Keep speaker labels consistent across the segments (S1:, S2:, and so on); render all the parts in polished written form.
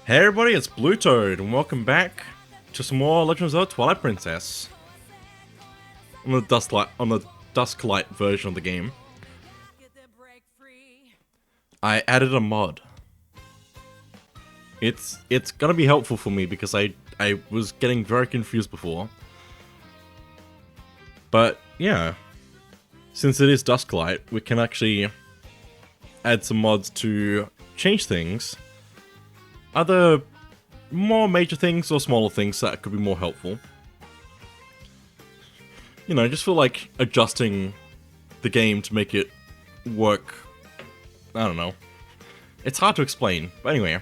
S1: Hey everybody, it's BlueToad, and welcome back to some more Legend of Zelda Twilight Princess on the Dusklight version of the game. I added a mod. It's gonna be helpful for me because I was getting very confused before. But yeah, since it is Dusklight, we can actually add some mods to change things. Other more major things or smaller things that could be more helpful. You know, just feel like adjusting the game to make it work. I don't know. It's hard to explain, but anyway.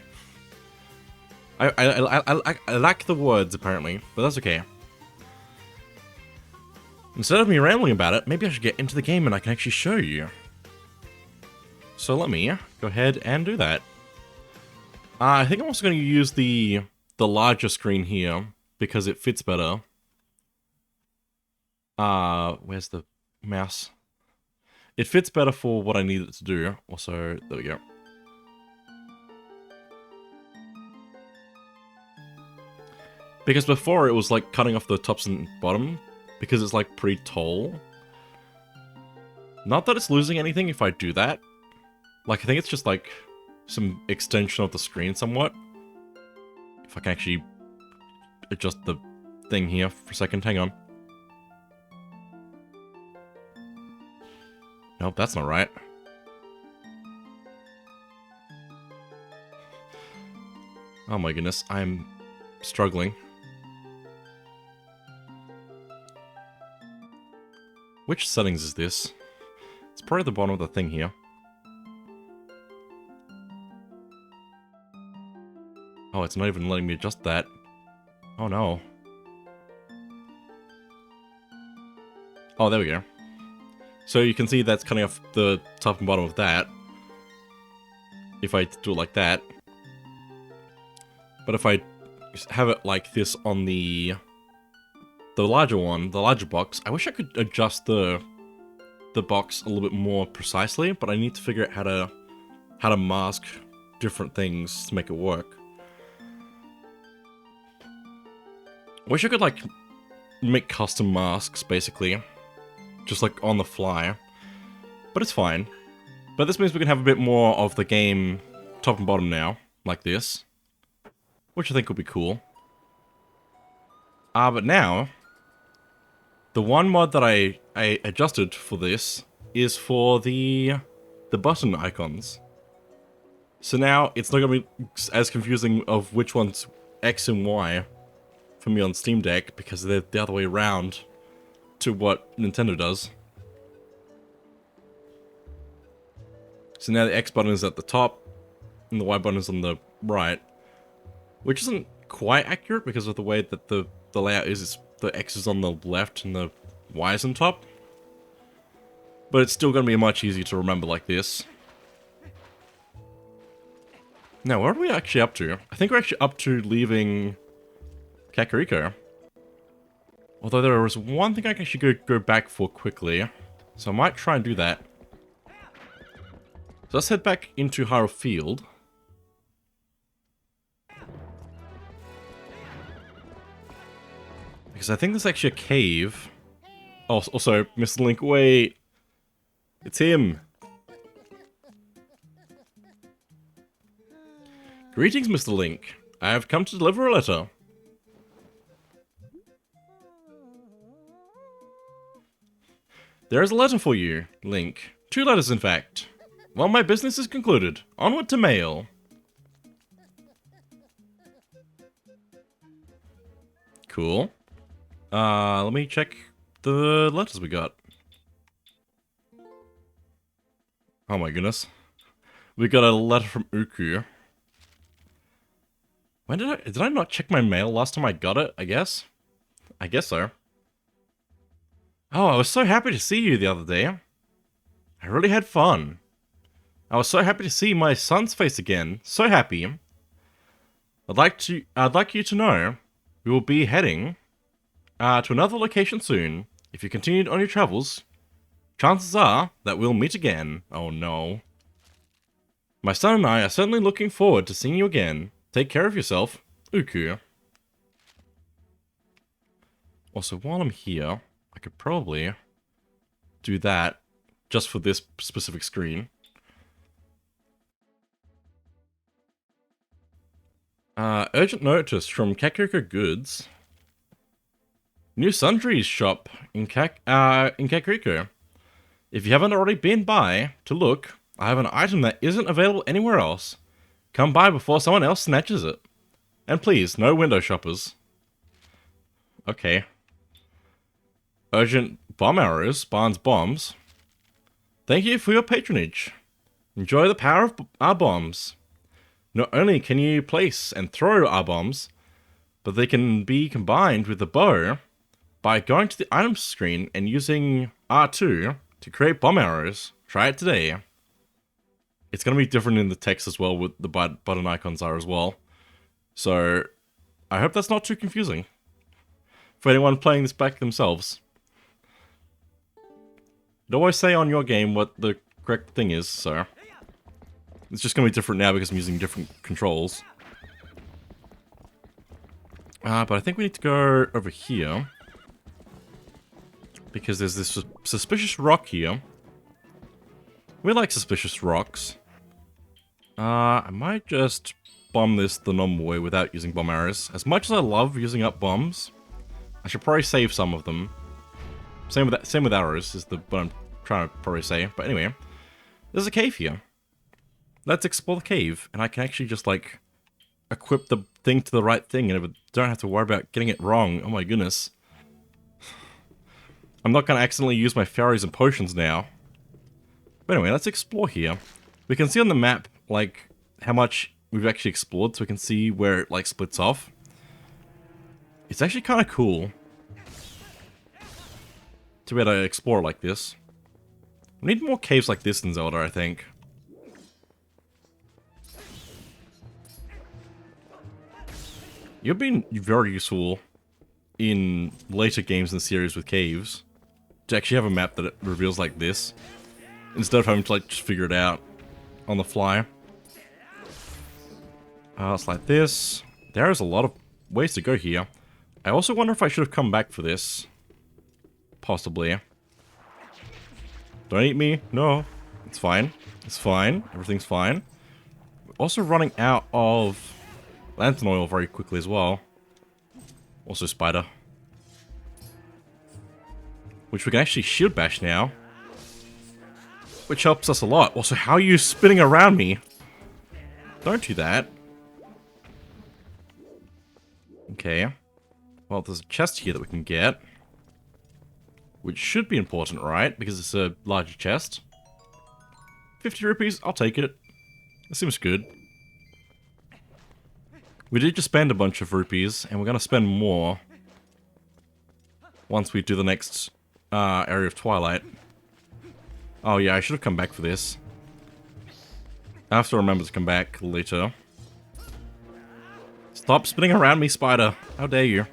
S1: I lack the words apparently, but that's okay. Instead of me rambling about it, maybe I should get into the game and I can actually show you. So let me go ahead and do that. I think I'm also going to use the larger screen here because it fits better. Where's the mouse? It fits better for what I need it to do. Also, there we go. Because before it was like cutting off the tops and bottom because it's like pretty tall. Not that it's losing anything if I do that. Like, I think it's just like some extension of the screen somewhat. If I can actually adjust the thing here for a second, hang on. Nope, that's not right. Oh my goodness, I'm struggling. Which settings is this? It's probably the bottom of the thing here. Oh, it's not even letting me adjust that. Oh no. Oh, there we go. So you can see that's cutting off the top and bottom of that. If I do it like that. But if I have it like this on the larger one, the larger box, I wish I could adjust the box a little bit more precisely, but I need to figure out how to mask different things to make it work. I wish I could, like, make custom masks, basically. Just, like, on the fly. But it's fine. But this means we can have a bit more of the game top and bottom now, like this. Which I think will be cool. But now, the one mod that I adjusted for this is for the button icons. So now, it's not going to be as confusing of which one's X and Y for me on Steam Deck, because they're the other way around to what Nintendo does. So now the X button is at the top, and the Y button is on the right. Which isn't quite accurate because of the way that the layout is the X is on the left and the Y is on top. But it's still going to be much easier to remember like this. Now, what are we actually up to? I think we're actually up to leaving Kakariko. Although there was one thing I can actually go back for quickly. So I might try and do that. So let's head back into Hyrule Field. Because I think there's actually a cave. Oh, also, Mr. Link, wait. It's him. Greetings, Mr. Link. I have come to deliver a letter. There is a letter for you, Link. 2 letters, in fact. Well, my business is concluded. Onward to mail. Cool. Let me check the letters we got. Oh my goodness. We got a letter from Uku. When did I not check my mail last time I got it, I guess? I guess so. Oh, I was so happy to see you the other day. I really had fun. I was so happy to see my son's face again. So happy. I'd like you to know we will be heading to another location soon. If you continued on your travels, chances are that we'll meet again. Oh no. My son and I are certainly looking forward to seeing you again. Take care of yourself. Uku. Also, while I'm here, I could probably do that just for this specific screen. Urgent notice from Kakariko Goods. New sundries shop in Kakariko. If you haven't already been by to look, I have an item that isn't available anywhere else. Come by before someone else snatches it. And please, no window shoppers. Okay. Urgent bomb arrows, Barnes bombs. Thank you for your patronage. Enjoy the power of our bombs. Not only can you place and throw our bombs, but they can be combined with the bow by going to the items screen and using R2 to create bomb arrows. Try it today. It's going to be different in the text as well, with the button icons are as well. So, I hope that's not too confusing for anyone playing this back themselves. It always say on your game what the correct thing is, so it's just going to be different now because I'm using different controls. But I think we need to go over here because there's this suspicious rock here. We like suspicious rocks. I might just bomb this the normal way without using bomb arrows. As much as I love using up bombs, I should probably save some of them. Same with arrows is what I'm trying to probably say. But anyway, there's a cave here. Let's explore the cave, and I can actually just like equip the thing to the right thing, and don't have to worry about getting it wrong. Oh my goodness! I'm not gonna accidentally use my fairies and potions now. But anyway, let's explore here. We can see on the map like how much we've actually explored, so we can see where it like splits off. It's actually kind of cool to be able to explore like this. We need more caves like this in Zelda, I think. You've been very useful in later games in the series with caves to actually have a map that it reveals like this, instead of having to like just figure it out on the fly. It's like this. There is a lot of ways to go here. I also wonder if I should have come back for this. Possibly. Don't eat me. No. It's fine. It's fine. Everything's fine. We're also running out of lantern oil very quickly as well. Also spider. Which we can actually shield bash now. Which helps us a lot. Also, how are you spinning around me? Don't do that. Okay. Well, there's a chest here that we can get. Which should be important, right? Because it's a larger chest. 50 rupees, I'll take it. That seems good. We did just spend a bunch of rupees, and we're going to spend more once we do the next area of Twilight. Oh yeah, I should have come back for this. I have to remember to come back later. Stop spinning around me, spider. How dare you.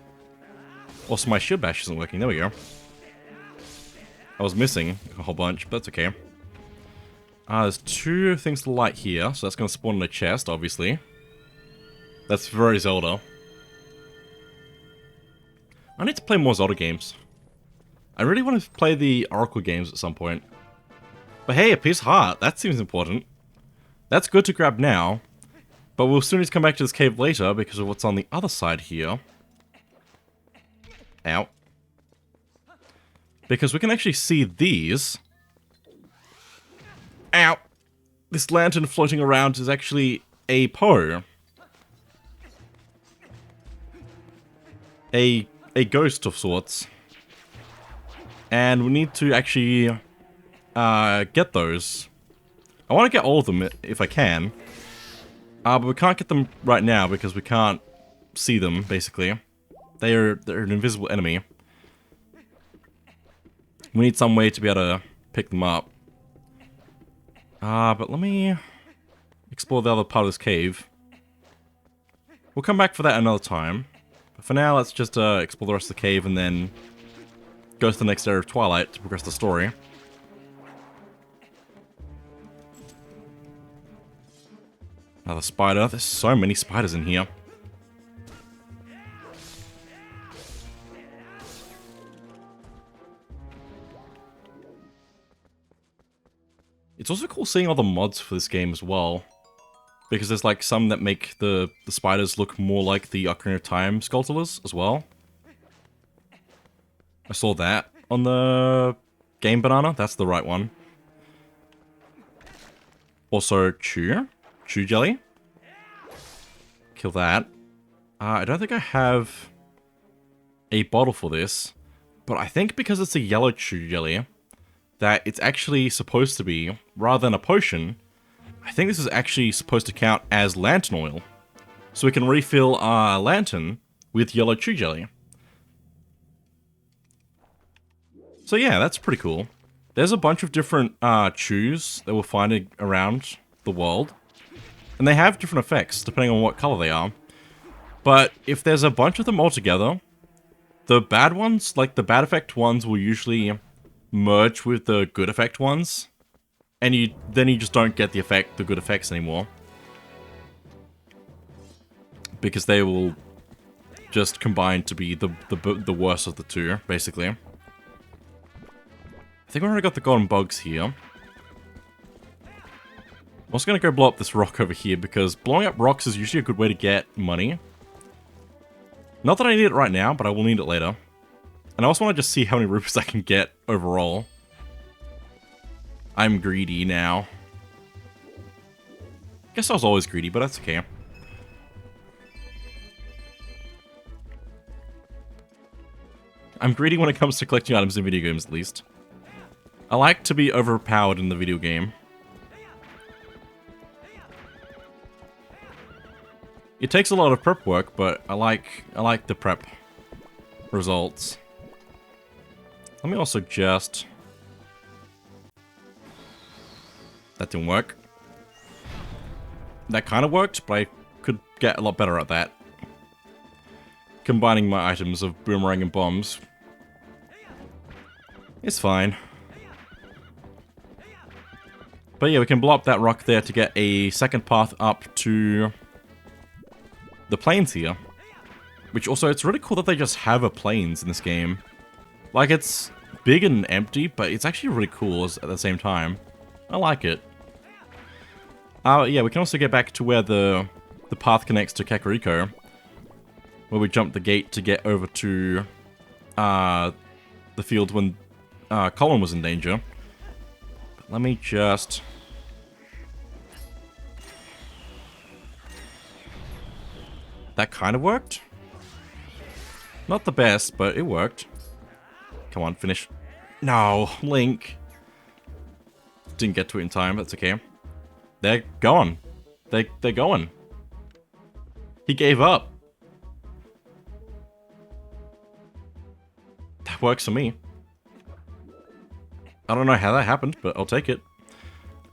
S1: Also, my shield bash isn't working. There we go. I was missing a whole bunch, but that's okay. There's two things to light here, so that's going to spawn in a chest, obviously. That's very Zelda. I need to play more Zelda games. I really want to play the Oracle games at some point. But hey, a piece of heart. That seems important. That's good to grab now. But we'll soon need to come back to this cave later because of what's on the other side here. Ow. Because we can actually see these. Ow! This lantern floating around is actually a Poe. A ghost of sorts. And we need to actually get those. I want to get all of them if I can. But we can't get them right now because we can't see them, basically. They're an invisible enemy. We need some way to be able to pick them up. But let me explore the other part of this cave. We'll come back for that another time. But for now, let's just explore the rest of the cave and then go to the next area of Twilight to progress the story. Another spider. There's so many spiders in here. It's also cool seeing all the mods for this game as well. Because there's like some that make the spiders look more like the Ocarina of Time Skulltulas as well. I saw that on the game banana. That's the right one. Also, Chew jelly. Kill that. I don't think I have a bottle for this. But I think because it's a yellow Chew jelly, that it's actually supposed to be, rather than a potion, I think this is actually supposed to count as lantern oil. So we can refill our lantern with yellow Chew jelly. So yeah, that's pretty cool. There's a bunch of different chews that we're finding around the world. And they have different effects, depending on what color they are. But if there's a bunch of them all together, the bad ones, like the bad effect ones, will usually merge with the good effect ones. And then you just don't get the good effects anymore. Because they will just combine to be the worst of the two, basically. I think we already got the golden bugs here. I'm also going to go blow up this rock over here, because blowing up rocks is usually a good way to get money. Not that I need it right now, but I will need it later. And I also want to just see how many rupees I can get overall. I'm greedy now. Guess I was always greedy, but that's okay. I'm greedy when it comes to collecting items in video games, at least. I like to be overpowered in the video game. It takes a lot of prep work, but I like the prep results. Let me also just... That didn't work. That kind of worked, but I could get a lot better at that. Combining my items of boomerang and bombs. It's fine. But yeah, we can blow up that rock there to get a second path up to the plains here. Which also, it's really cool that they just have a plains in this game. Like, it's big and empty, but it's actually really cool at the same time. I like it. Yeah, we can also get back to where the path connects to Kakariko. Where we jump the gate to get over to the field when Colin was in danger. But let me just... That kind of worked. Not the best, but it worked. Come on, finish. No, Link. Didn't get to it in time, that's okay. They're gone. They're going. He gave up. That works for me. I don't know how that happened, but I'll take it.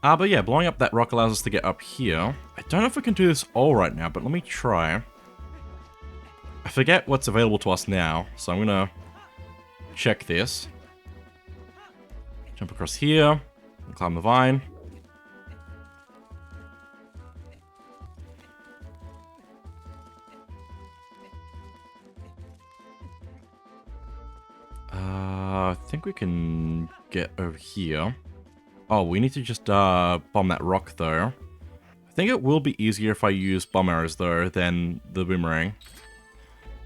S1: But yeah, blowing up that rock allows us to get up here. I don't know if we can do this all right now, but let me try. I forget what's available to us now, so I'm gonna check this. Jump across here, and climb the vine. I think we can get over here. Oh, we need to just bomb that rock though. I think it will be easier if I use bomb arrows though than the boomerang.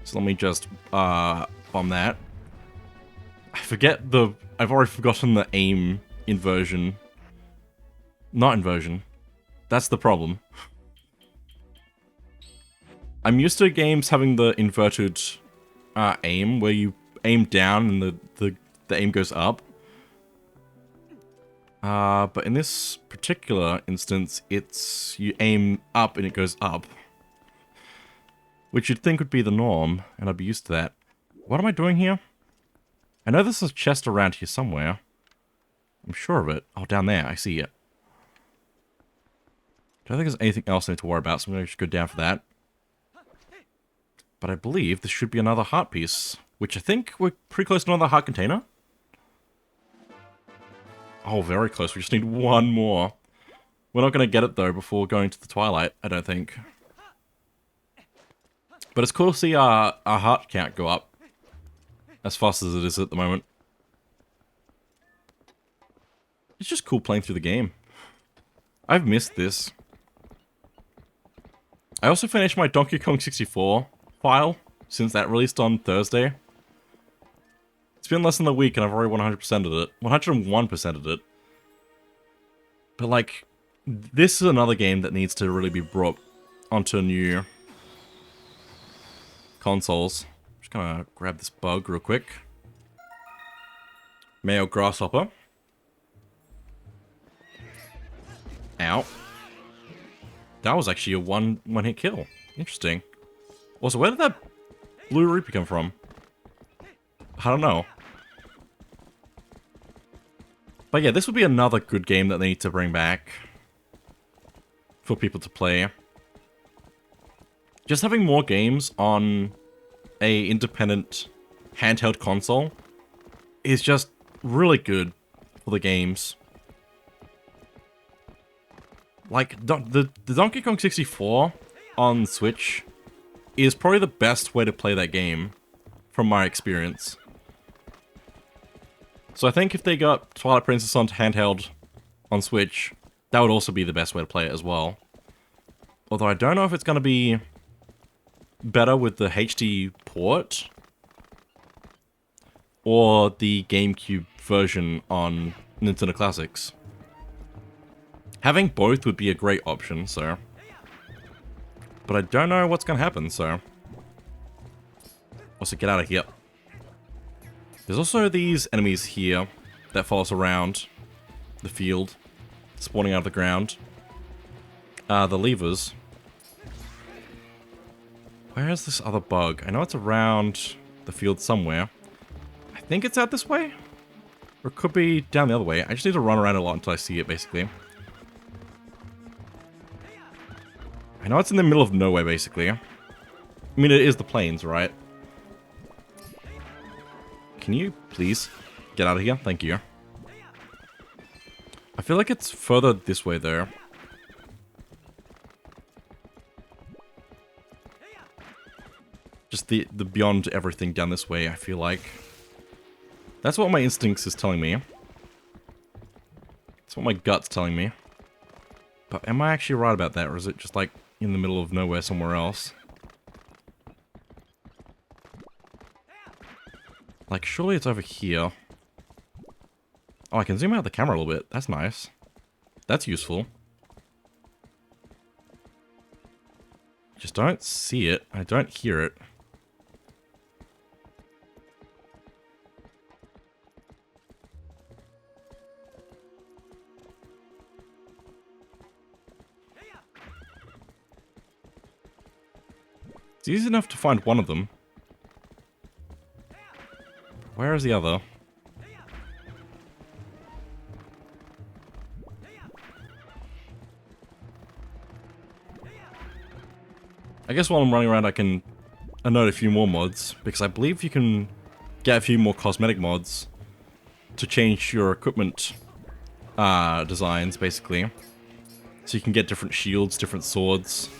S1: So let me just bomb that. I've already forgotten the aim inversion. Not inversion. That's the problem. I'm used to games having the inverted aim, where you aim down and the aim goes up. But in this particular instance, it's you aim up and it goes up. Which you'd think would be the norm, and I'd be used to that. What am I doing here? I know there's a chest around here somewhere. I'm sure of it. Oh, down there. I see it. Don't think there's anything else I need to worry about, so I'm going to just go down for that. But I believe this should be another heart piece, which I think we're pretty close to another heart container. Oh, very close. We just need one more. We're not going to get it, though, before going to the Twilight, I don't think. But it's cool to see our heart count go up as fast as it is at the moment. It's just cool playing through the game. I've missed this. I also finished my Donkey Kong 64 file since that released on Thursday. It's been less than a week and I've already 100%ed it. 101%ed it. But like, this is another game that needs to really be brought onto new consoles. Just gonna grab this bug real quick. Male grasshopper. Ow. That was actually a one-hit kill. Interesting. Also, where did that blue rupee come from? I don't know. But yeah, this would be another good game that they need to bring back for people to play. Just having more games on a independent handheld console is just really good for the games. Like, the Donkey Kong 64 on Switch is probably the best way to play that game, from my experience. So I think if they got Twilight Princess onto handheld on Switch, that would also be the best way to play it as well. Although I don't know if it's going to be better with the HD port or the GameCube version on Nintendo Classics. Having both would be a great option, so... But I don't know what's going to happen, so... Also, get out of here. There's also these enemies here that follow us around the field, spawning out of the ground. The levers. Where is this other bug? I know it's around the field somewhere. I think it's out this way? Or it could be down the other way. I just need to run around a lot until I see it, basically. I know it's in the middle of nowhere, basically. I mean, it is the plains, right? Can you please get out of here? Thank you. I feel like it's further this way, though. Just the beyond everything down this way, I feel like. That's what my instincts is telling me. That's what my gut's telling me. But am I actually right about that, or is it just like in the middle of nowhere somewhere else? Like, surely it's over here. Oh, I can zoom out the camera a little bit. That's nice. That's useful. Just don't see it. I don't hear it. It's easy enough to find one of them. Where is the other? I guess while I'm running around I can unload a few more mods, because I believe you can get a few more cosmetic mods to change your equipment designs, basically. So you can get different shields, different swords,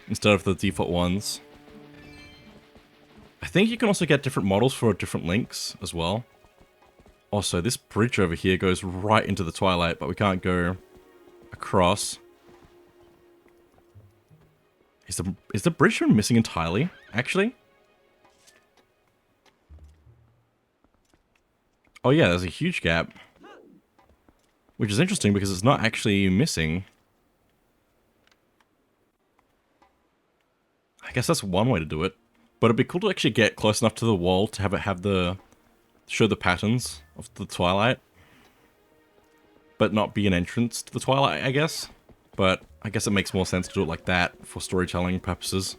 S1: instead of the default ones. I think you can also get different models for different links as well. Also, this bridge over here goes right into the Twilight, but we can't go across. Is the bridge missing entirely, actually? Oh yeah, there's a huge gap. Which is interesting because it's not actually missing. I guess that's one way to do it. But it'd be cool to actually get close enough to the wall to have it show the patterns of the Twilight. But not be an entrance to the Twilight, I guess. But I guess it makes more sense to do it like that for storytelling purposes.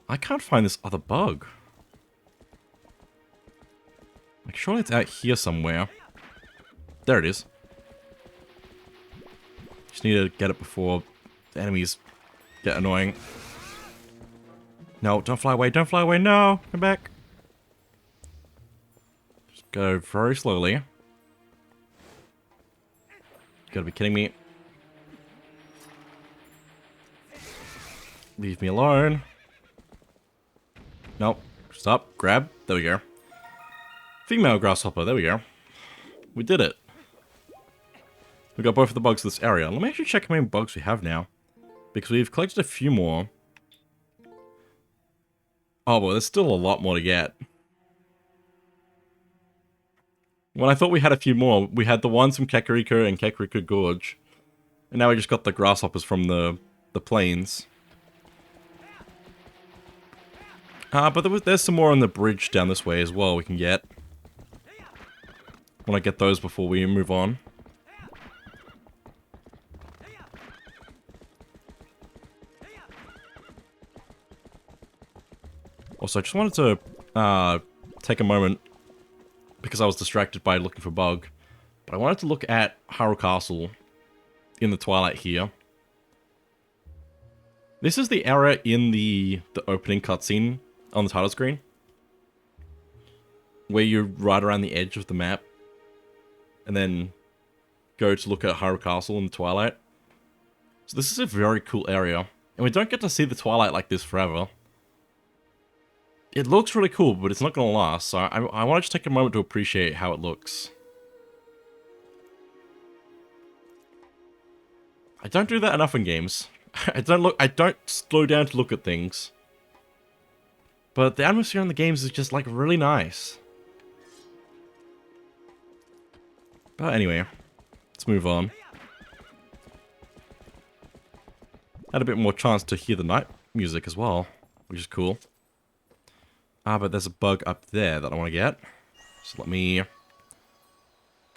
S1: I can't find this other bug. Like, surely it's out here somewhere. There it is. Just need to get it before the enemies get annoying. No, don't fly away, no! Come back! Just go very slowly. You gotta be kidding me. Leave me alone. Nope. Stop. Grab. There we go. Female grasshopper. There we go. We did it. We got both of the bugs in this area. Let me actually check how many bugs we have now. Because we've collected a few more. Oh, well, there's still a lot more to get. When I thought we had a few more, we had the ones from Kakariko and Kakariko Gorge. And now we just got the grasshoppers from the plains. But there's some more on the bridge down this way as well we can get. I want to get those before we move on. Also, I just wanted to take a moment, because I was distracted by looking for bug, but I wanted to look at Hyrule Castle in the Twilight here. This is the area in the opening cutscene on the title screen, where you ride around the edge of the map, and then go to look at Hyrule Castle in the Twilight. So this is a very cool area, and we don't get to see the Twilight like this forever. It looks really cool, but it's not going to last, so I want to just take a moment to appreciate how it looks. I don't do that enough in games. I don't slow down to look at things. But the atmosphere in the games is just, like, really nice. But anyway, let's move on. Had a bit more chance to hear the night music as well, which is cool. But there's a bug up there that I want to get. So let me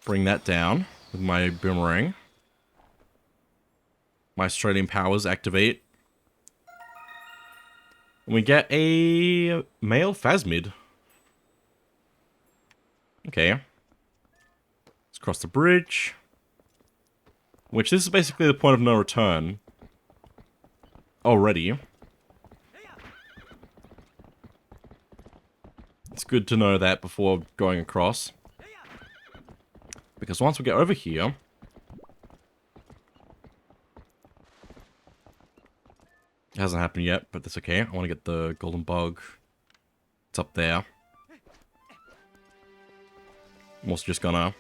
S1: bring that down with my boomerang. My Australian powers activate. And we get a male phasmid. Okay. Let's cross the bridge. Which, this is basically the point of no return. Already. It's good to know that before going across. Because once we get over here... It hasn't happened yet, but that's okay. I want to get the golden bug. It's up there. I'm also just gonna...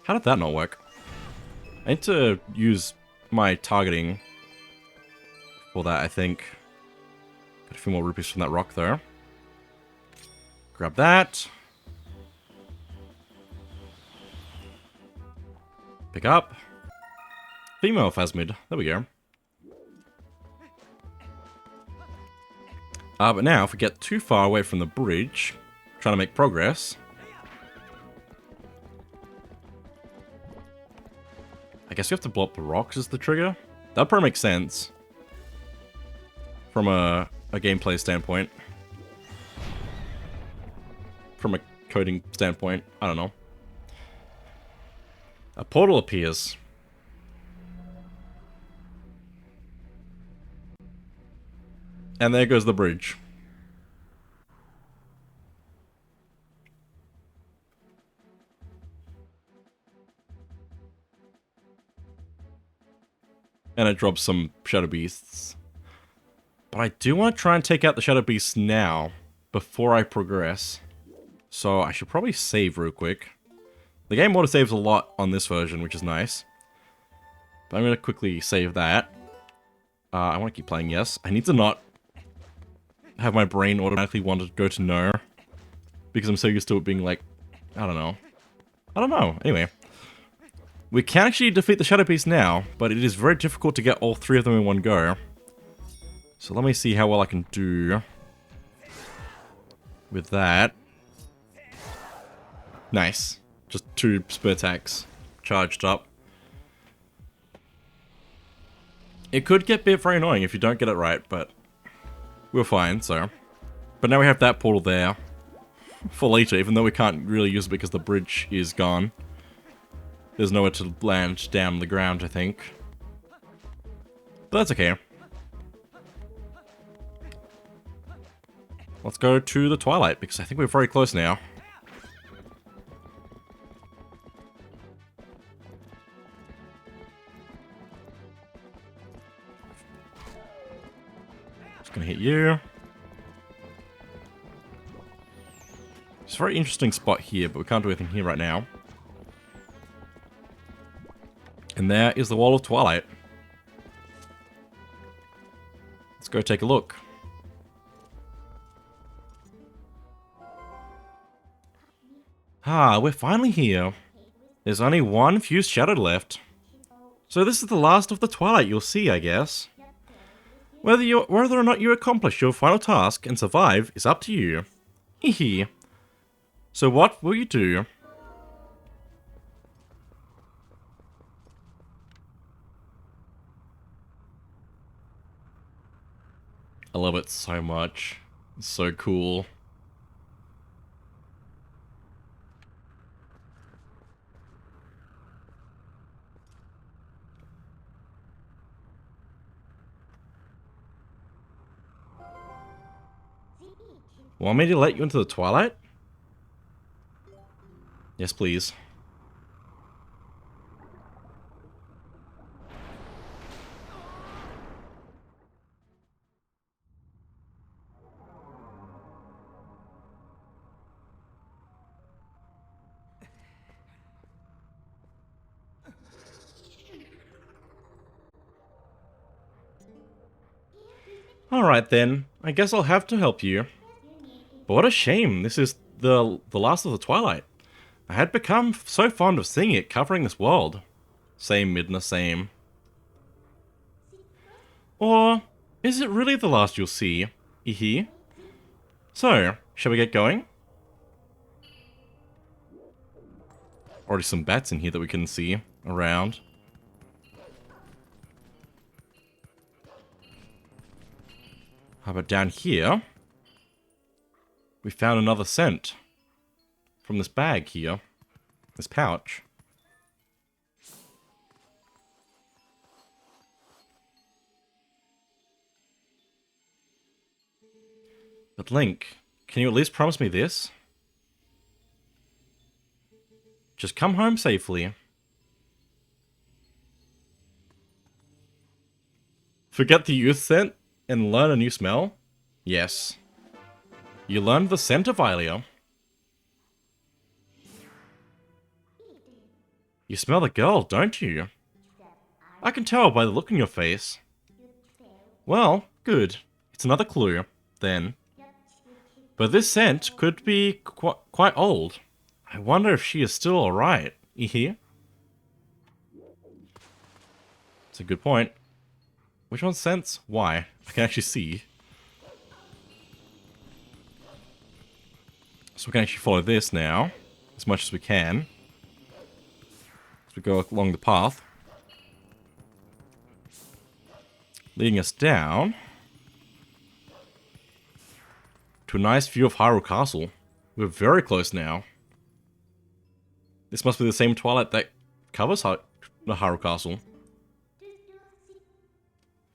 S1: How did that not work? I need to use my targeting for that, I think. Got a few more rupees from that rock there. Grab that. Pick up. Female phasmid. There we go. But now, if we get too far away from the bridge, trying to make progress, I guess you have to blow up the rocks as the trigger. That'd probably make sense from a gameplay standpoint. From a coding standpoint, I don't know. A portal appears. And there goes the bridge. And it drops some shadow beasts. But I do want to try and take out the shadow beasts now, before I progress. So I should probably save real quick. The game auto saves a lot on this version, which is nice. But I'm going to quickly save that. I want to keep playing, yes. I need to not have my brain automatically want to go to no. Because I'm so used to it being like, I don't know. Anyway. We can actually defeat the Shadow Beast now, but it is very difficult to get all three of them in one go. So let me see how well I can do with that. Nice. Just 2 spur attacks charged up. It could get very annoying if you don't get it right, but we're fine, so. But now we have that portal there for later, even though we can't really use it because the bridge is gone. There's nowhere to land down the ground, I think. But that's okay. Let's go to the Twilight, because I think we're very close now. Just gonna hit you. It's a very interesting spot here, but we can't do anything here right now. And there is the Wall of Twilight. Let's go take a look. Ah, we're finally here. There's only one fused shadow left. So this is the last of the Twilight you'll see, I guess. Whether or not you accomplish your final task and survive is up to you. Hehe. So what will you do? I love it so much. It's so cool. Want me to let you into the Twilight? Yes, please. Alright then, I guess I'll have to help you. But what a shame, this is the last of the Twilight. I had become so fond of seeing it covering this world. Same, Midna, same. Or, is it really the last you'll see? Ehe. So, shall we get going? Already some bats in here that we can see around. How about down here? We found another scent. From this bag here. This pouch. But Link, can you at least promise me this? Just come home safely. Forget the youth scent and learn a new smell? Yes. You learned the scent of Hylia. You smell the girl, don't you? I can tell by the look in your face. Well, good. It's another clue, then. But this scent could be quite old. I wonder if she is still alright. You hear? It's a good point. Which one's scents? Why? I can actually see. So we can actually follow this now, as much as we can. As we go along the path. Leading us down to a nice view of Hyrule Castle. We're very close now. This must be the same Twilight that covers the Hyrule Castle.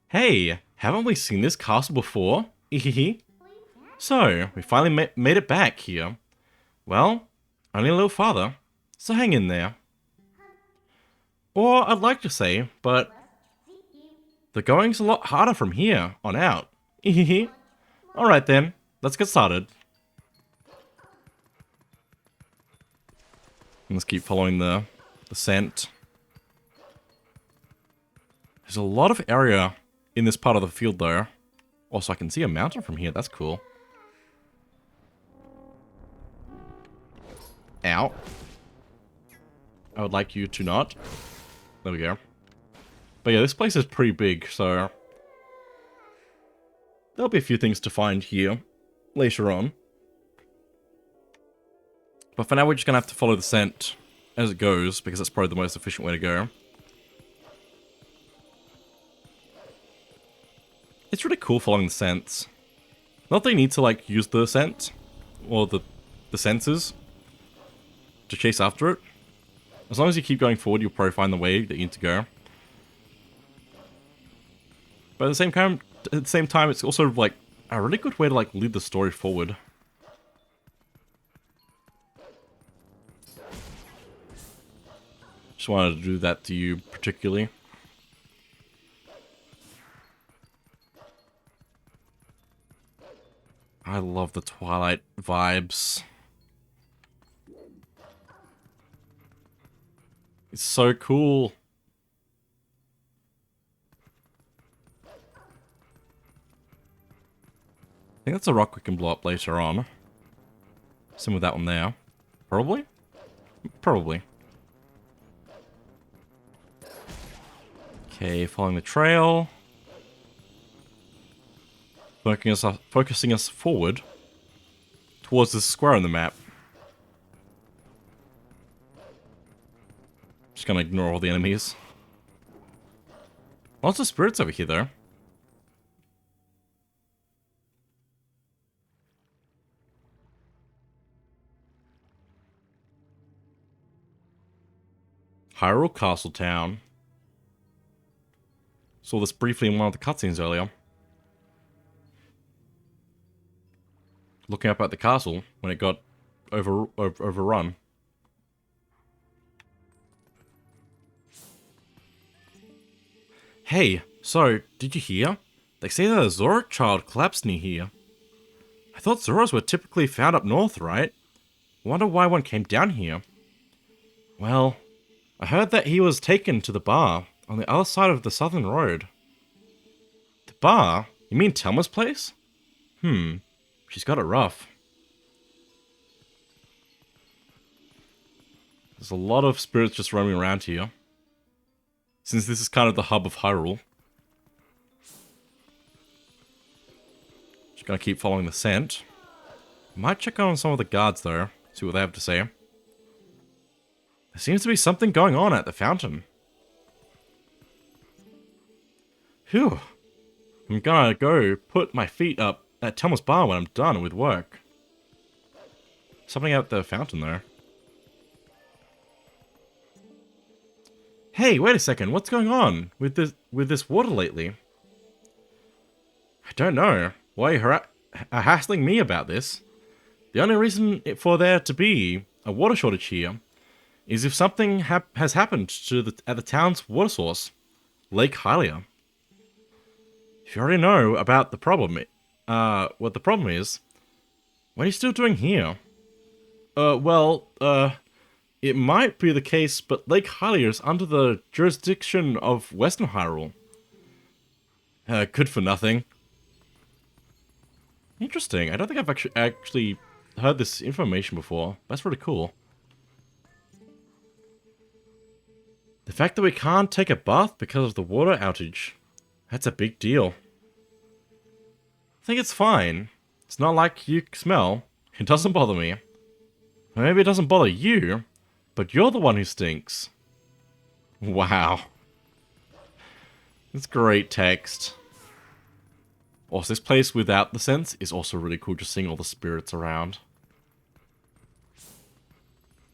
S1: Hey, haven't we seen this castle before? Hehehe. So, we finally made it back here. Well, only a little farther, so hang in there. Or I'd like to say, but the going's a lot harder from here on out. Hehehe. Alright then, let's get started. Let's keep following the scent. There's a lot of area in this part of the field though. Also, I can see a mountain from here, that's cool. Ow. I would like you to not. There we go. But yeah, this place is pretty big, so there'll be a few things to find here later on. But for now, we're just gonna have to follow the scent as it goes, because that's probably the most efficient way to go. It's really cool following the scents. Not that you need to, like, use the scent, or the senses, to chase after it. As long as you keep going forward, you'll probably find the way that you need to go. But at the same time, it's also, like, a really good way to, like, lead the story forward. Just wanted to do that to you particularly. I love the Twilight vibes. It's so cool. I think that's a rock we can blow up later on. Same with that one there. Probably? Probably. Okay, following the trail. Focusing us forward towards the square on the map. Just gonna ignore all the enemies. Lots of spirits over here, though. Hyrule Castle Town. Saw this briefly in one of the cutscenes earlier. Looking up at the castle when it got overrun. Hey, so, did you hear? They say that a Zora child collapsed near here. I thought Zoras were typically found up north, right? Wonder why one came down here. Well, I heard that he was taken to the bar on the other side of the southern road. The bar? You mean Telma's place? She's got it rough. There's a lot of spirits just roaming around here. Since this is kind of the hub of Hyrule. Just gonna keep following the scent. Might check on some of the guards though, see what they have to say. There seems to be something going on at the fountain. Phew. I'm gonna go put my feet up at Telma's bar when I'm done with work. Something at the fountain though. Hey, wait a second, what's going on with this water lately? I don't know. Why are you hassling me about this? The only reason for there to be a water shortage here is if something has happened at the town's water source, Lake Hylia. If you already know about the problem, what the problem is, what are you still doing here? It might be the case, but Lake Hylia is under the jurisdiction of Western Hyrule. Good for nothing. Interesting. I don't think I've actually heard this information before. That's really cool. The fact that we can't take a bath because of the water outage, that's a big deal. I think it's fine. It's not like you smell. It doesn't bother me. Or maybe it doesn't bother you, but you're the one who stinks. Wow. That's great text. Also, this place without the scents is also really cool, just seeing all the spirits around.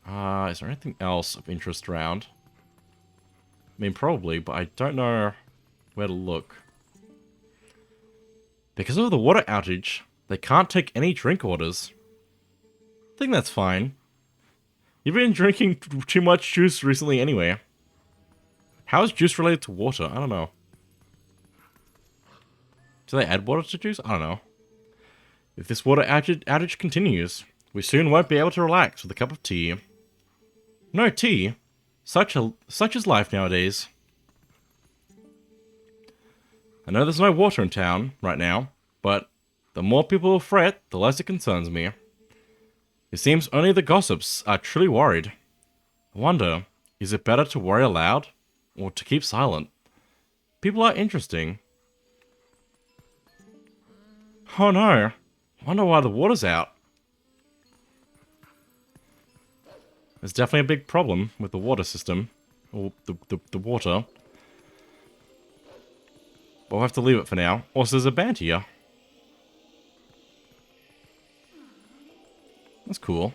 S1: Is there anything else of interest around? I mean, probably, but I don't know where to look. Because of the water outage, they can't take any drink orders. I think that's fine. You've been drinking too much juice recently anyway. How is juice related to water? I don't know. Do they add water to juice? I don't know. If this water outage continues, we soon won't be able to relax with a cup of tea. No tea? Such is life nowadays. I know there's no water in town right now, but the more people fret, the less it concerns me. It seems only the gossips are truly worried. I wonder, is it better to worry aloud or to keep silent? People are interesting. Oh no, I wonder why the water's out. There's definitely a big problem with the water system, or the water. But we'll have to leave it for now. Also, there's a band here. That's cool.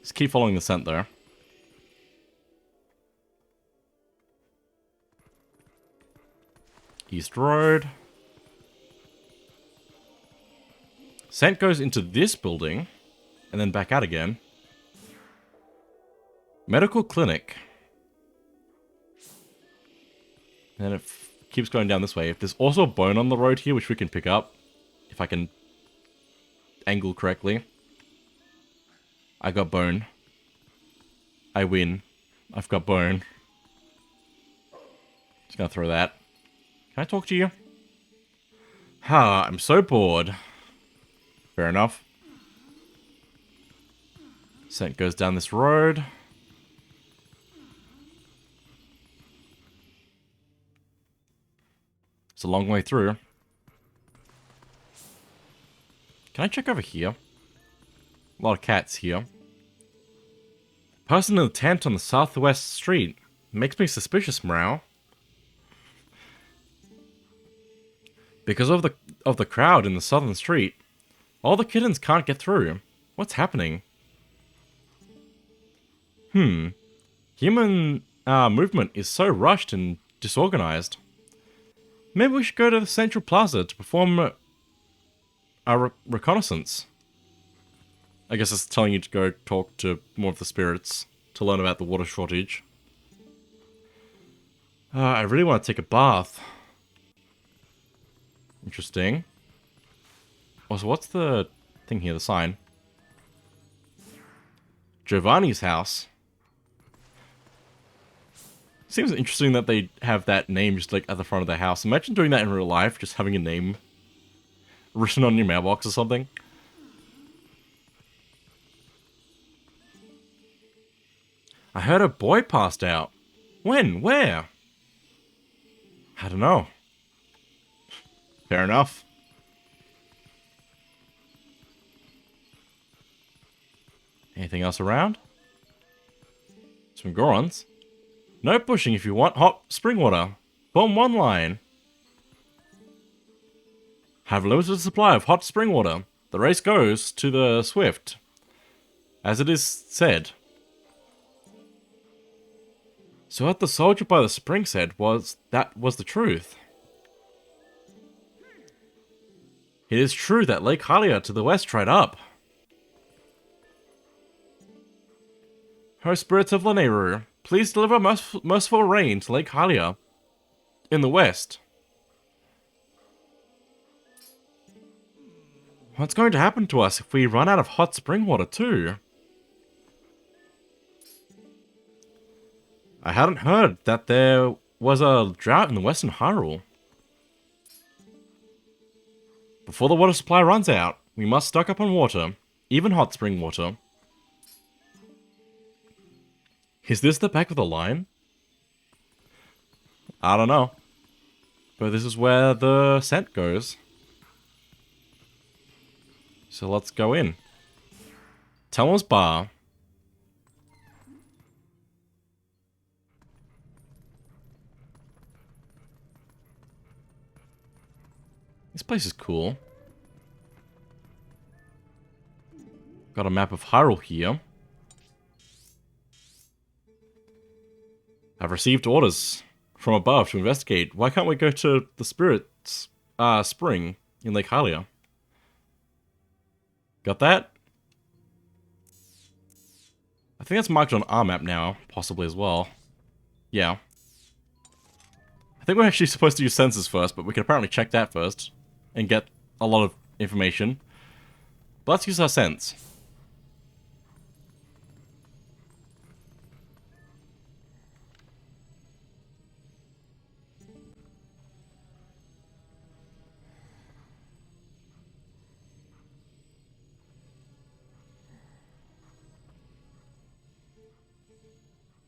S1: Just keep following the scent there. East Road. Scent goes into this building, and then back out again. Medical clinic. And it keeps going down this way. If there's also a bone on the road here, which we can pick up, if if I can angle correctly. I got bone. I win. I've got bone. Just gonna throw that. Can I talk to you? Ha, I'm so bored. Fair enough. Scent goes down this road. It's a long way through. Can I check over here? A lot of cats here. Person in the tent on the southwest street. Makes me suspicious, Morale. Because of the crowd in the southern street, all the kittens can't get through. What's happening? Human movement is so rushed and disorganized. Maybe we should go to the Central Plaza to perform a reconnaissance. I guess it's telling you to go talk to more of the spirits to learn about the water shortage. I really want to take a bath. Interesting. Also, what's the thing here, the sign? Giovanni's house. Seems interesting that they have that name just like at the front of their house. Imagine doing that in real life, just having a name written on your mailbox or something. I heard a boy passed out. When? Where? I don't know. Fair enough. Anything else around? Some Gorons. No pushing if you want hot spring water. Bomb one line. Have limited supply of hot spring water. The race goes to the swift. As it is said. So what the soldier by the spring said was the truth. It is true that Lake Hylia to the west dried up. Ho spirits of Lanayru, please deliver merciful rain to Lake Hylia in the west. What's going to happen to us if we run out of hot spring water too? I hadn't heard that there was a drought in the western Hyrule. Before the water supply runs out, we must stock up on water, even hot spring water. Is this the back of the line? I don't know. But this is where the scent goes. So let's go in. Telmo's Bar. This place is cool. Got a map of Hyrule here. I've received orders from above to investigate. Why can't we go to the Spirit's spring in Lake Hylia? Got that? I think that's marked on our map now, possibly as well. Yeah. I think we're actually supposed to use sensors first, but we can apparently check that first and get a lot of information. But let's use our sense.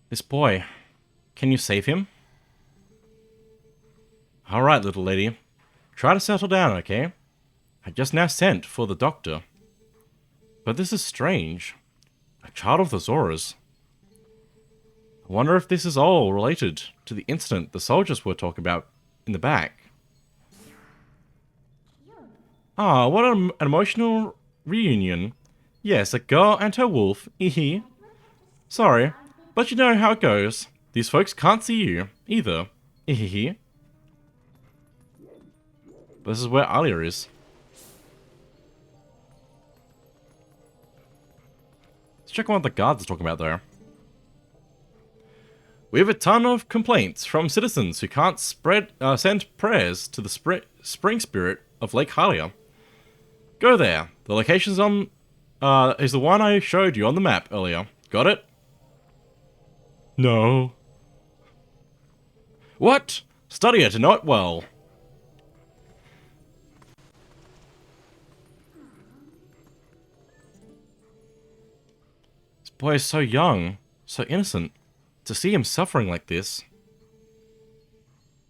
S1: This boy, can you save him? Alright, little lady. Try to settle down, okay? I just now sent for the doctor. But this is strange. A child of the Zoras. I wonder if this is all related to the incident the soldiers were talking about in the back. Ah, what an emotional reunion. Yes, a girl and her wolf, hee. Sorry, but you know how it goes. These folks can't see you, either, hee. This is where Alia is. Let's check on what the guards are talking about there. We have a ton of complaints from citizens who can't send prayers to the spring spirit of Lake Hylia. Go there. The location's on, is the one I showed you on the map earlier. Got it? No. What? Study it and know it well. This boy is so young, so innocent. To see him suffering like this.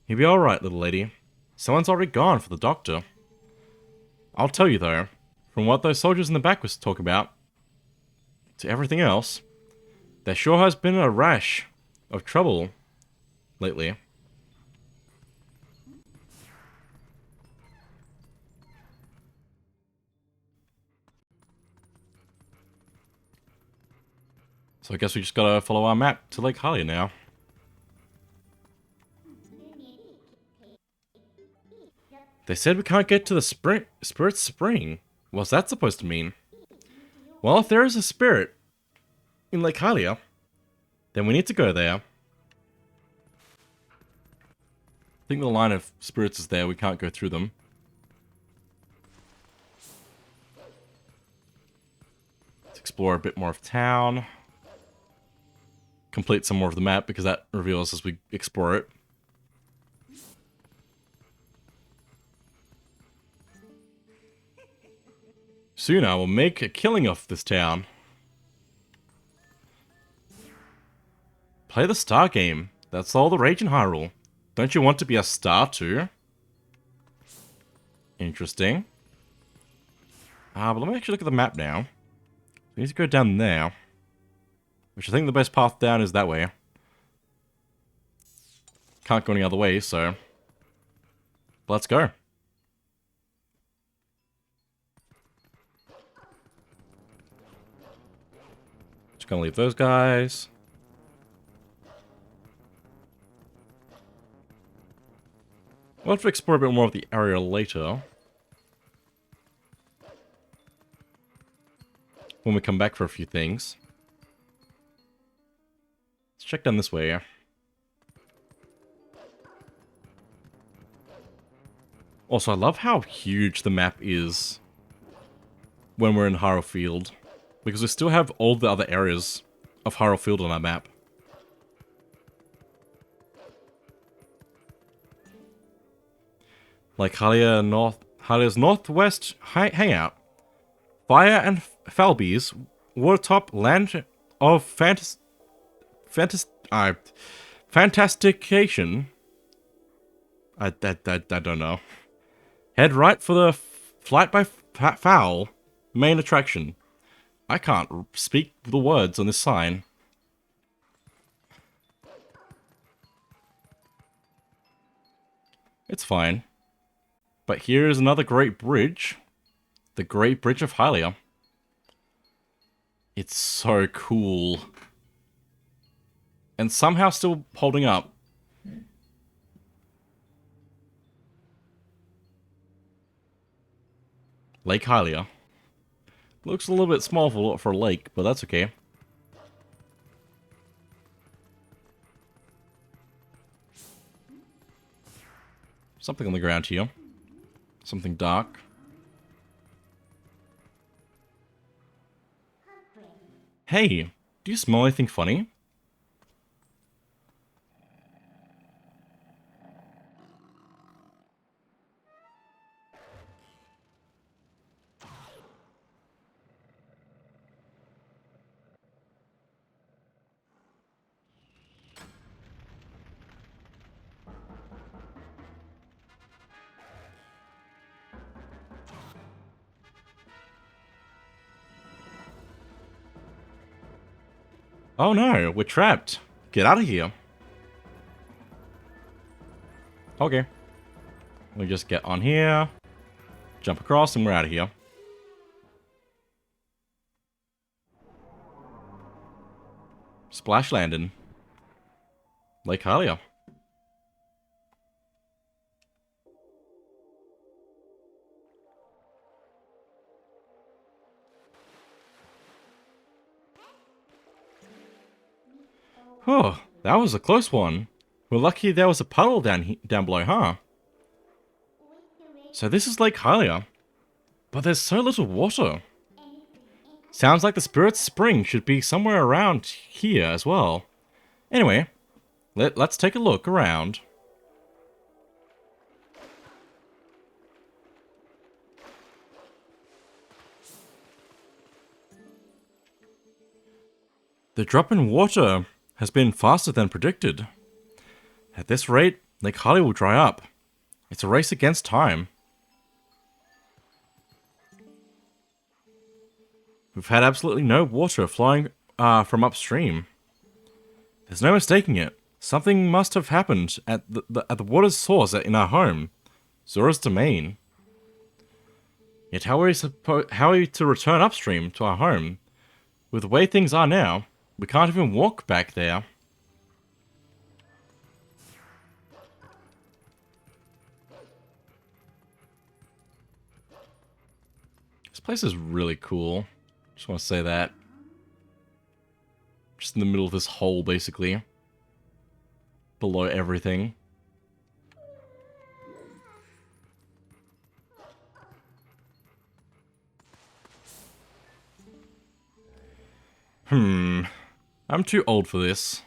S1: He'll be alright, little lady. Someone's already gone for the doctor. I'll tell you though, from what those soldiers in the back was talking about, to everything else, there sure has been a rash of trouble lately. So I guess we just gotta follow our map to Lake Hylia now. They said we can't get to the Spirit Spring. What's that supposed to mean? Well, if there is a spirit in Lake Hylia, then we need to go there. I think the line of spirits is there, we can't go through them. Let's explore a bit more of town. Complete some more of the map, because that reveals as we explore it. Soon I will make a killing off this town. Play the star game. That's all the rage in Hyrule. Don't you want to be a star too? Interesting. But let me actually look at the map now. We need to go down there. Which I think the best path down is that way. Can't go any other way, so... let's go. Just gonna leave those guys. We'll have to explore a bit more of the area later. When we come back for a few things. Let's check down this way. Also, I love how huge the map is when we're in Hyrule Field. Because we still have all the other areas of Hyrule Field on our map. Like Hylia's northwest hangout. Fire and Falby's watertop land of fantastication. I don't know. Head right for the Flight by Fowl main attraction. I can't speak the words on this sign. It's fine. But here is another great bridge. The Great Bridge of Hylia. It's so cool. And somehow still holding up. Lake Hylia. Looks a little bit small for a lake, but that's okay. Something on the ground here. Something dark. Hey, do you smell anything funny? Oh no, we're trapped. Get out of here. Okay. We just get on here, jump across, and we're out of here. Splash Landing. Lake Hylia. Oh, that was a close one. We're lucky there was a puddle down below, huh? So this is Lake Hylia. But there's so little water. Sounds like the spirit's spring should be somewhere around here as well. Anyway, let's take a look around. The drop in water has been faster than predicted. At this rate, Lake Harley will dry up. It's a race against time. We've had absolutely no water flowing from upstream. There's no mistaking it. Something must have happened at the water's source in our home, Zora's domain. Yet how are we to return upstream to our home? With the way things are now, we can't even walk back there. This place is really cool. Just want to say that. Just in the middle of this hole, basically. Below everything. I'm too old for this.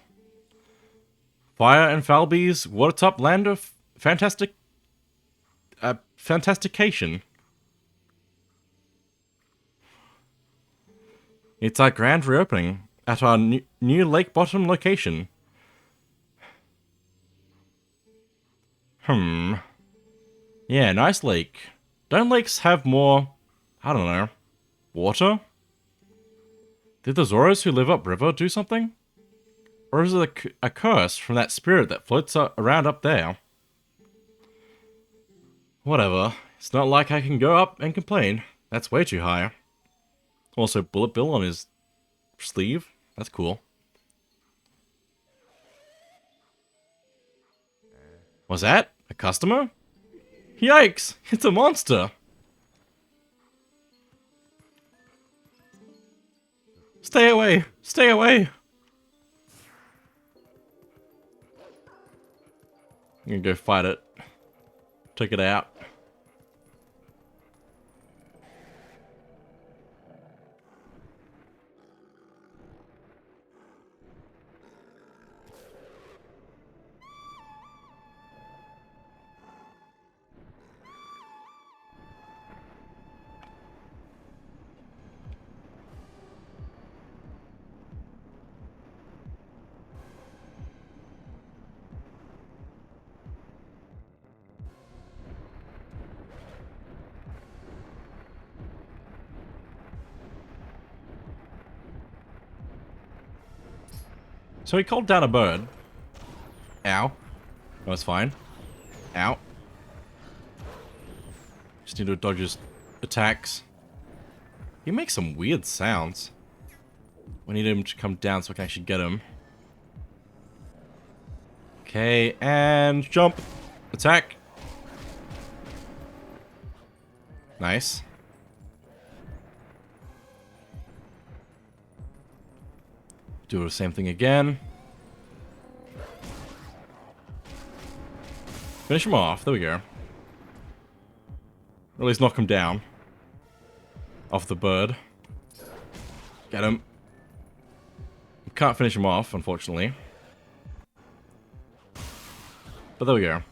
S1: Fire and Falby's watertop land of fantastication. It's our grand reopening at our new lake bottom location. Yeah, nice lake. Don't lakes have more, I don't know, water? Did the Zoras who live upriver do something? Or is it a curse from that spirit that floats around up there? Whatever. It's not like I can go up and complain. That's way too high. Also, Bullet Bill on his sleeve. That's cool. Was that a customer? Yikes! It's a monster! Stay away! Stay away! I'm gonna go fight it. Take it out. So he called down a bird. Ow. That was fine. Ow. Just need to dodge his attacks. He makes some weird sounds. We need him to come down so I can actually get him. Okay, and jump. Attack. Nice. Do the same thing again. Finish him off. There we go. Or at least knock him down. Off the bird. Get him. Can't finish him off, unfortunately. But there we go.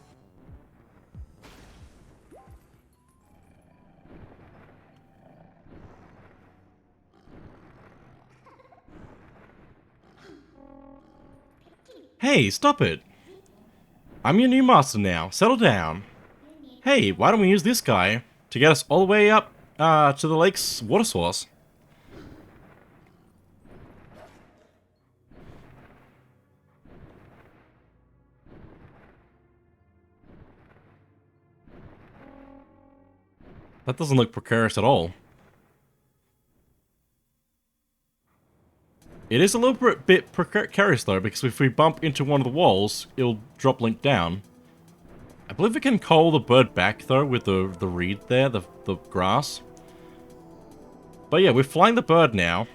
S1: Hey, stop it! I'm your new master now. Settle down. Hey, why don't we use this guy to get us all the way up to the lake's water source? That doesn't look precarious at all. It is a little bit precarious though, because if we bump into one of the walls, it'll drop Link down. I believe we can call the bird back though with the reed there, the grass. But yeah, we're flying the bird now.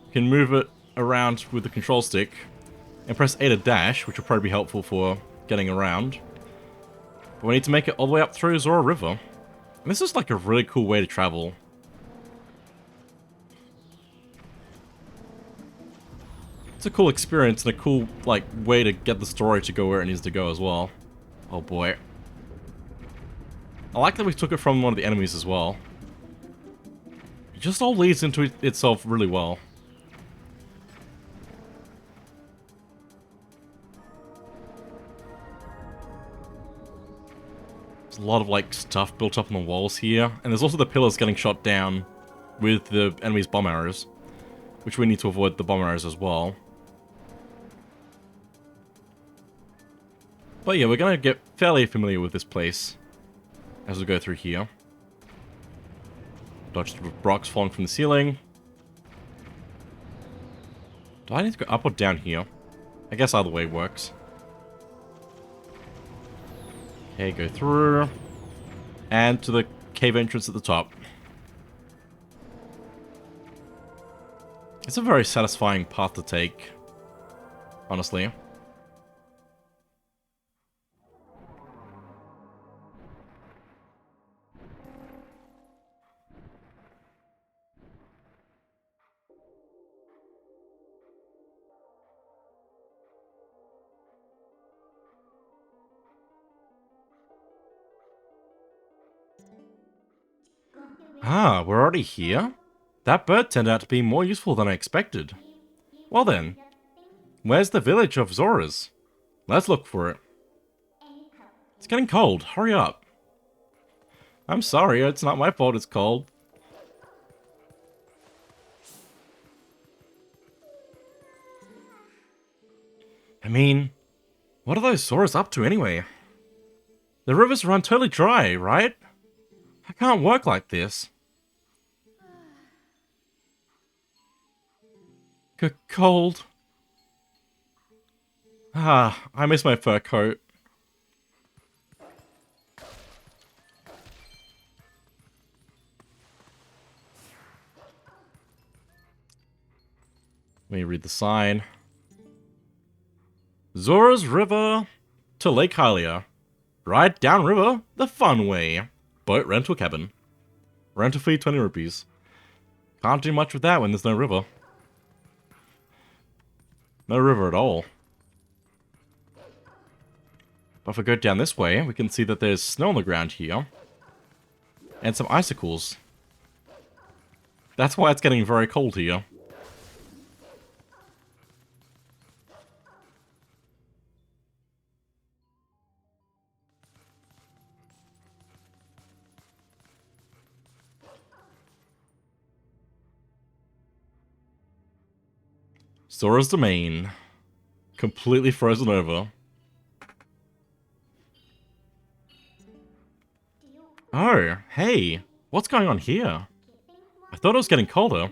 S1: We can move it around with the control stick and press A to dash, which will probably be helpful for getting around. But we need to make it all the way up through Zora River. And this is like a really cool way to travel. It's a cool experience and a cool, like, way to get the story to go where it needs to go as well. Oh boy. I like that we took it from one of the enemies as well. It just all leads into itself really well. There's a lot of, like, stuff built up on the walls here. And there's also the pillars getting shot down with the enemy's bomb arrows. Which we need to avoid the bomb arrows as well. But yeah, we're gonna get fairly familiar with this place as we go through here. Dodge the rocks falling from the ceiling. Do I need to go up or down here? I guess either way works. Okay, go through. And to the cave entrance at the top. It's a very satisfying path to take, honestly. Ah, we're already here? That bird turned out to be more useful than I expected. Well then, where's the village of Zoras? Let's look for it. It's getting cold, hurry up. I'm sorry, it's not my fault it's cold. I mean, what are those Zoras up to anyway? The rivers run totally dry, right? I can't work like this. Cold. Ah, I miss my fur coat. Let me read the sign. Zora's River to Lake Hylia. Ride downriver the fun way. Boat rental cabin. Rental fee 20 rupees. Can't do much with that when there's no river. No river at all. But if we go down this way, we can see that there's snow on the ground here. And some icicles. That's why it's getting very cold here. Zora's Domain. Completely frozen over. Oh, hey. What's going on here? I thought it was getting colder.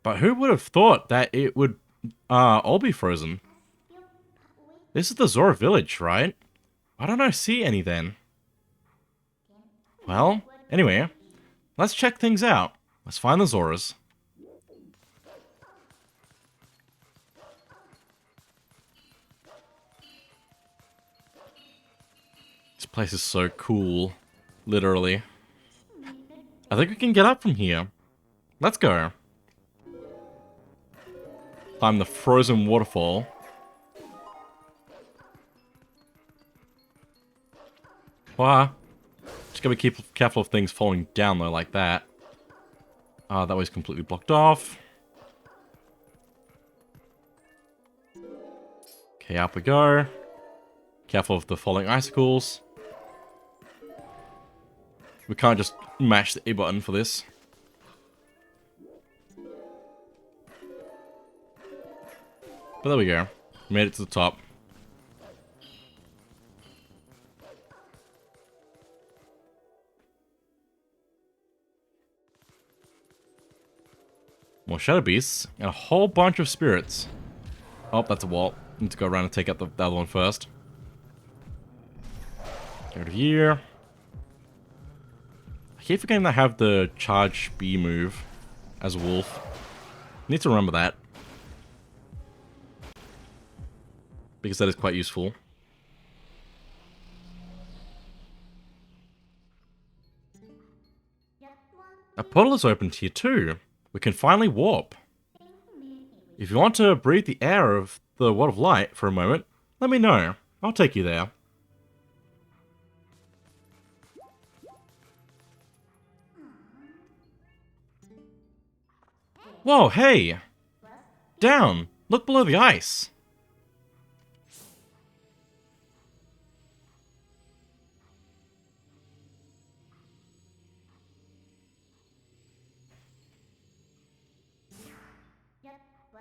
S1: But who would have thought that it would all be frozen? This is the Zora village, right? Why don't I see any then? Well, anyway, let's check things out. Let's find the Zoras. This place is so cool. Literally. I think we can get up from here. Let's go. Climb the frozen waterfall. Wow. Just gotta be careful of things falling down though, like that. Ah, that was completely blocked off. Okay, up we go. Careful of the falling icicles. We can't just mash the A button for this. But there we go. Made it to the top. More shadow beasts and a whole bunch of spirits. Oh, that's a wall. Need to go around and take out the other one first. Go to here. I keep forgetting I have the charge B move as a wolf. Need to remember that. Because that is quite useful. A portal is opened here too. We can finally warp. If you want to breathe the air of the World of Light for a moment, let me know. I'll take you there. Whoa, hey! Down! Look below the ice!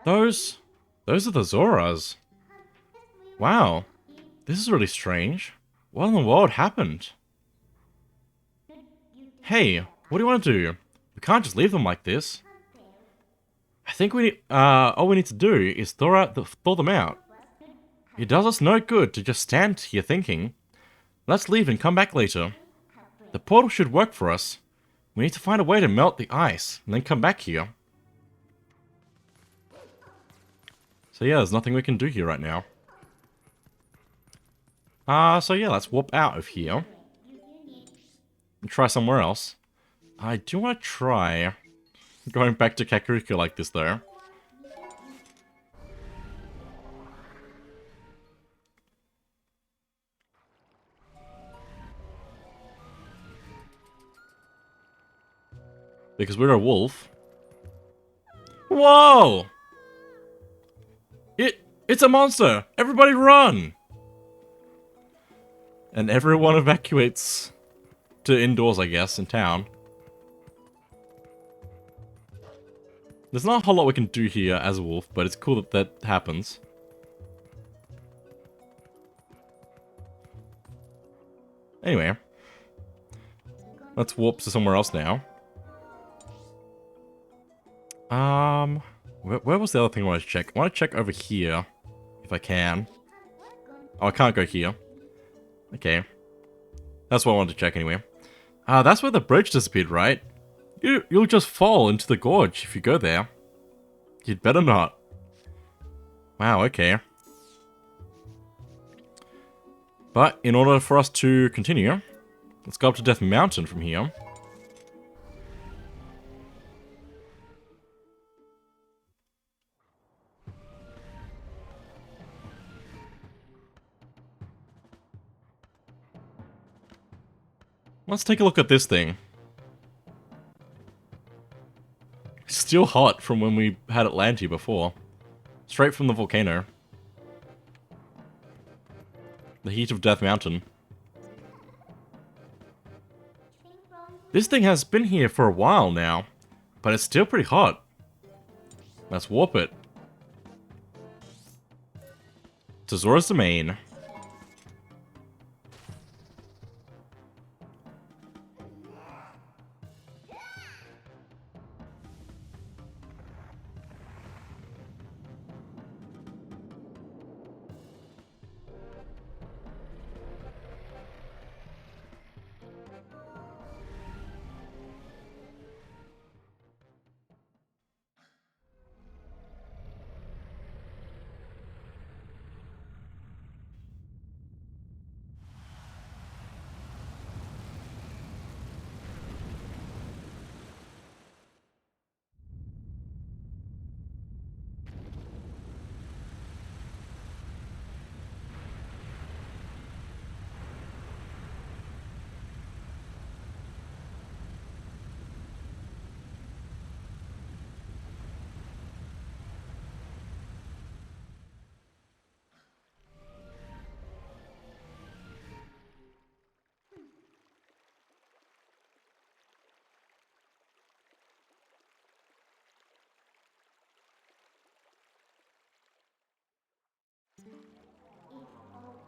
S1: Those are the Zoras. Wow, this is really strange. What in the world happened? Hey, what do you want to do? We can't just leave them like this. I think all we need to do is thaw them out. It does us no good to just stand here thinking. Let's leave and come back later. The portal should work for us. We need to find a way to melt the ice, and then come back here. So yeah, there's nothing we can do here right now. So yeah, let's warp out of here. And try somewhere else. I do want to try going back to Kakariko like this, though. Because we're a wolf. Whoa! It's a monster! Everybody run! And everyone evacuates to indoors, I guess, in town. There's not a whole lot we can do here as a wolf, but it's cool that that happens. Anyway. Let's warp to somewhere else now. Where was the other thing I want to check? I want to check over here, if I can. Oh, I can't go here. Okay. That's what I wanted to check anyway. That's where the bridge disappeared, right? You'll just fall into the gorge if you go there. You'd better not. Wow, okay. But in order for us to continue, let's go up to Death Mountain from here. Let's take a look at this thing. Still hot from when we had it land here before. Straight from the volcano. The heat of Death Mountain. This thing has been here for a while now, but it's still pretty hot. Let's warp it. To Zora's Domain.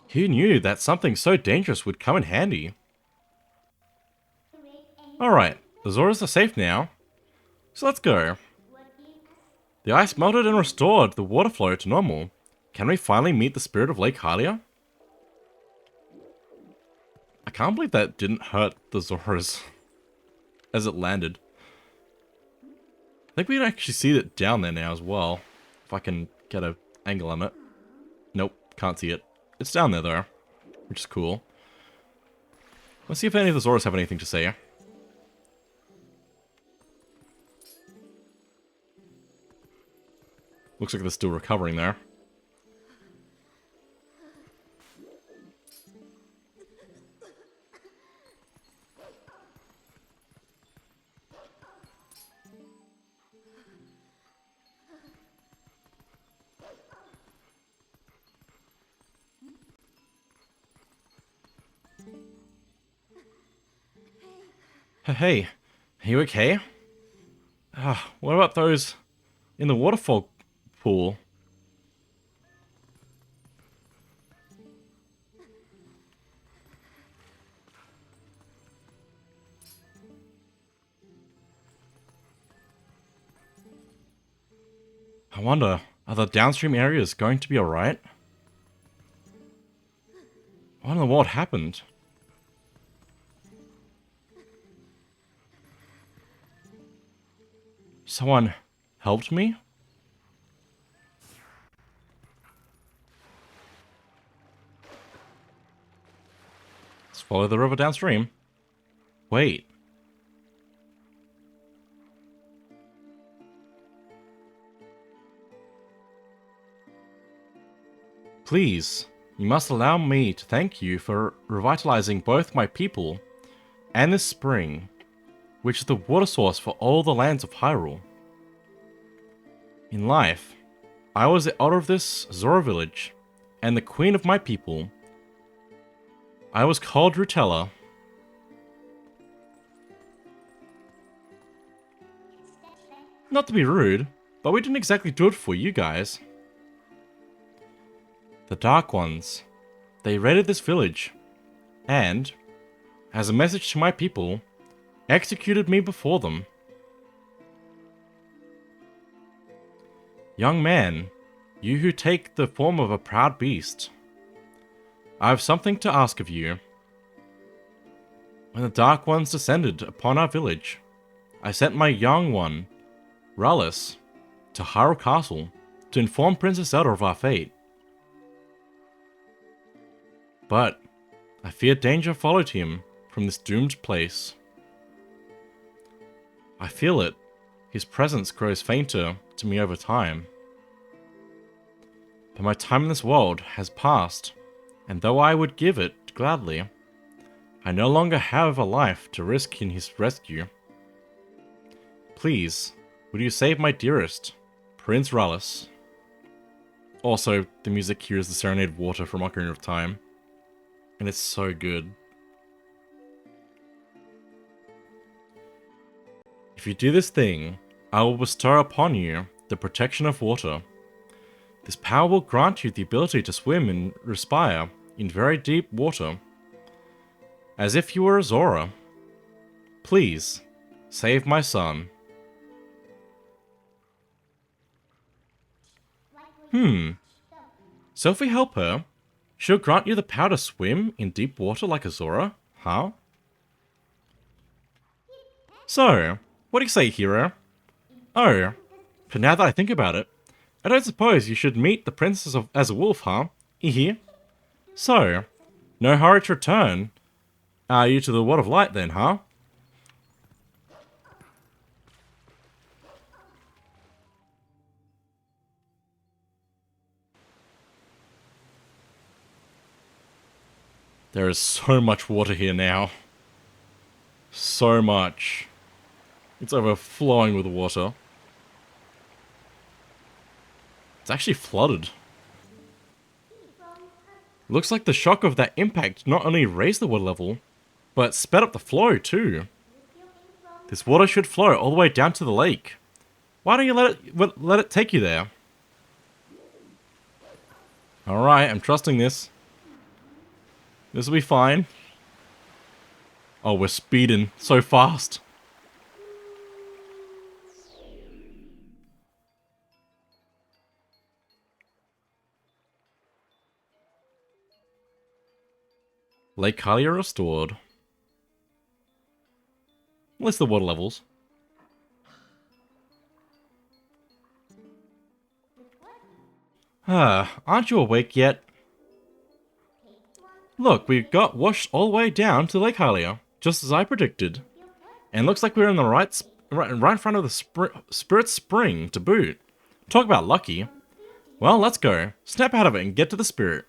S1: Who knew that something so dangerous would come in handy? Alright, the Zoras are safe now. So let's go. The ice melted and restored the water flow to normal. Can we finally meet the spirit of Lake Hylia? I can't believe that didn't hurt the Zoras as it landed. I think we can actually see it down there now as well. If I can get an angle on it. Nope, can't see it. It's down there though, which is cool. Let's see if any of the Zoras have anything to say. Looks like they're still recovering there. Hey, are you okay? What about those in the waterfall pool? I wonder, are the downstream areas going to be alright? What in the world happened? Someone helped me? Let's follow the river downstream. Wait. Please, you must allow me to thank you for revitalizing both my people and this spring, which is the water source for all the lands of Hyrule. In life, I was the elder of this Zora village, and the queen of my people. I was called Rutella. Not to be rude, but we didn't exactly do it for you guys. The Dark Ones. They raided this village, and, as a message to my people, executed me before them. Young man, you who take the form of a proud beast, I have something to ask of you. When the Dark Ones descended upon our village, I sent my young one, Rallis, to Hyrule Castle to inform Princess Zelda of our fate. But I fear danger followed him from this doomed place. I feel it. His presence grows fainter to me over time. But my time in this world has passed, and though I would give it gladly, I no longer have a life to risk in his rescue. Please, would you save my dearest, Prince Rallis? Also, the music here is the Serenade of Water from Ocarina of Time, and it's so good. If you do this thing, I will bestow upon you the protection of water. This power will grant you the ability to swim and respire in very deep water, as if you were a Zora. Please, save my son. So if we help her, she'll grant you the power to swim in deep water like a Zora, huh? So, what do you say, hero? Oh, but now that I think about it, I don't suppose you should meet the princess as a wolf, huh? So, no hurry to return. Are you to the World of Light then, huh? There is so much water here now. So much. It's overflowing with water. It's actually flooded. Looks like the shock of that impact not only raised the water level, but sped up the flow too. This water should flow all the way down to the lake. Why don't you let it take you there? Alright, I'm trusting this. This will be fine. Oh, we're speeding so fast. Lake Hylia restored. At least the water levels. Aren't you awake yet? Look, we got washed all the way down to Lake Hylia, just as I predicted. And looks like we're in the right in front of the Spirit Spring to boot. Talk about lucky. Well, let's go. Snap out of it and get to the spirit.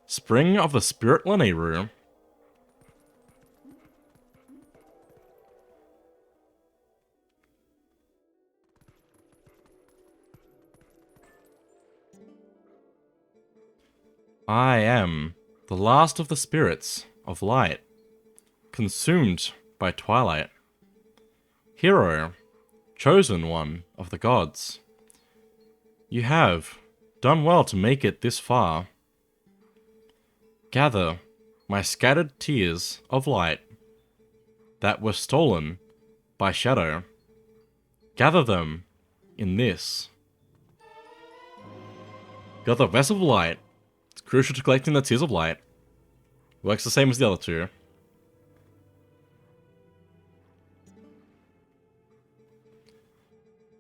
S1: Spring of the Spirit Laneru. I am the last of the spirits of light, consumed by twilight. Hero, chosen one of the gods. You have done well to make it this far. Gather my scattered tears of light that were stolen by shadow. Gather them in this. Got the vessel of light. It's crucial to collecting the tears of light. Works the same as the other two.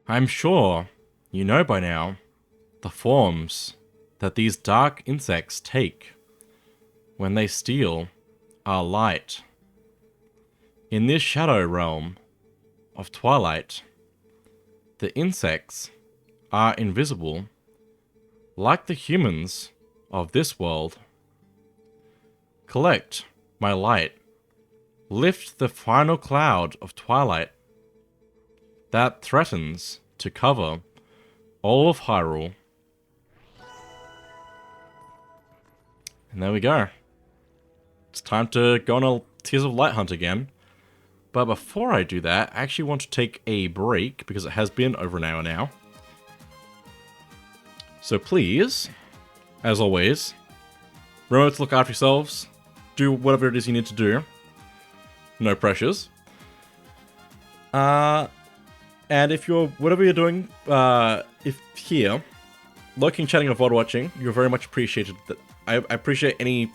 S1: I'm sure you know by now the forms that these dark insects take when they steal our light. In this shadow realm of twilight, the insects are invisible, like the humans of this world. Collect my light. Lift the final cloud of twilight that threatens to cover all of Hyrule. And there we go. It's time to go on a Tears of Light hunt again. But before I do that, I actually want to take a break because it has been over an hour now. So please, as always, remember to look after yourselves. Do whatever it is you need to do. No pressures. And if you're, whatever you're doing, if here, lurking, chatting, or VOD watching, you're very much appreciated. I appreciate any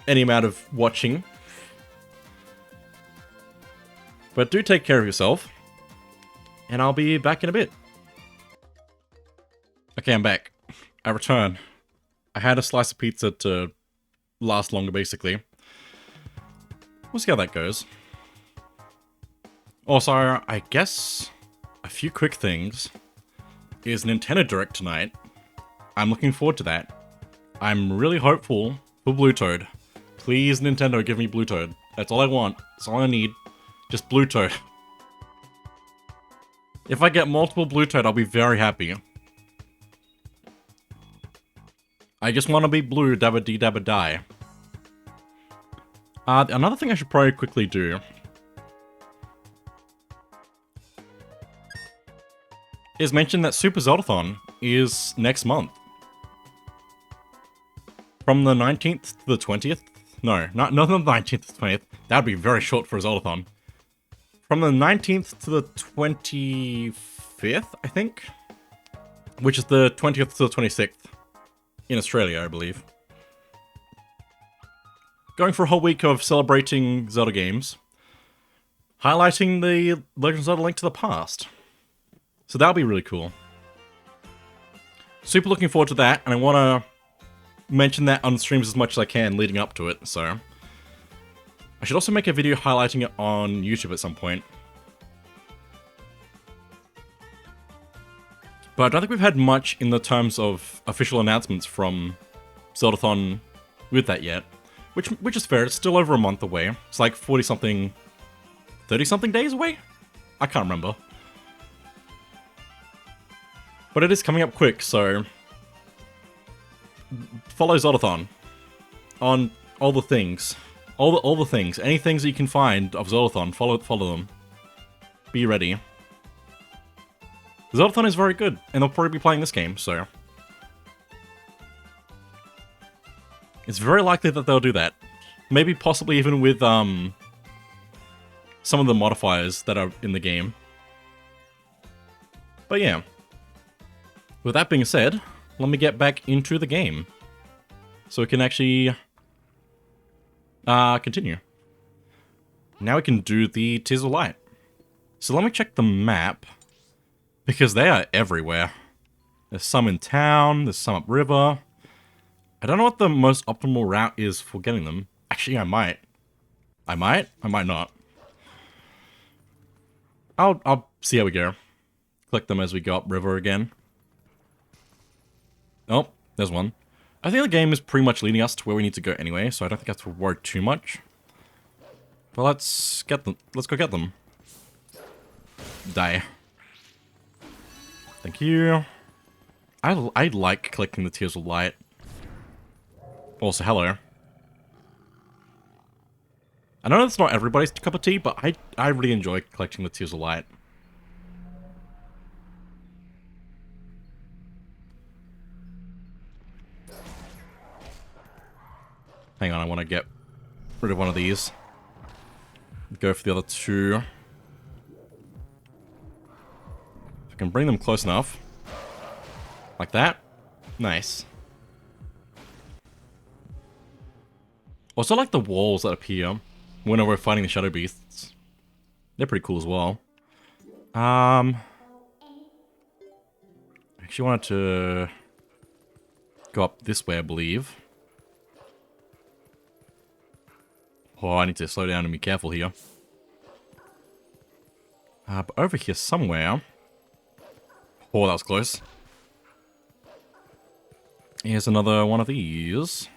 S1: amount of watching. But do take care of yourself. And I'll be back in a bit. Okay, I'm back. I return. I had a slice of pizza to last longer, basically. We'll see how that goes. Also, I guess a few quick things is Nintendo Direct tonight. I'm looking forward to that. I'm really hopeful for BlueToad. Please, Nintendo, give me BlueToad. That's all I want. That's all I need. Just BlueToad. If I get multiple BlueToad, I'll be very happy. I just want to be blue, dabba dee dabba die. Another thing I should probably quickly do is mention that Super Zeldathon is next month. From the 19th to the 20th? No, not the 19th to the 20th. That would be very short for a Zeldathon. From the 19th to the 25th, I think? Which is the 20th to the 26th. In Australia, I believe. Going for a whole week of celebrating Zelda games. Highlighting the Legend of Zelda Link to the Past. So that'll be really cool. Super looking forward to that, and I want to mention that on streams as much as I can leading up to it, so... I should also make a video highlighting it on YouTube at some point. But I don't think we've had much in the terms of official announcements from Zeldathon with that yet. Which is fair, it's still over a month away. It's like 40-something... 30-something days away? I can't remember. But it is coming up quick, so... Follow Zeldathon. On all the things. All the things. Any things that you can find of Zeldathon, follow them. Be ready. Zeldathon is very good, and they'll probably be playing this game, so... It's very likely that they'll do that. Maybe possibly even with, some of the modifiers that are in the game. But yeah. With that being said, let me get back into the game. So we can actually... continue. Now we can do the Tears of Light. So let me check the map. Because they are everywhere. There's some in town, there's some upriver. I don't know what the most optimal route is for getting them. Actually, I might. I might not. I'll see how we go. Collect them as we go upriver again. Oh, there's one. I think the game is pretty much leading us to where we need to go anyway, so I don't think I have to worry too much. But let's get them. Let's go get them. Die. Thank you. I like collecting the Tears of Light. Also, hello. I know that's not everybody's cup of tea, but I really enjoy collecting the Tears of Light. Hang on, I want to get rid of one of these. Go for the other two. If I can bring them close enough. Like that. Nice. Also, like the walls that appear when we're fighting the shadow beasts. They're pretty cool as well. I actually wanted to go up this way, I believe. Oh, I need to slow down and be careful here. But over here somewhere... Oh, that was close. Here's another one of these.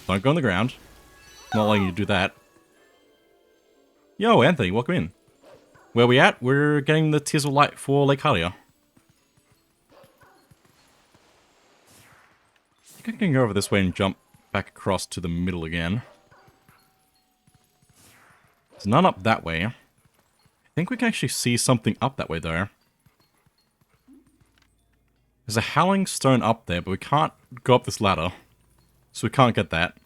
S1: Don't go on the ground. Not letting you do that. Yo, Anthony, welcome in. Where are we at? We're getting the Tears of Light for Lake Hylia. I think I can go over this way and jump back across to the middle again. There's none up that way. I think we can actually see something up that way, though. There's a howling stone up there, but we can't go up this ladder. So we can't get that.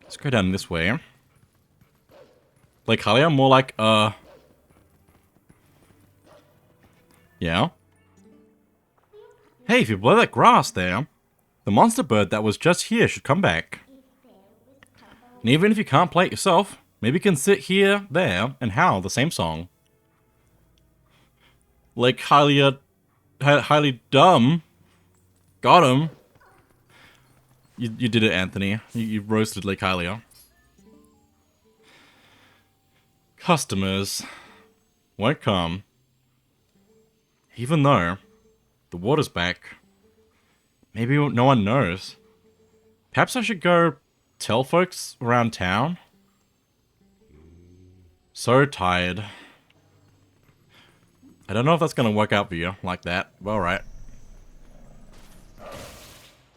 S1: Let's go down this way. Lake Hylia, more like, yeah. Hey, if you blow that grass there, the monster bird that was just here should come back. And even if you can't play it yourself, maybe you can sit here, there, and howl the same song. Lake Hylia, highly dumb. Got him. You did it, Anthony. You roasted Lake Hylia. Customers won't come. Even though the water's back. Maybe no one knows. Perhaps I should go tell folks around town. So tired. I don't know if that's gonna work out for you like that, but alright.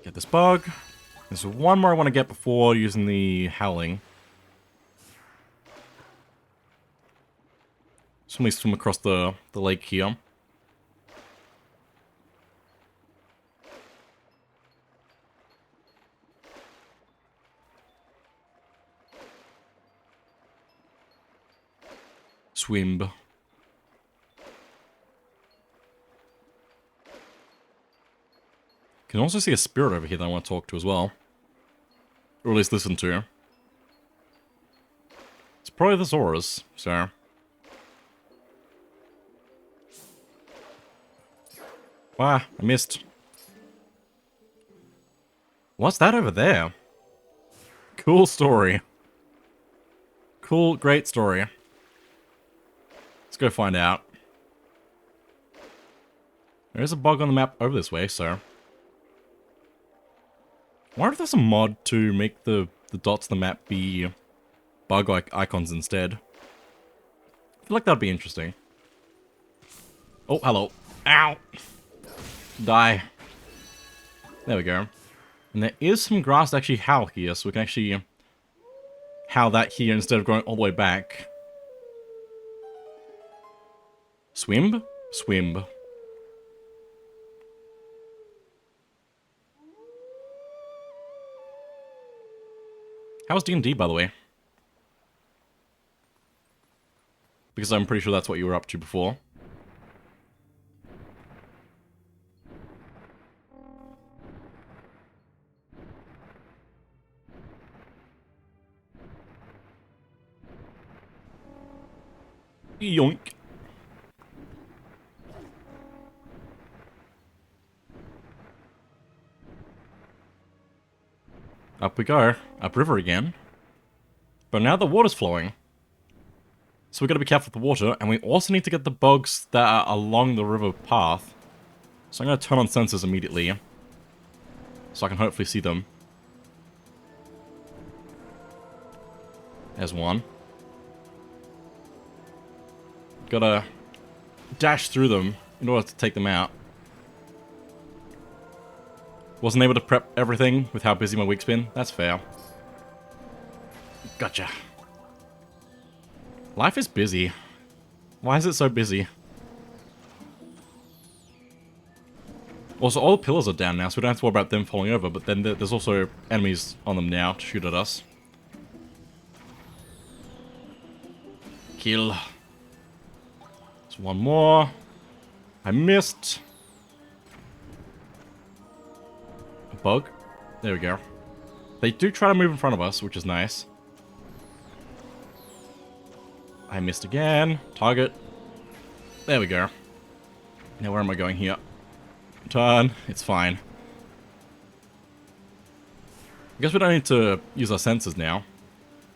S1: Get this bug. There's one more I want to get before using the howling. Somebody swim across the lake here. Swim. Can also see a spirit over here that I want to talk to as well. Or at least listen to. It's probably the Zoras, so... Wow, I missed. What's that over there? Cool story. Cool, great story. Let's go find out. There is a bug on the map over this way, so... I wonder if there's a mod to make the dots on the map be bug-like icons instead. I feel like that'd be interesting. Oh, hello. Ow! Die. There we go. And there is some grass to actually howl here, so we can actually howl that here instead of going all the way back. Swim? Swim. How's D&D, by the way? Because I'm pretty sure that's what you were up to before. Yoink. Up we go. Upriver again. But now the water's flowing. So we gotta be careful with the water, and we also need to get the bugs that are along the river path. So I'm gonna turn on sensors immediately, so I can hopefully see them. There's one. Gotta dash through them in order to take them out. Wasn't able to prep everything with how busy my week's been. That's fair. Gotcha. Life is busy. Why is it so busy? Also, all the pillars are down now, so we don't have to worry about them falling over, but then there's also enemies on them now to shoot at us. Kill. There's one more. I missed. A bug. There we go. They do try to move in front of us, which is nice. I missed again. Target. There we go. Now where am I going here? Turn. It's fine. I guess we don't need to use our sensors now.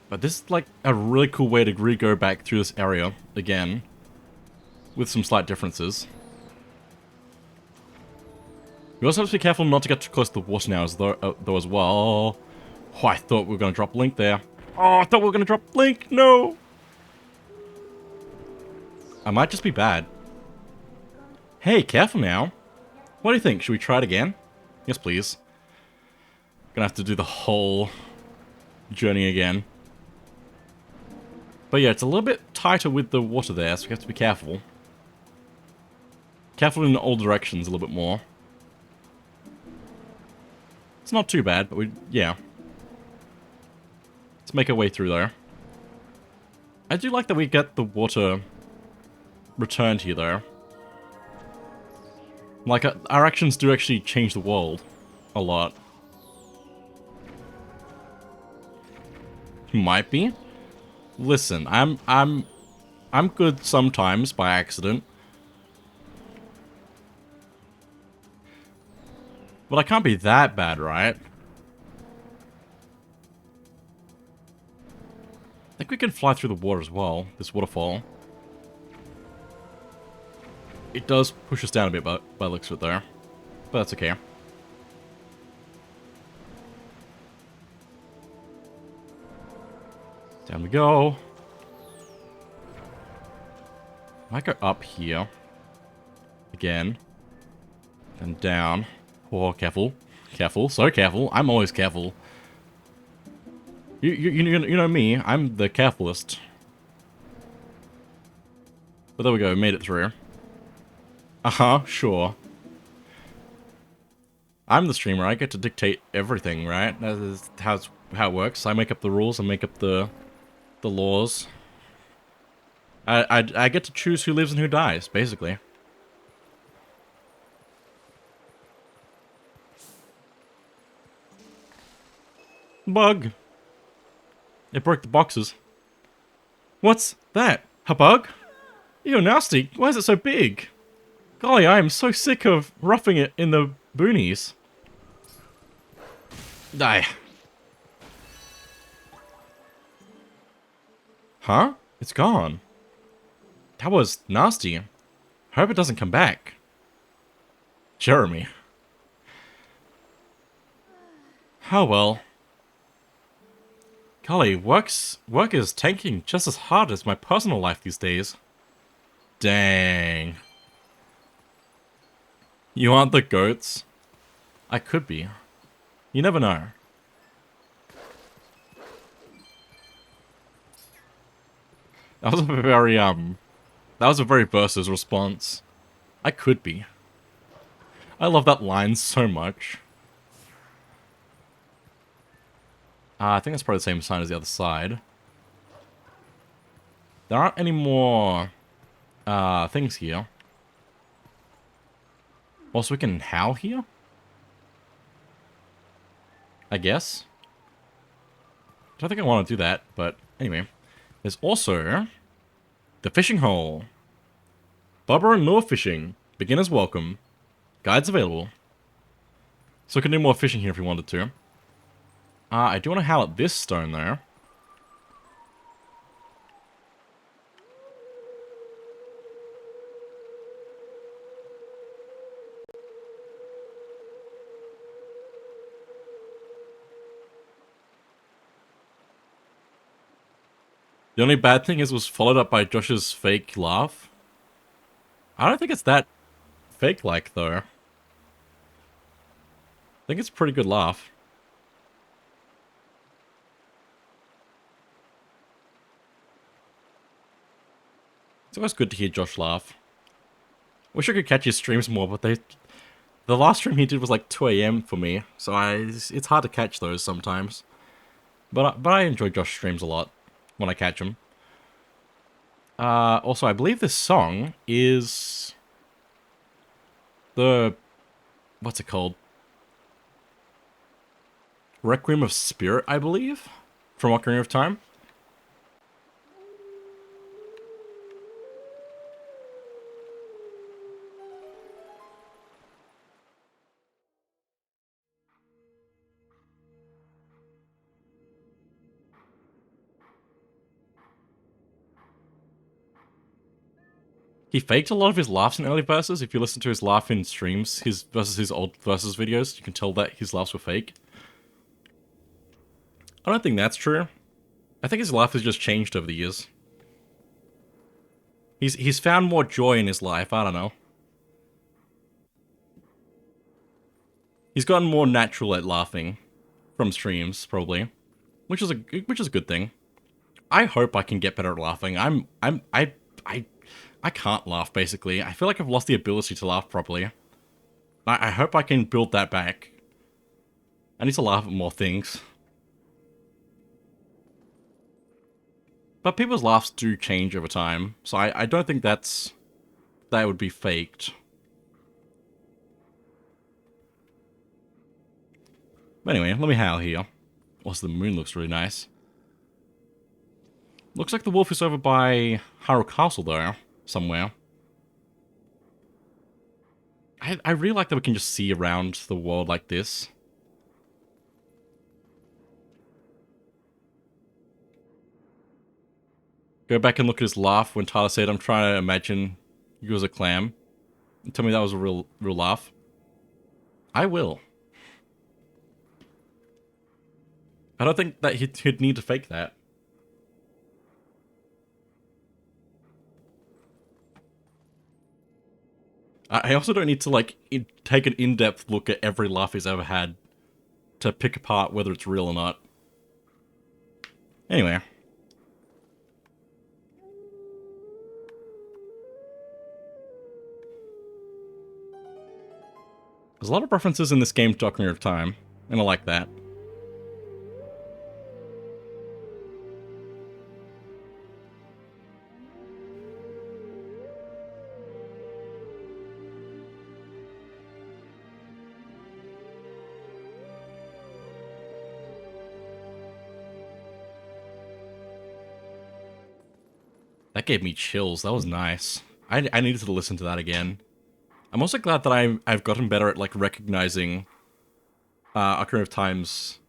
S1: But this is like a really cool way to re-go back through this area again. With some slight differences. We also have to be careful not to get too close to the water now though as well. Oh, I thought we were going to drop Link there. Oh, I thought we were going to drop Link. No! I might just be bad. Hey, careful now. What do you think? Should we try it again? Yes, please. Gonna have to do the whole journey again. But yeah, it's a little bit tighter with the water there, so we have to be careful. Careful in all directions a little bit more. It's not too bad, but yeah. Let's make our way through there. I do like that we get the water returned here, though. Like, our actions do actually change the world a lot. Might be. Listen, I'm good sometimes by accident. But I can't be that bad, right? I think we can fly through the water as well, this waterfall. It does push us down a bit by the looks of it there. But that's okay. Down we go. Might go up here. Again. Then down. Oh, careful. Careful. So careful. I'm always careful. You know me. I'm the carefulest. But there we go. We made it through. Uh-huh, sure. I'm the streamer, I get to dictate everything, right? That is how it works. I make up the rules, I make up the laws. I get to choose who lives and who dies, basically. Bug. It broke the boxes. What's that? A bug? Ew, nasty. Why is it so big? Golly, I am so sick of roughing it in the boonies. Die. Huh? It's gone. That was nasty. I hope it doesn't come back. Jeremy. Oh well. Golly, work is tanking just as hard as my personal life these days. Dang. You aren't the goats? I could be. You never know. That was a very Versus response. I could be. I love that line so much. I think that's probably the same sign as the other side. There aren't any more things here. Also, we can howl here? I guess. I don't think I want to do that, but anyway. There's also the fishing hole. Bobber and lure fishing. Beginners welcome. Guides available. So we can do more fishing here if we wanted to. I do want to howl at this stone, though. The only bad thing is it was followed up by Josh's fake laugh. I don't think it's that fake-like, though. I think it's a pretty good laugh. It's always good to hear Josh laugh. Wish I could catch his streams more, but the last stream he did was like 2 a.m. for me, so it's hard to catch those sometimes. But I enjoy Josh streams a lot when I catch him. Also, I believe this song is the... what's it called? Requiem of Spirit, I believe? From Ocarina of Time? He faked a lot of his laughs in early verses. If you listen to his laugh in streams, his versus his old versus videos, you can tell that his laughs were fake. I don't think that's true. I think his laugh has just changed over the years. He's found more joy in his life, I don't know. He's gotten more natural at laughing from streams, probably. Which is a good thing. I hope I can get better at laughing. I can't laugh, basically. I feel like I've lost the ability to laugh properly. I hope I can build that back. I need to laugh at more things. But people's laughs do change over time, so I don't think that would be faked. But anyway, let me howl here. Also, the moon looks really nice. Looks like the wolf is over by Hyrule Castle, though, somewhere. I really like that we can just see around the world like this. Go back and look at his laugh when Tyler said, "I'm trying to imagine you as a clam." And tell me that was a real laugh. I will. I don't think that he'd need to fake that. I also don't need to, like, take an in-depth look at every laugh he's ever had to pick apart whether it's real or not. Anyway. There's a lot of references in this game to Ocarina of Time, and I like that. That gave me chills. That was nice. I needed to listen to that again. I'm also glad that I've gotten better at, like, recognizing Ocarina of Time's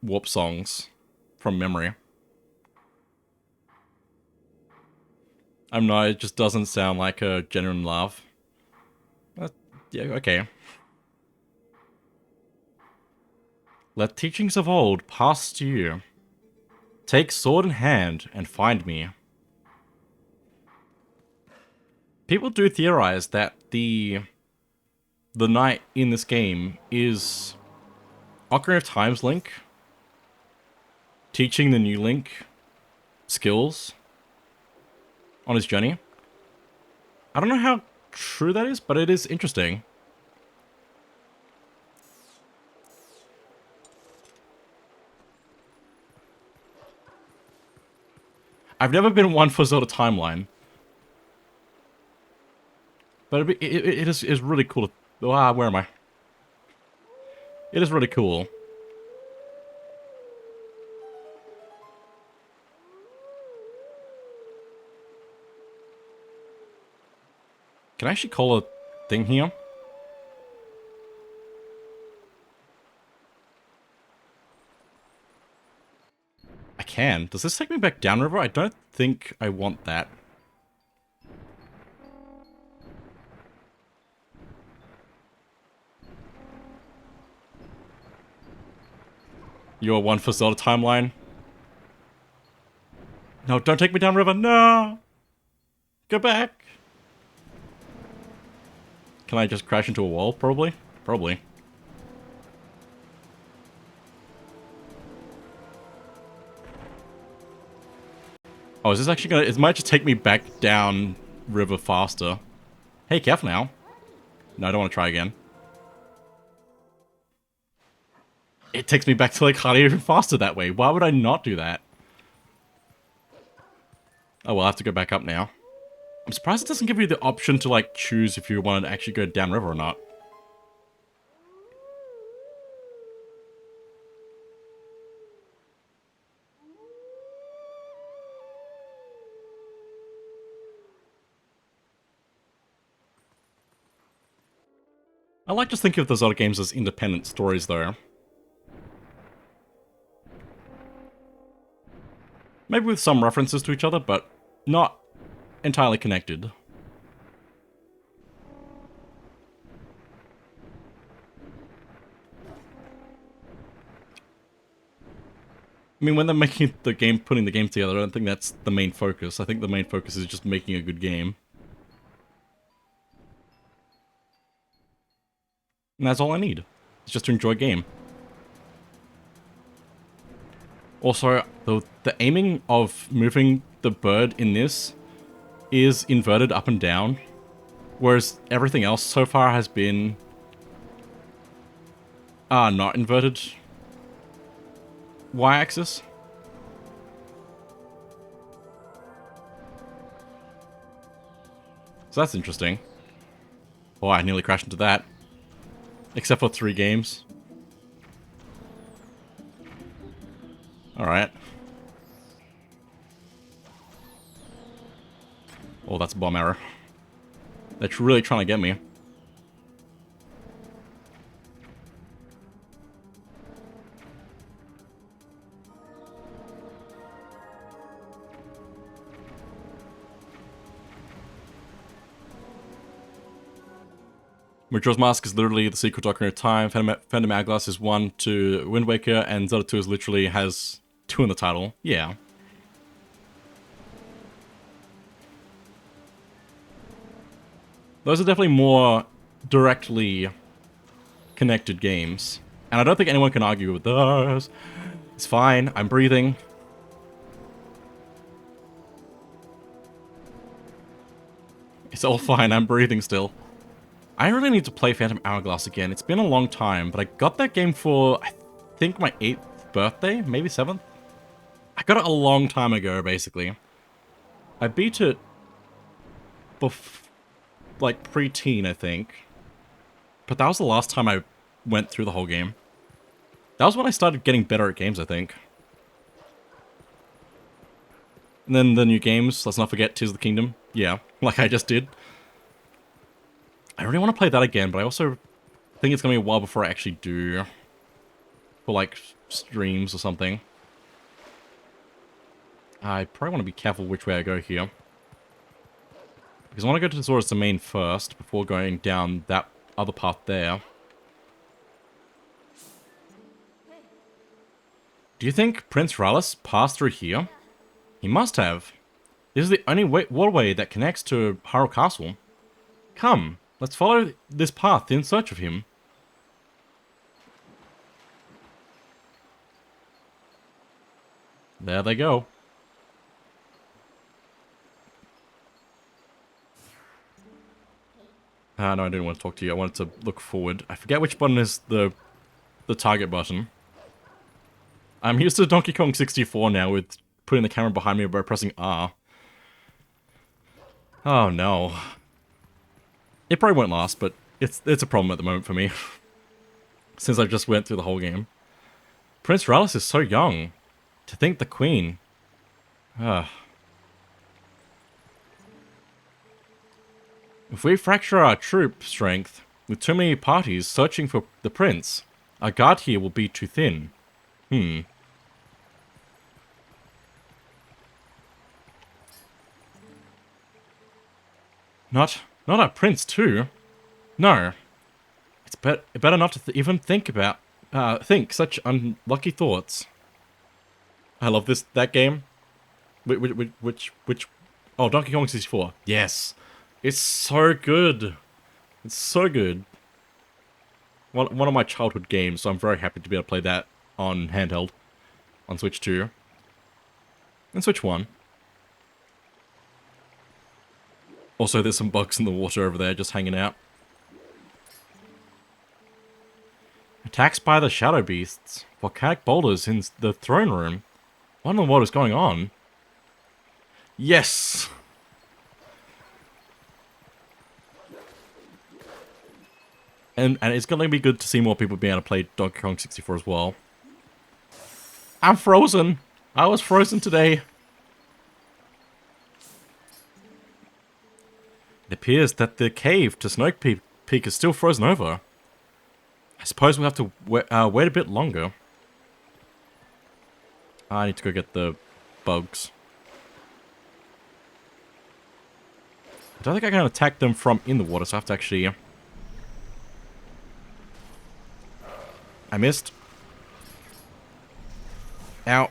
S1: warp songs from memory. I'm not, it just doesn't sound like a genuine laugh. Yeah, okay. Let teachings of old pass to you. Take sword in hand and find me. People do theorize that the knight in this game is Ocarina of Time's Link teaching the new Link skills on his journey. I don't know how true that is, but it is interesting. I've never been one for Zelda Timeline. But it is really cool to... where am I? It is really cool. Can I actually call a thing here? I can. Does this take me back downriver? I don't think I want that. You're one for Zelda Timeline? No, don't take me down river. No! Go back. Can I just crash into a wall? Probably. Probably. Oh, is this actually gonna... It might just take me back down river faster. Hey, careful now. No, I don't want to try again. It takes me back to like hardly even faster that way. Why would I not do that? Oh, well, I have to go back up now. I'm surprised it doesn't give you the option to like choose if you want to actually go downriver or not. I like to think of those other games as independent stories though. Maybe with some references to each other, but not entirely connected. I mean, when they're making the game, putting the game together, I don't think that's the main focus. I think the main focus is just making a good game. And that's all I need. It's just to enjoy a game. Also, the aiming of moving the bird in this is inverted up and down, whereas everything else so far has been not inverted y-axis. So that's interesting. Oh, I nearly crashed into that. Except for 3 games. Alright. Oh, that's a bomb error. They're really trying to get me. Majora's Mask is literally the sequel to Ocarina of Time. Phantom Hourglass is 1 to Wind Waker, and Zelda 2 is literally has 2 in the title. Yeah. Those are definitely more directly connected games. And I don't think anyone can argue with those. It's fine, I'm breathing. It's all fine, I'm breathing still. I really need to play Phantom Hourglass again. It's been a long time, but I got that game for, I think, my 8th birthday? Maybe 7th? I got it a long time ago, basically. I beat it like pre-teen, I think. But that was the last time I went through the whole game. That was when I started getting better at games, I think. And then the new games, let's not forget Tears of the Kingdom. Yeah, like I just did. I really want to play that again, but I also think it's going to be a while before I actually do. For, like, streams or something. I probably want to be careful which way I go here. Because I want to go to Zora's Domain first, before going down that other path there. Do you think Prince Rallis passed through here? He must have. This is the only waterway that connects to Hyrule Castle. Come. Let's follow this path in search of him. There they go. No, I didn't want to talk to you. I wanted to look forward. I forget which button is the target button. I'm used to Donkey Kong 64 now with putting the camera behind me by pressing R. Oh no. It probably won't last, but it's a problem at the moment for me. Since I just went through the whole game. Prince Rallis is so young. To think the Queen. If we fracture our troop strength with too many parties searching for the prince, our guard here will be too thin. Not our prince too. No. It's better not to even think such unlucky thoughts. I love that game. Which? Oh, Donkey Kong 64. Yes. It's so good. It's so good. One of my childhood games, so I'm very happy to be able to play that on handheld. On Switch 2. And Switch 1. Also, there's some bugs in the water over there just hanging out. Attacks by the shadow beasts. Volcanic boulders in the throne room. What in the world is going on? Yes! And it's going to be good to see more people being able to play Donkey Kong 64 as well. I'm frozen! I was frozen today. It appears that the cave to Snoke Peak is still frozen over. I suppose we'll have to wait a bit longer. I need to go get the bugs. I don't think I can attack them from in the water, so I have to actually... I missed. Ow.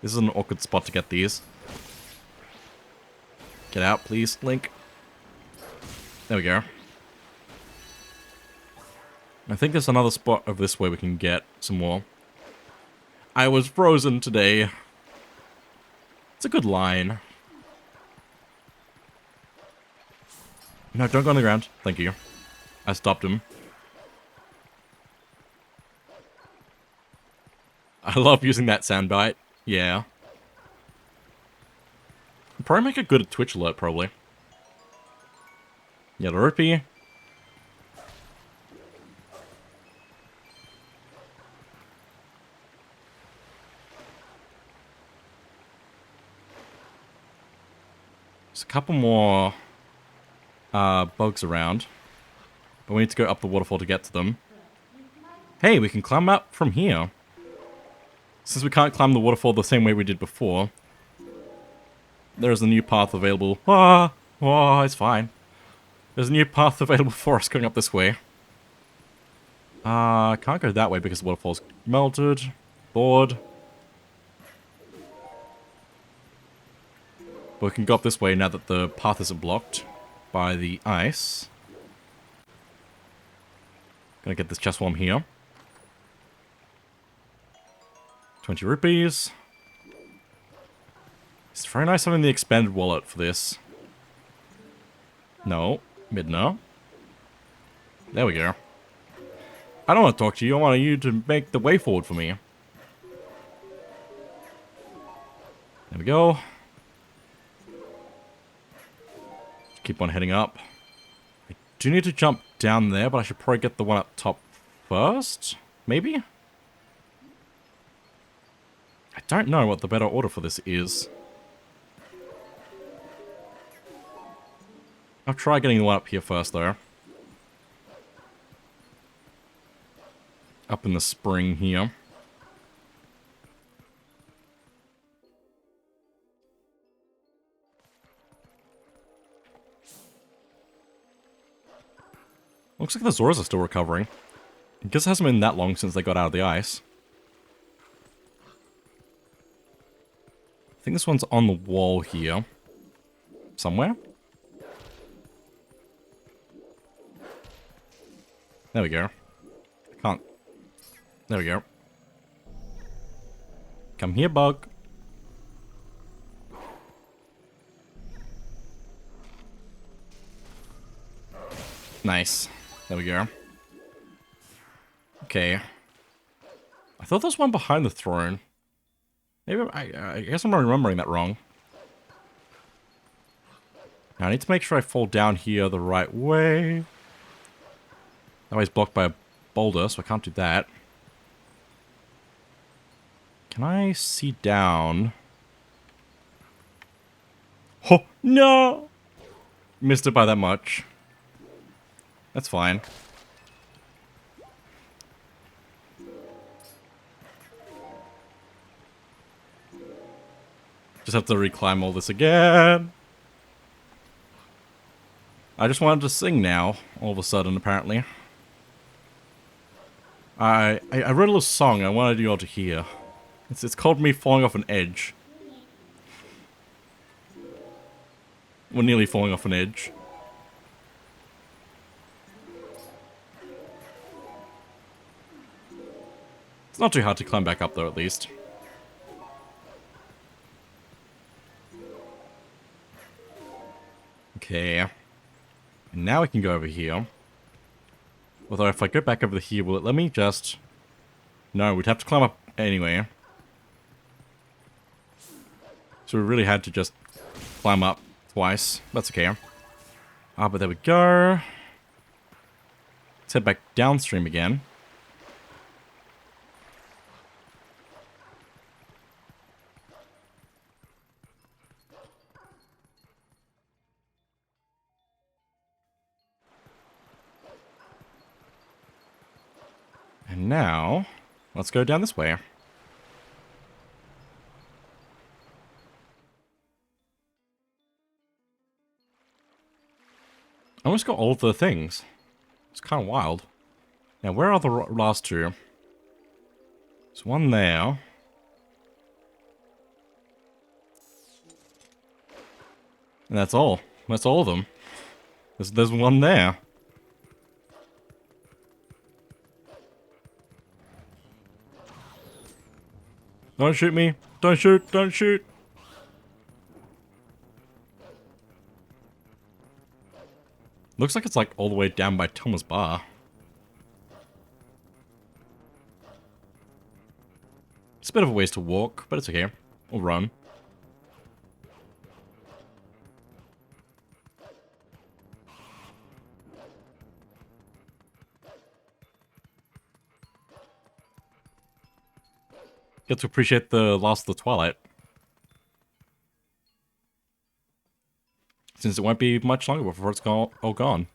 S1: This is an awkward spot to get these. Get out, please, Link. There we go. I think there's another spot over this way we can get some more. I was frozen today. It's a good line. No, don't go on the ground. Thank you. I stopped him. I love using that soundbite. Yeah. Probably make a good Twitch alert, probably. Yeah, the rupee. There's a couple more bugs around. But we need to go up the waterfall to get to them. Hey, we can climb up from here. Since we can't climb the waterfall the same way we did before, there is a new path available. It's fine. There's a new path available for us going up this way. Can't go that way because the waterfall's melted. Bored. But we can go up this way now that the path isn't blocked by the ice. Gonna get this chest while I'm here. 20 rupees. It's very nice having the expanded wallet for this. No. Midna. There we go. I don't want to talk to you. I want you to make the way forward for me. There we go. Keep on heading up. I do need to jump down there, but I should probably get the one up top first? Maybe? I don't know what the better order for this is. I'll try getting the one up here first, though. Up in the spring here. Looks like the Zoras are still recovering. I guess it hasn't been that long since they got out of the ice. I think this one's on the wall here. Somewhere? There we go. I can't. There we go. Come here, bug. Nice. There we go. Okay. I thought there was one behind the throne. Maybe I guess I'm not remembering that wrong. Now I need to make sure I fall down here the right way. That way's blocked by a boulder, so I can't do that. Can I see down? Oh, no! Missed it by that much. That's fine. Just have to reclimb all this again. I just wanted to sing now, all of a sudden, apparently. I wrote a little song I wanted you all to hear. It's called Me Falling Off an Edge. We're nearly falling off an edge. It's not too hard to climb back up though, at least. Okay. And now we can go over here. Although if I go back over here, will it let me just... No, we'd have to climb up anyway. So we really had to just climb up twice. That's okay. Ah, but there we go. Let's head back downstream again. And now, let's go down this way. I almost got all of the things. It's kind of wild. Now, where are the last two? There's one there. And that's all. That's all of them. There's one there. Don't shoot me. Don't shoot. Don't shoot. Looks like it's like all the way down by Thomas Bar. It's a bit of a ways to walk, but it's okay. Or run. Get to appreciate the last of the Twilight. Since it won't be much longer before it's all gone.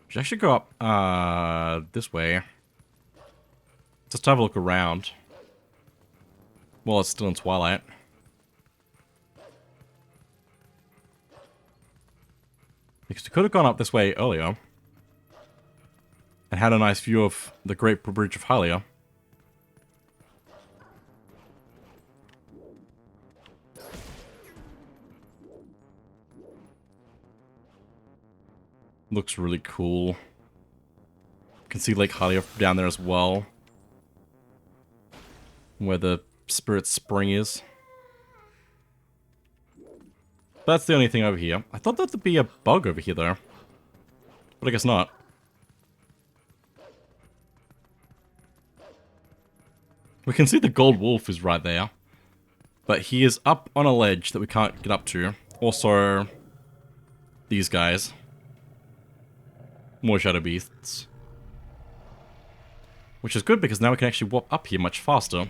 S1: Should actually go up, this way. Just have a look around. While it's still in Twilight. Because we could have gone up this way earlier. And had a nice view of the Great Bridge of Hylia. Looks really cool. You can see Lake Hylia down there as well. Where the Spirit Spring is. That's the only thing over here. I thought there'd be a bug over here though. But I guess not. We can see the gold wolf is right there. But he is up on a ledge that we can't get up to. Also, these guys. More shadow beasts. Which is good because now we can actually warp up here much faster.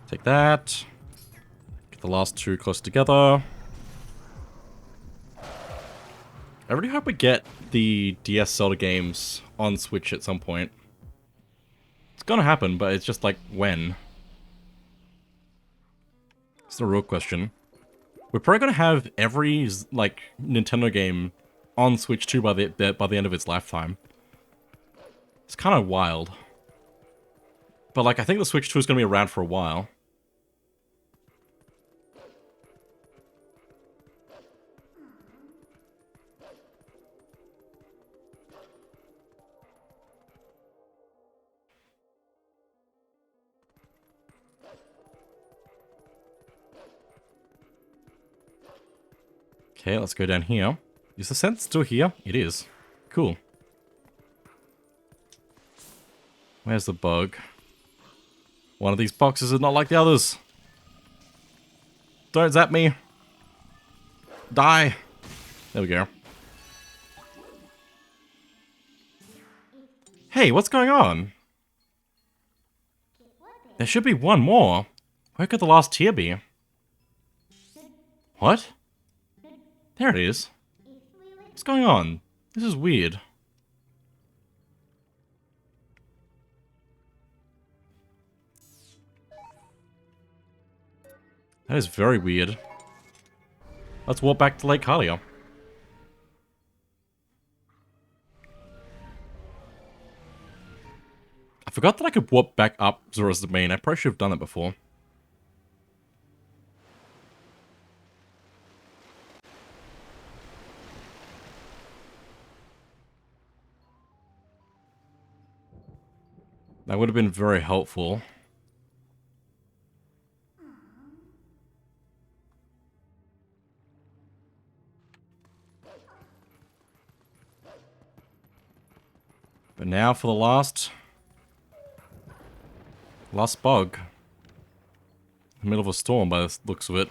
S1: Take that. Get the last two close together. I really hope we get the DS Zelda games on Switch at some point. It's gonna happen, but it's just like, when? It's the real question. We're probably gonna have every, like, Nintendo game on Switch 2 by the end of its lifetime. It's kind of wild. But, like, I think the Switch 2 is gonna be around for a while. Okay, let's go down here. Is the scent still here? It is. Cool. Where's the bug? One of these boxes is not like the others. Don't zap me. Die. There we go. Hey, what's going on? There should be one more. Where could the last tier be? What? There it is. What's going on? This is weird. That is very weird. Let's walk back to Lake Hylia. I forgot that I could warp back up Zora's Domain. I probably should have done that before. That would have been very helpful. But now for the last bug. In the middle of a storm by the looks of it.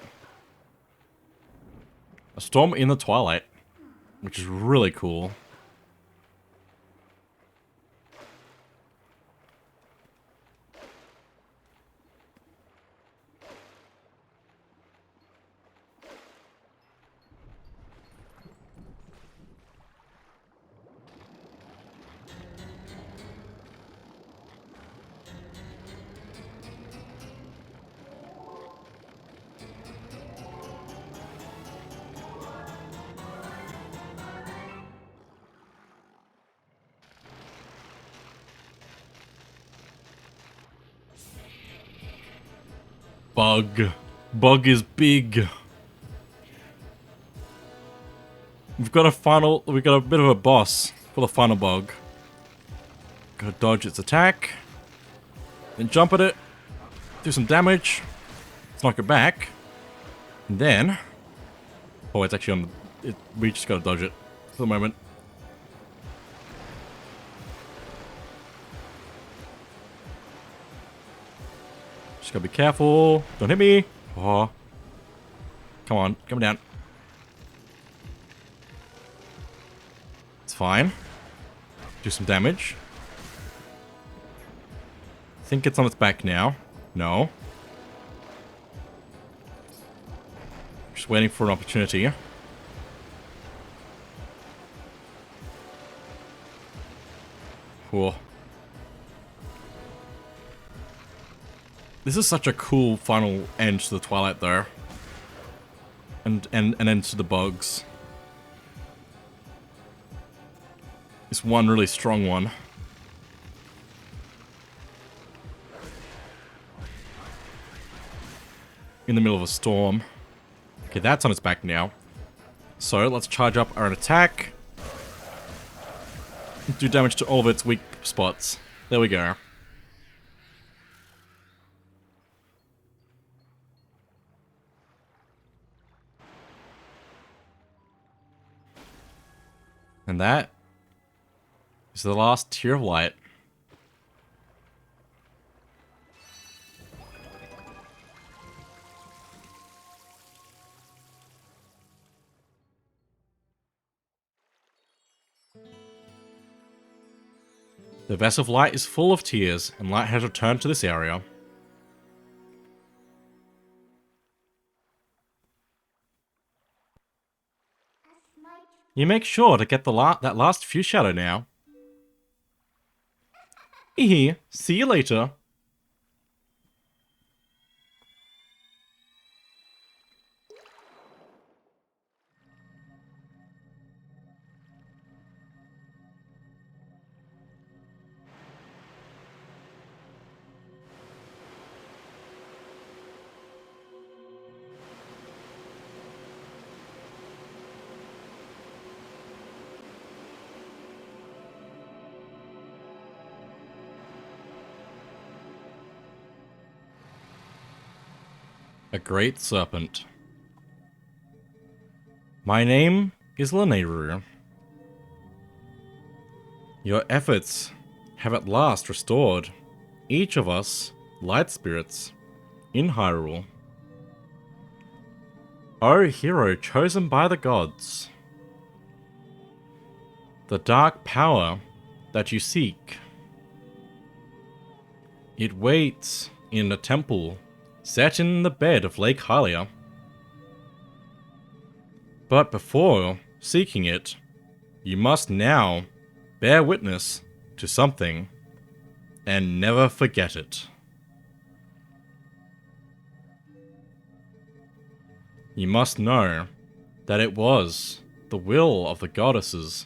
S1: A storm in the Twilight, which is really cool. Bug. Bug is big. We've got a bit of a boss for the final bug. Gotta dodge its attack. Then jump at it. Do some damage. Let's knock it back. And then... Oh, it's actually on the... we just gotta dodge it for the moment. Just gotta be careful. Don't hit me. Oh. Come on. Come down. It's fine. Do some damage. I think it's on its back now. No. Just waiting for an opportunity. Cool. This is such a cool final end to the Twilight, though. And end to the bugs. It's one really strong one. In the middle of a storm. Okay, that's on its back now. So, let's charge up our attack. Do damage to all of its weak spots. There we go. And that is the last Tear of Light. The Vessel of Light is full of tears, and light has returned to this area. You make sure to get that last few shadow now. See you later. A great serpent. My name is Lanayru. Your efforts have at last restored each of us light spirits in Hyrule. O hero chosen by the gods. The dark power that you seek. It waits in a temple set in the bed of Lake Hylia. But before seeking it, you must now bear witness to something and never forget it. You must know that it was the will of the goddesses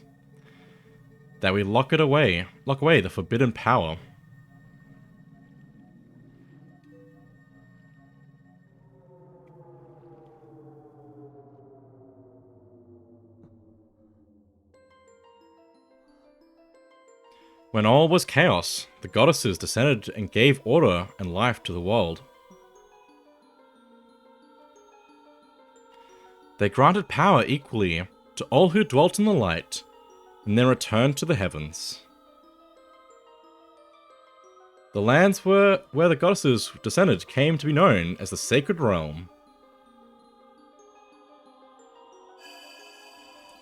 S1: that we lock away the forbidden power. When all was chaos, the goddesses descended and gave order and life to the world. They granted power equally to all who dwelt in the light, and then returned to the heavens. The lands where the goddesses descended came to be known as the Sacred Realm.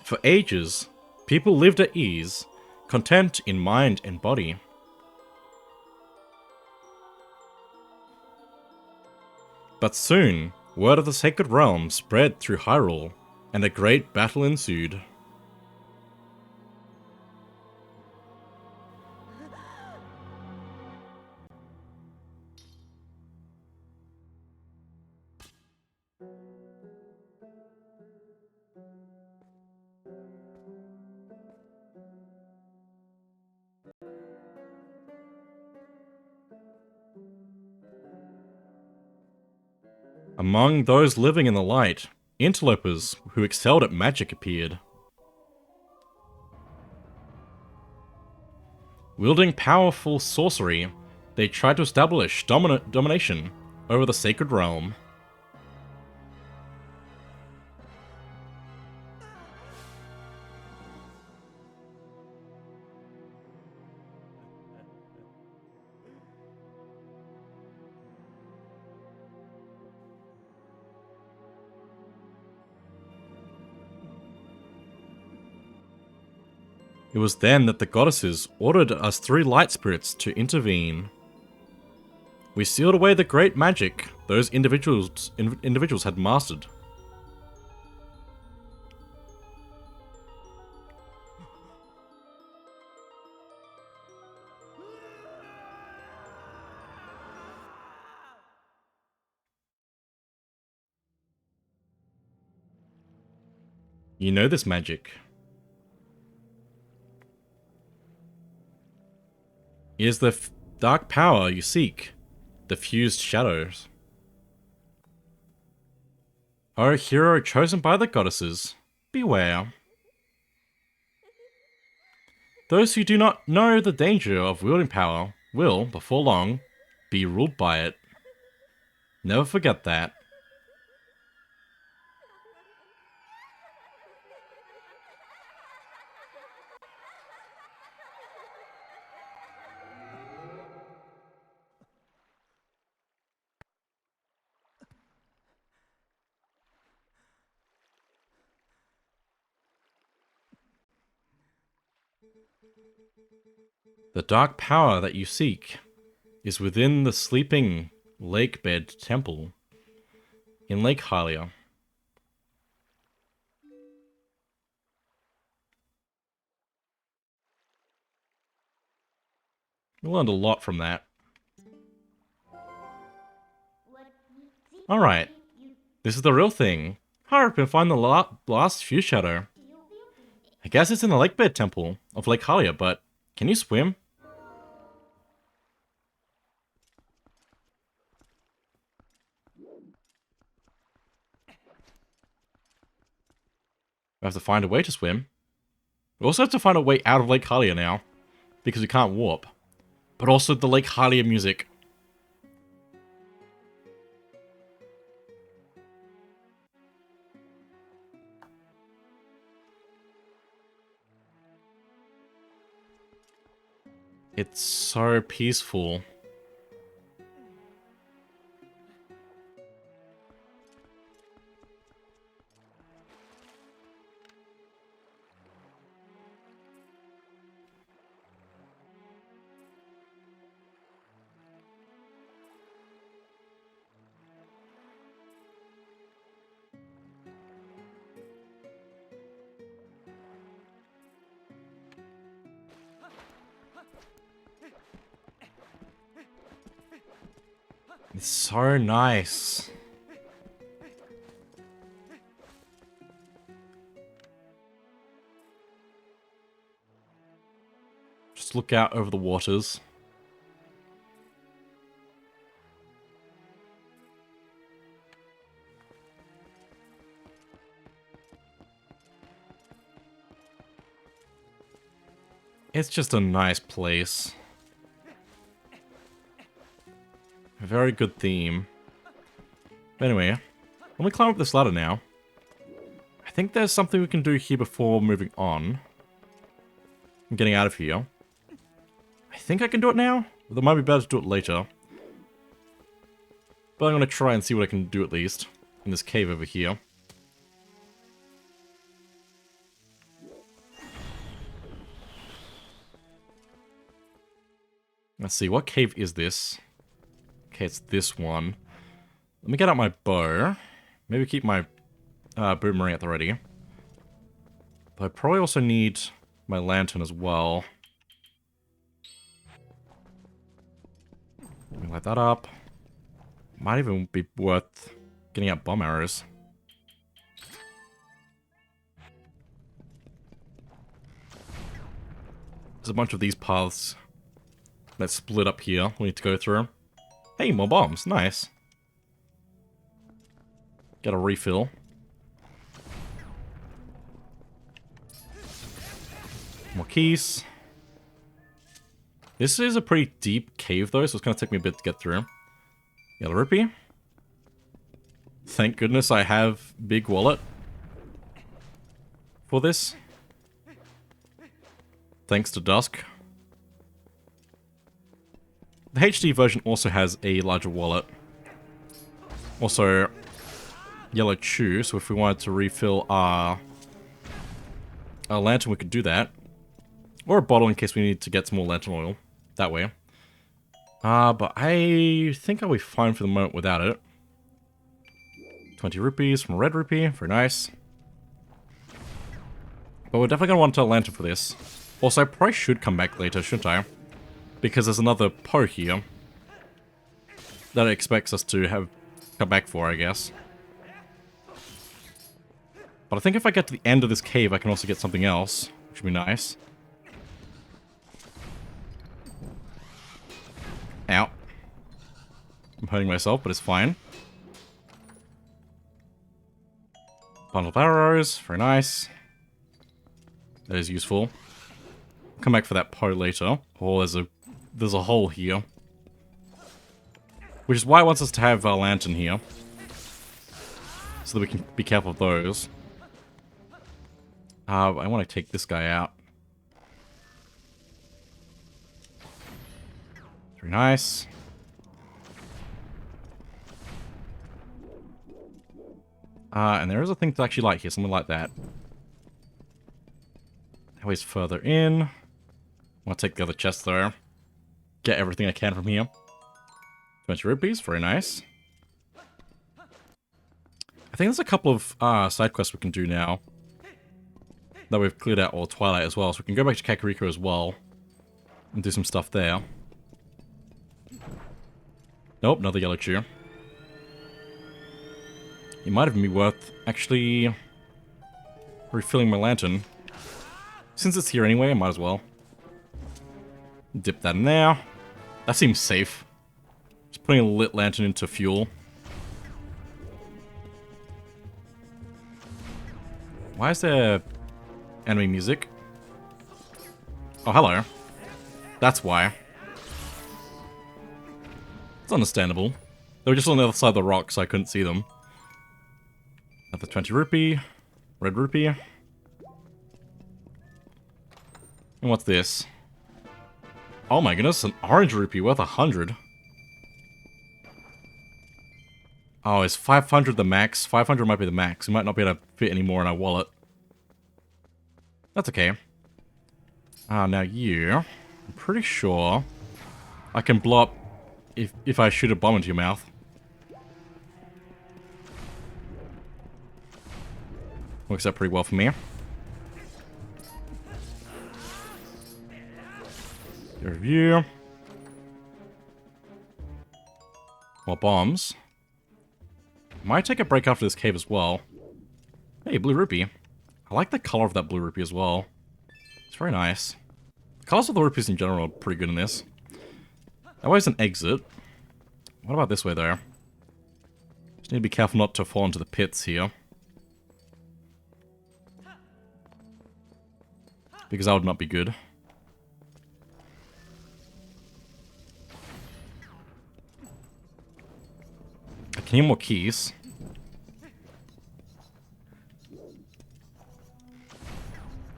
S1: For ages, people lived at ease, content in mind and body. But soon, word of the Sacred Realm spread through Hyrule, and a great battle ensued. Among those living in the light, interlopers who excelled at magic appeared. Wielding powerful sorcery, they tried to establish domination over the Sacred Realm. It was then that the goddesses ordered us three light spirits to intervene. We sealed away the great magic those individuals had mastered. You know this magic. It is the dark power you seek, the fused shadows. O hero chosen by the goddesses, beware. Those who do not know the danger of wielding power will, before long, be ruled by it. Never forget that. The dark power that you seek is within the sleeping lake bed temple in Lake Hylia. We learned a lot from that. Alright, this is the real thing. Hurry up and find the last fuse shadow. I guess it's in the lake bed temple of Lake Hylia, but can you swim? We have to find a way to swim. We also have to find a way out of Lake Hylia now, because we can't warp. But also the Lake Hylia music. It's so peaceful. It's so nice. Just look out over the waters. It's just a nice place. A very good theme. But anyway, let me climb up this ladder now. I think there's something we can do here before moving on. I'm getting out of here. I think I can do it now? But it might be better to do it later. But I'm going to try and see what I can do at least. In this cave over here. Let's see, what cave is this? Okay, it's this one. Let me get out my bow. Maybe keep my boomerang at the ready. But I probably also need my lantern as well. Let me light that up. Might even be worth getting out bomb arrows. There's a bunch of these paths that split up here we need to go through. Hey, more bombs. Nice. Get a refill. More keys. This is a pretty deep cave, though, so it's going to take me a bit to get through. Yellow rupee. Thank goodness I have big wallet for this. Thanks to Dusk. The HD version also has a larger wallet. Also, yellow chew, so if we wanted to refill our lantern, we could do that. Or a bottle in case we need to get some more lantern oil. That way. But I think I'll be fine for the moment without it. 20 rupees from a red rupee. Very nice. But we're definitely going to want a lantern for this. Also, I probably should come back later, shouldn't I? Because there's another Poe here that it expects us to have come back for, I guess. But I think if I get to the end of this cave, I can also get something else, which would be nice. Ow. I'm hurting myself, but it's fine. Bundle of arrows, very nice. That is useful. Come back for that Poe later. Oh, there's a hole here. Which is why it wants us to have our lantern here. So that we can be careful of those. I want to take this guy out. Very nice. And there is a thing to actually light here, something like that. That way's further in. I'll take the other chest though. Get everything I can from here. 20 rupees, very nice. I think there's a couple of side quests we can do now. That we've cleared out all Twilight as well, so we can go back to Kakariko as well. And do some stuff there. Nope, another yellow chew. It might even be worth actually refilling my lantern. Since it's here anyway, I might as well. Dip that in there. That seems safe. Just putting a lit lantern into fuel. Why is there enemy music? Oh, hello. That's why. It's understandable. They were just on the other side of the rock, so I couldn't see them. Another 20 rupee. Red rupee. And what's this? Oh my goodness, an orange rupee worth 100. Oh, is 500 the max? 500 might be the max. We might not be able to fit any more in our wallet. That's okay. Now you... I'm pretty sure I can blow up if I shoot a bomb into your mouth. Works out pretty well for me. Review. More bombs. Might take a break after this cave as well. Hey, blue rupee. I like the color of that blue rupee as well. It's very nice. Colors of the rupees in general are pretty good in this. That way's an exit. What about this way, though? Just need to be careful not to fall into the pits here. Because that would not be good. I can hear more keys.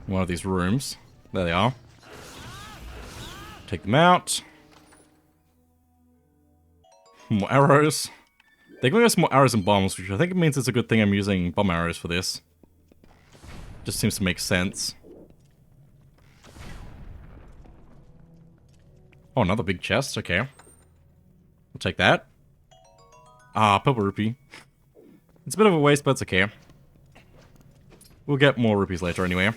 S1: One of these rooms. There they are. Take them out. More arrows. They're giving us more arrows and bombs, which I think it means it's a good thing I'm using bomb arrows for this. Just seems to make sense. Oh, another big chest. Okay. We'll take that. Ah, purple rupee. It's a bit of a waste, but it's okay. We'll get more rupees later anyway.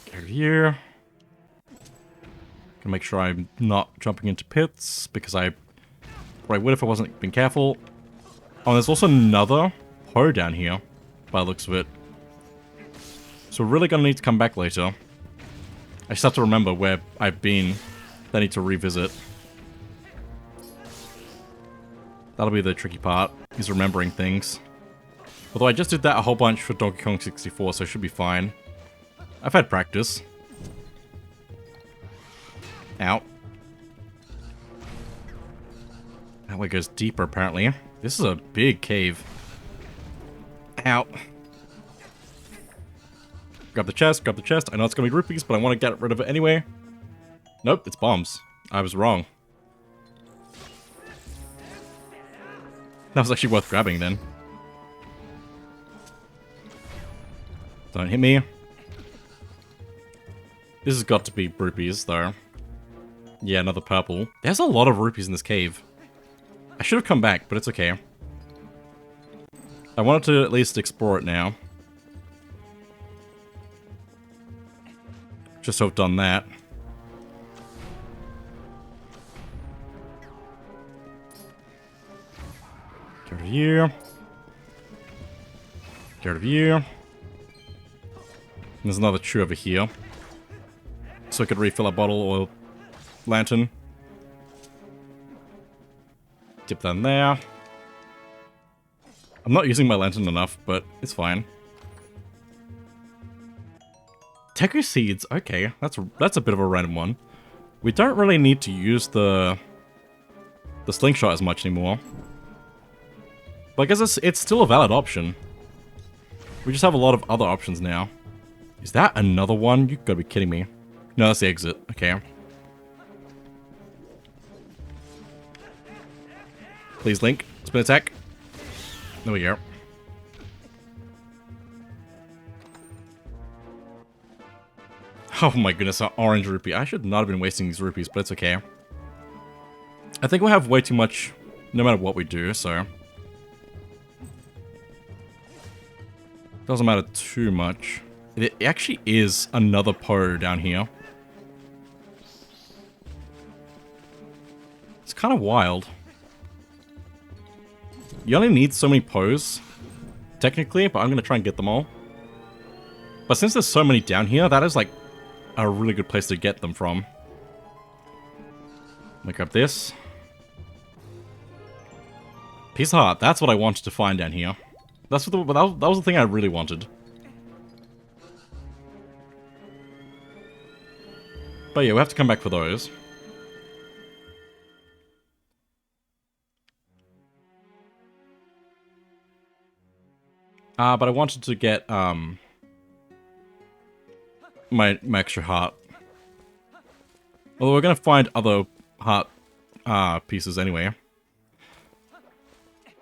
S1: Get over here. Gonna make sure I'm not jumping into pits, because I probably would if I wasn't being careful. Oh, there's also another hoe down here, by the looks of it. So we're really gonna need to come back later. I just have to remember where I've been that I need to revisit. That'll be the tricky part, is remembering things. Although I just did that a whole bunch for Donkey Kong 64, so it should be fine. I've had practice. Ow. That way goes deeper, apparently. This is a big cave. Ow. Grab the chest, grab the chest. I know it's gonna be rupees, but I want to get rid of it anyway. Nope, it's bombs. I was wrong. That was actually worth grabbing then. Don't hit me. This has got to be rupees, though. Yeah, another purple. There's a lot of rupees in this cave. I should have come back, but it's okay. I wanted to at least explore it now. Just so I've done that. Get out of here. Get out of here. There's another tree over here. So I could refill a bottle or lantern. Dip that in there. I'm not using my lantern enough, but it's fine. Teku seeds, okay, that's a bit of a random one. We don't really need to use the slingshot as much anymore. But I guess it's still a valid option. We just have a lot of other options now. Is that another one? You gotta be kidding me. No, that's the exit. Okay. Please, Link. Spin attack. There we go. Oh my goodness, our orange rupee. I should not have been wasting these rupees, but it's okay. I think we'll have way too much no matter what we do, so... Doesn't matter too much. It actually is another Poe down here. It's kind of wild. You only need so many Poes, technically, but I'm going to try and get them all. But since there's so many down here, that is like a really good place to get them from. Look up this. Piece of heart, that's what I wanted to find down here. That was the thing I really wanted. But yeah, we have to come back for those. But I wanted to get, my extra heart. Although we're gonna find other heart, pieces anyway.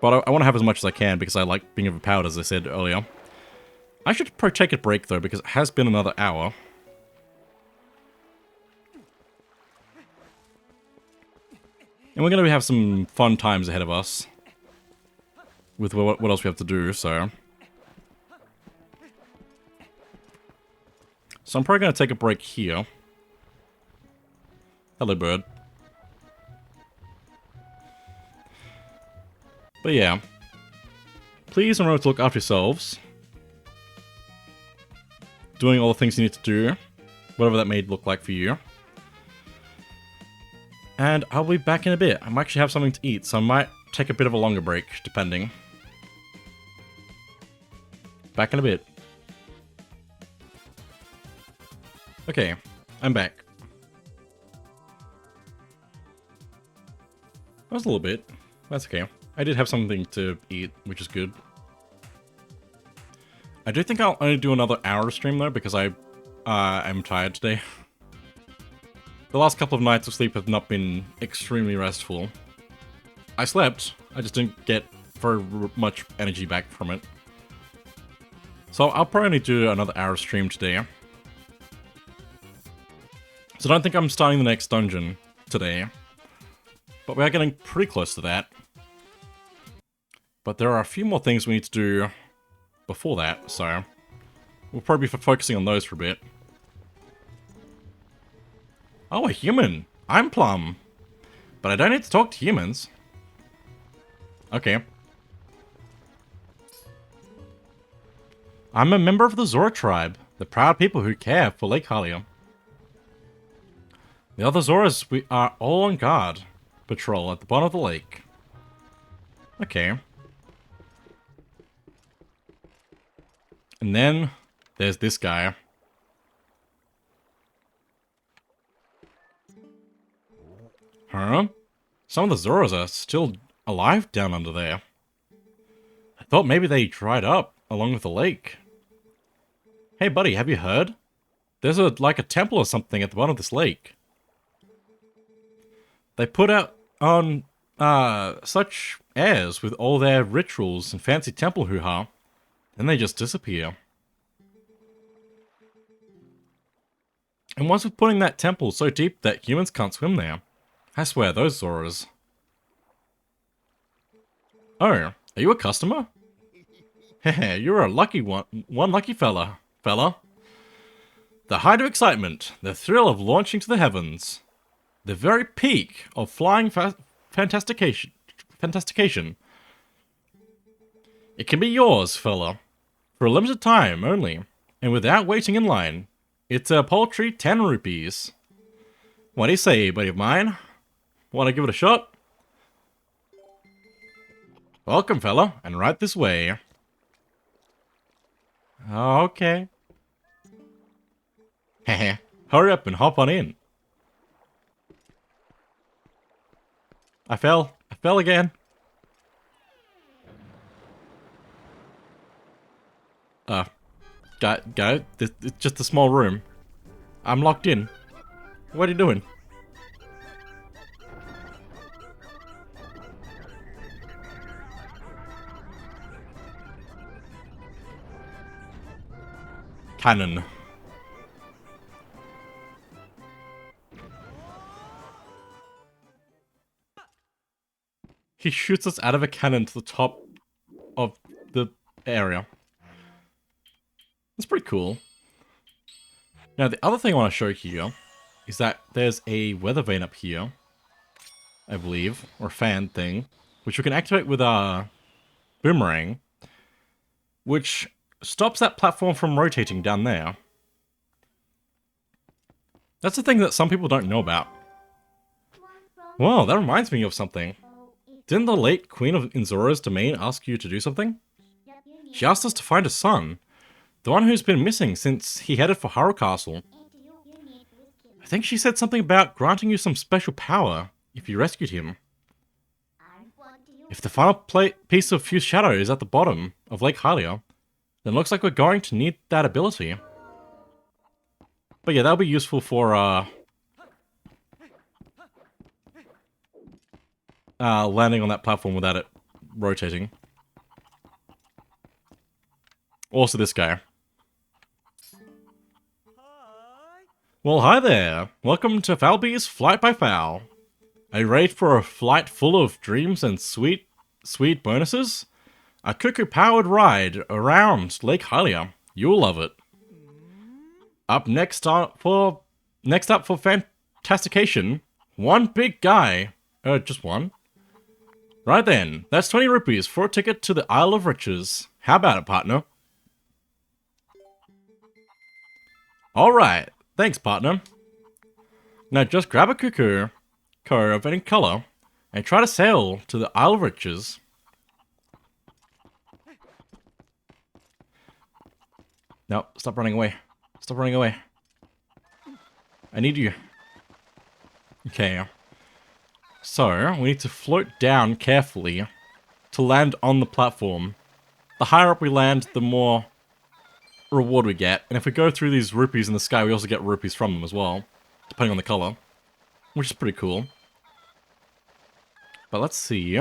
S1: But I want to have as much as I can because I like being overpowered, as I said earlier. I should probably take a break, though, because it has been another hour. And we're gonna have some fun times ahead of us. With what else we have to do, so... So I'm probably going to take a break here. Hello, bird. But yeah. Please remember to look after yourselves. doing all the things you need to do, whatever that may look like for you. And I'll be back in a bit. I might actually have something to eat, so I might take a bit of a longer break, depending. Back in a bit. Okay, I'm back. That was a little bit. That's okay. I did have something to eat, which is good. I do think I'll only do another hour stream though, because I'm tired today. The last couple of nights of sleep have not been extremely restful. I slept, I just didn't get very much energy back from it. So I'll probably only do another hour stream today. So I don't think I'm starting the next dungeon today. But we are getting pretty close to that. But there are a few more things we need to do before that, so we'll probably be focusing on those for a bit. Oh, a human! I'm Plum! But I don't need to talk to humans. Okay. I'm a member of the Zora tribe, the proud people who care for Lake Hylia. The other Zoras, we are all on guard patrol at the bottom of the lake. Okay. And then there's this guy. Huh? Some of the Zoras are still alive down under there. I thought maybe they dried up along with the lake. Hey buddy, have you heard? There's like a temple or something at the bottom of this lake. They put out on such airs with all their rituals and fancy temple hoo-ha. Then they just disappear. And what's with putting that temple so deep that humans can't swim there? I swear, those Zoras. Oh, are you a customer? Heh, you're a lucky one lucky fella. The height of excitement, the thrill of launching to the heavens, the very peak of flying fantastication. It can be yours, fella, for a limited time only, and without waiting in line. It's a paltry 10 rupees. What do you say, buddy of mine? Want to give it a shot? Welcome, fella, and right this way. Okay. Heh, hurry up and hop on in. I fell again. Go, it's just a small room. I'm locked in. What are you doing? Cannon. He shoots us out of a cannon to the top of the area. That's pretty cool. Now, the other thing I want to show here is that there's a weather vane up here, I believe, or fan thing, which we can activate with a boomerang, which stops that platform from rotating down there. That's the thing that some people don't know about. Whoa, that reminds me of something. Didn't the late Queen of Inzora's domain ask you to do something? She asked us to find a son. The one who's been missing since he headed for Haro Castle. I think she said something about granting you some special power if you rescued him. If the final piece of Fused Shadow is at the bottom of Lake Hylia, then it looks like we're going to need that ability. But yeah, that'll be useful for landing on that platform without it rotating. Also this guy. Well, hi there. Welcome to Falby's Flight by Fowl. Are you ready for a flight full of dreams and sweet bonuses? A cuckoo-powered ride around Lake Hylia. You'll love it. Up next for Fantastication, one big guy. Just one. Right then, that's 20 rupees for a ticket to the Isle of Riches. How about it, partner? Alright, thanks partner. Now just grab a cuckoo, of any color, and try to sail to the Isle of Riches. No, stop running away. Stop running away. I need you. Okay. So, we need to float down carefully to land on the platform. The higher up we land, the more reward we get. And if we go through these rupees in the sky, we also get rupees from them as well, depending on the color, which is pretty cool. But let's see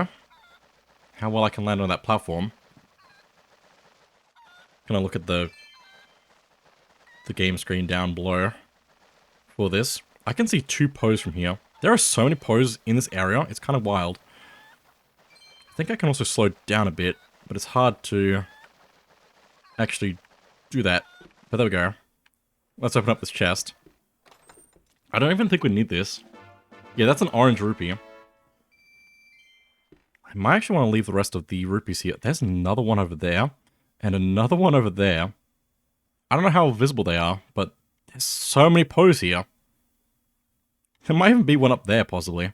S1: how well I can land on that platform. Gonna look at the game screen down below for this. I can see 2 Poes from here. There are so many Poes in this area, it's kind of wild. I think I can also slow down a bit, but it's hard to actually do that. But there we go. Let's open up this chest. I don't even think we need this. Yeah, that's an orange rupee. I might actually want to leave the rest of the rupees here. There's another one over there, and another one over there. I don't know how visible they are, but there's so many Poes here. There might even be one up there, possibly.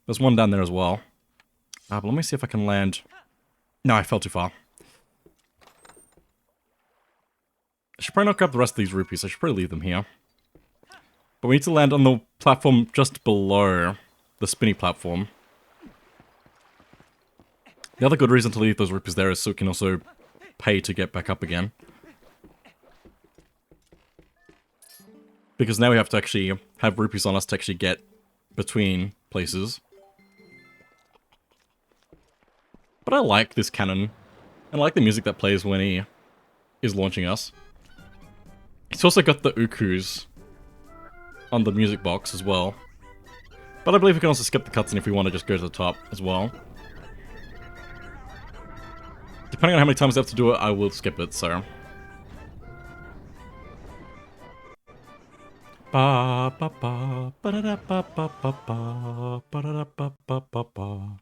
S1: There's one down there as well. But let me see if I can land. No, I fell too far. I should probably not grab the rest of these rupees. I should probably leave them here. But we need to land on the platform just below the spinny platform. The other good reason to leave those rupees there is so we can also pay to get back up again. Because now we have to actually have rupees on us to actually get between places. But I like this cannon. And I like the music that plays when he is launching us. It's also got the ukus on the music box as well. But I believe we can also skip the cutscene if we want to just go to the top as well. Depending on how many times I have to do it, I will skip it, so... Ba ba ba ba da da ba ba ba ba ba da da ba ba ba ba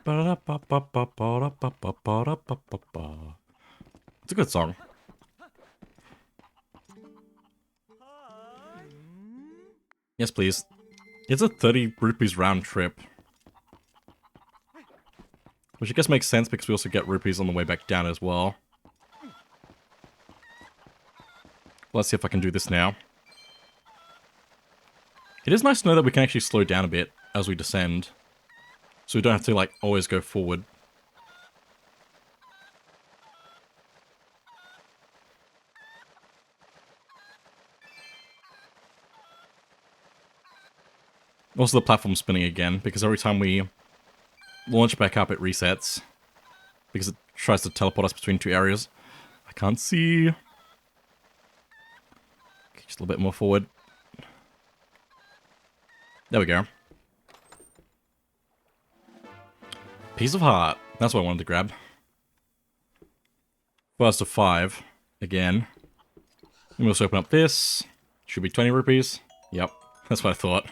S1: ba da ba ba ba ba da ba ba ba da ba ba ba. It's a good song. Yes, please. It's a 30 rupees round trip. Which I guess makes sense because we also get rupees on the way back down as well. Let's see if I can do this now. It is nice to know that we can actually slow down a bit as we descend. So we don't have to, like, always go forward. Also the platform spinning again, because every time we launch back up it resets. Because it tries to teleport us between 2 areas. I can't see. Okay, just a little bit more forward. There we go. Piece of heart. That's what I wanted to grab. First of 5. Again. Let me also open up this. Should be 20 rupees. Yep, that's what I thought.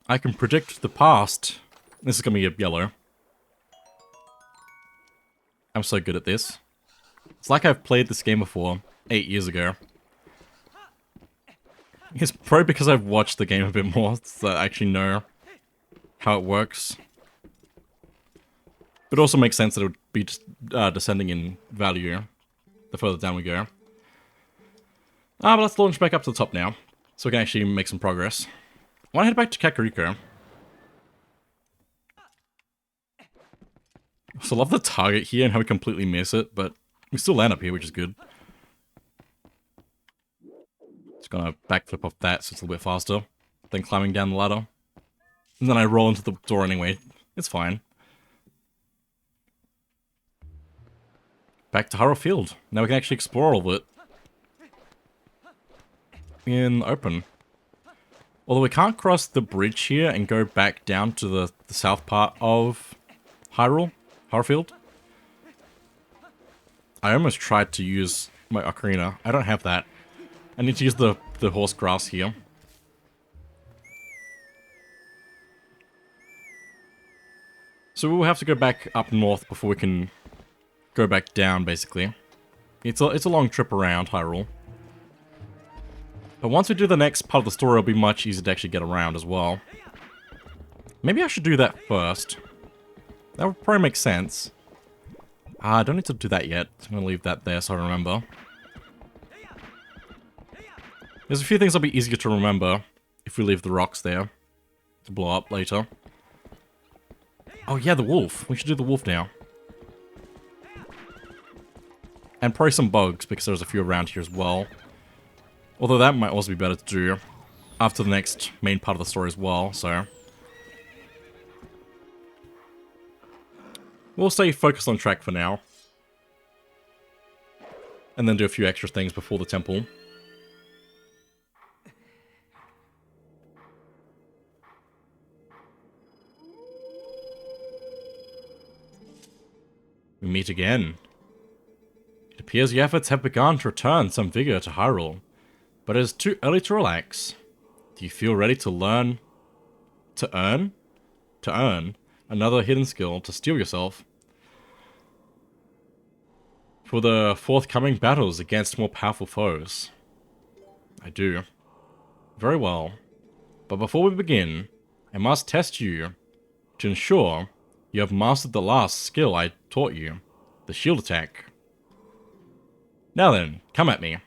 S1: I can predict the past. This is gonna be a yellow. I'm so good at this. It's like I've played this game before, 8 years ago. It's probably because I've watched the game a bit more, so I actually know how it works. But it also makes sense that it would be just, descending in value the further down we go. But let's launch back up to the top now, so we can actually make some progress. I want to head back to Kakariko. So I love the target here and how we completely miss it, but we still land up here, which is good. Just gonna backflip off that so it's a little bit faster than climbing down the ladder. And then I roll into the door anyway. It's fine. Back to Hyrule Field. Now we can actually explore all of it. In open. Although we can't cross the bridge here and go back down to the south part of Hyrule Field. I almost tried to use my ocarina. I don't have that. I need to use the horse grass here. So we'll have to go back up north before we can go back down, basically. It's a long trip around Hyrule. But once we do the next part of the story, it'll be much easier to actually get around as well. Maybe I should do that first. That would probably make sense. I don't need to do that yet. I'm going to leave that there so I remember. There's a few things that'll be easier to remember if we leave the rocks there to blow up later. Oh yeah, the wolf. We should do the wolf now. And probably some bugs, because there's a few around here as well. Although that might also be better to do after the next main part of the story as well, so... we'll stay focused on track for now. And then do a few extra things before the temple. We meet again. It appears your efforts have begun to return some vigor to Hyrule, but it is too early to relax. Do you feel ready to learn... to earn? To earn another hidden skill to steel yourself for the forthcoming battles against more powerful foes? I do. Very well. But before we begin, I must test you to ensure you have mastered the last skill I taught you, the shield attack. Now then, come at me.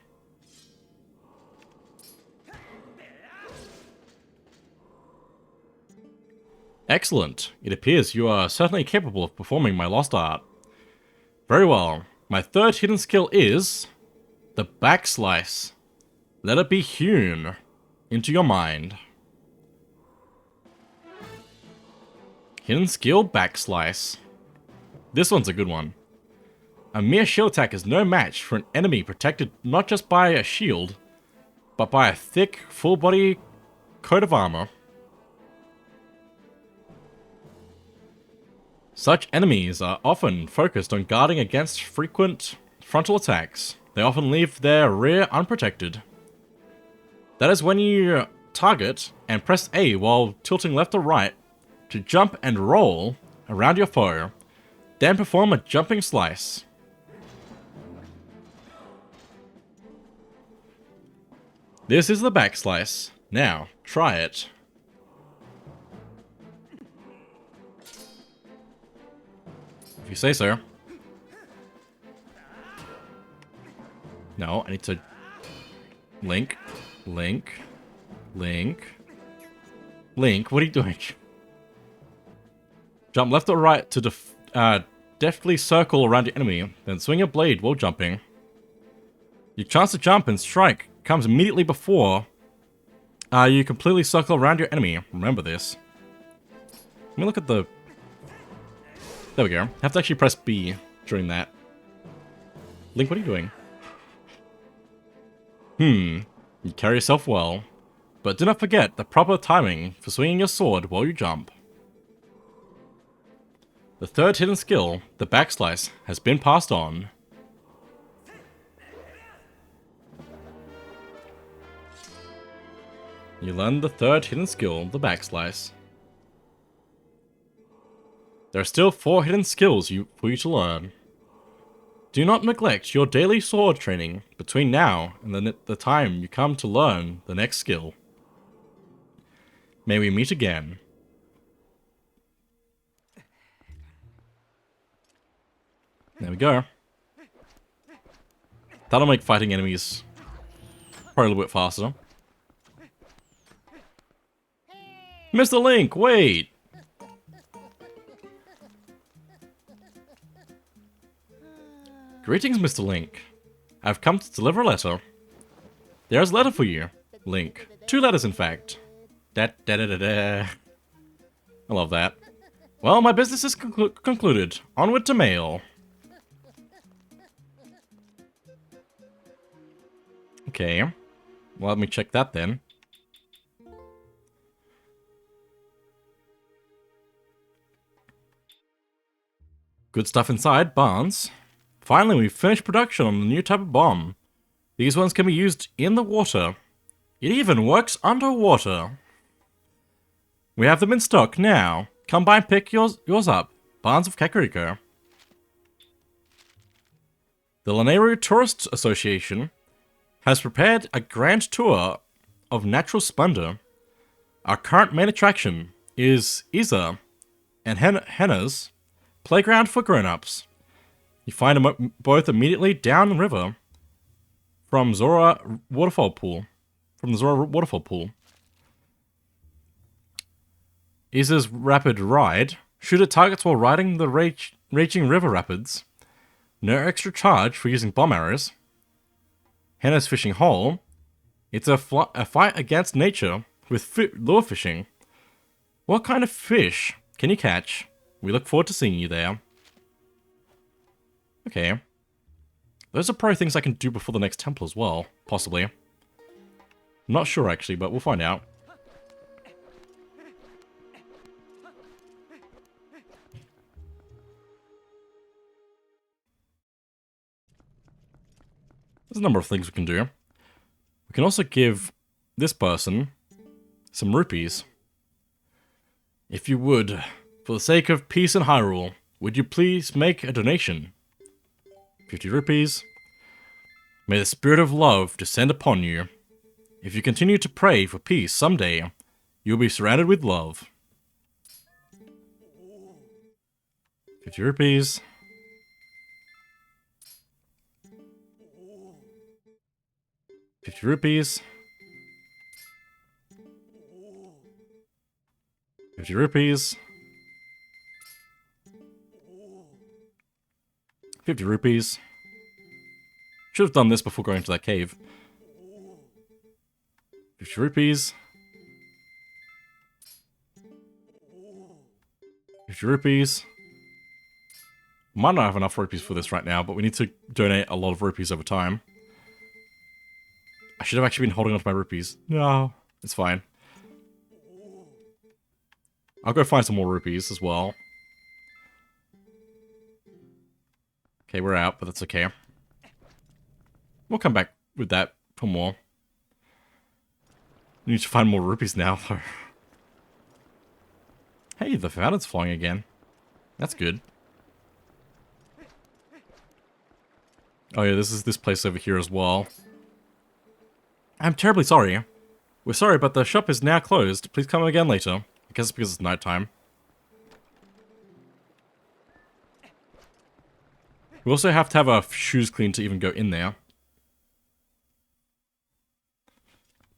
S1: Excellent. It appears you are certainly capable of performing my lost art. Very well. My third hidden skill is... the backslice. Let it be hewn into your mind. Hidden skill, backslice. This one's a good one. A mere shield attack is no match for an enemy protected not just by a shield, but by a thick, full-body coat of armor. Such enemies are often focused on guarding against frequent frontal attacks. They often leave their rear unprotected. That is when you target and press A while tilting left or right to jump and roll around your foe, then perform a jumping slice. This is the backslice. Now, try it. If you say so. No, I need to... Link. Link. Link. Link, what are you doing? Jump left or right to deftly circle around your enemy, then swing your blade while jumping. Your chance to jump and strike comes immediately before you completely circle around your enemy. Remember this. Let me look at the... There we go. I have to actually press B during that. Link, what are you doing? You carry yourself well, but do not forget the proper timing for swinging your sword while you jump. The third hidden skill, the backslice, has been passed on. You learned the third hidden skill, the backslice. There are still 4 hidden skills for you to learn. Do not neglect your daily sword training between now and the time you come to learn the next skill. May we meet again. There we go. That'll make fighting enemies probably a little bit faster. Mr. Link, wait! Greetings, Mr. Link. I've come to deliver a letter. There's a letter for you, Link. 2 letters, in fact. Da-da-da-da-da. I love that. Well, my business is concluded. Onward to mail. Okay. Well, let me check that then. Good stuff inside, Barnes. Finally, we've finished production on the new type of bomb. These ones can be used in the water. It even works underwater. We have them in stock now. Come by and pick yours up. Barnes of Kakariko. The Lanayru Tourist Association has prepared a grand tour of natural splendor. Our current main attraction is Isa and Henna's playground for grown-ups. You find them both immediately down the river from Zora Waterfall Pool. Isa's rapid ride. Shoot at targets while riding the raging river rapids. No extra charge for using bomb arrows. Henna's fishing hole. It's a fight against nature with lure fishing. What kind of fish can you catch? We look forward to seeing you there. Okay. Those are probably things I can do before the next temple as well, possibly. I'm not sure actually, but we'll find out. There's a number of things we can do. We can also give this person some rupees. If you would, for the sake of peace in Hyrule, would you please make a donation? 50 rupees. May the spirit of love descend upon you. If you continue to pray for peace someday, you'll be surrounded with love. 50 rupees. 50 rupees. 50 rupees. 50 rupees. Should have done this before going to that cave. 50 rupees. 50 rupees. Might not have enough rupees for this right now, but we need to donate a lot of rupees over time. I should have actually been holding on to my rupees. No, it's fine. I'll go find some more rupees as well. Okay, we're out, but that's okay. We'll come back with that for more. We need to find more rupees now, though. Hey, the fountain's flying again. That's good. Oh yeah, this is this place over here as well. I'm terribly sorry. We're sorry, but the shop is now closed. Please come again later. I guess it's because it's nighttime. We also have to have our shoes cleaned to even go in there.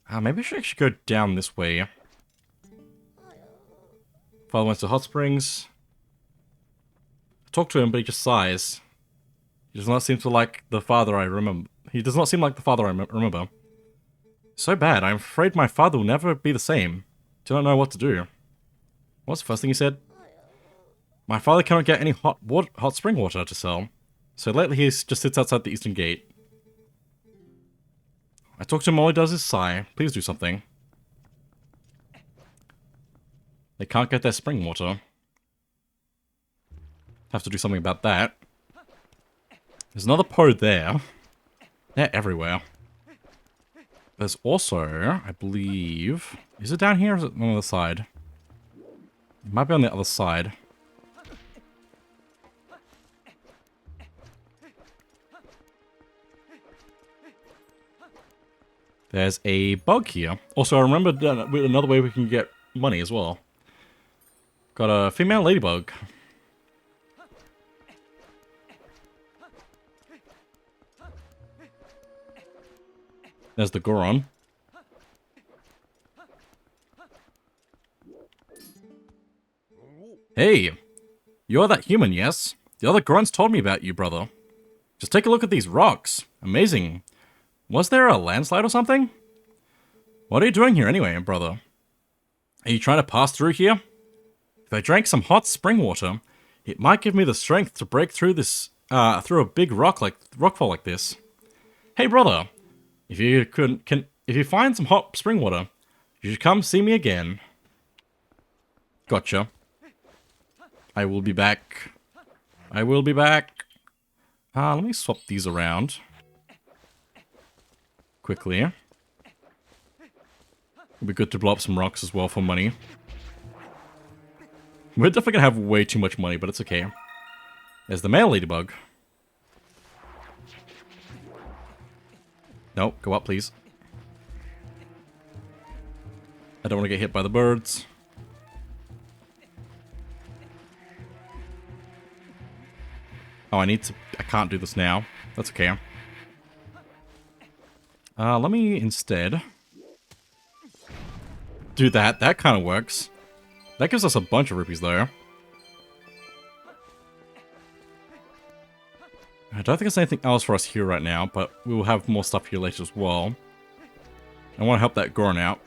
S1: Maybe I should actually go down this way. Father went to hot springs. I talked to him, but he just sighs. He does not seem to like the father I remember. He does not seem like the father I remember. So bad, I'm afraid my father will never be the same. Do not know what to do. What's the first thing he said? My father cannot get any hot spring water to sell. So lately he just sits outside the eastern gate. I talk to him, all he does is sigh. Please do something. They can't get their spring water. Have to do something about that. There's another pod there. They're everywhere. There's also, I believe... Is it down here or is it on the other side? It might be on the other side. There's a bug here. Also, I remembered another way we can get money as well. Got a female ladybug. There's the Goron. Hey! You're that human, yes? The other Gorons told me about you, brother. Just take a look at these rocks. Amazing. Was there a landslide or something? What are you doing here anyway, brother? Are you trying to pass through here? If I drank some hot spring water, it might give me the strength to break through this, through a big rockfall like this. Hey, brother! If you find some hot spring water, you should come see me again. Gotcha. I will be back. I will be back. Let me swap these around. Quickly. It'll be good to blow up some rocks as well for money. We're definitely gonna have way too much money, but it's okay. There's the male ladybug. Nope, go up, please. I don't want to get hit by the birds. Oh, I can't do this now. That's okay. Let me instead do that. That kind of works. That gives us a bunch of rupees, though. I don't think there's anything else for us here right now, but we will have more stuff here later as well. I want to help that Goron out.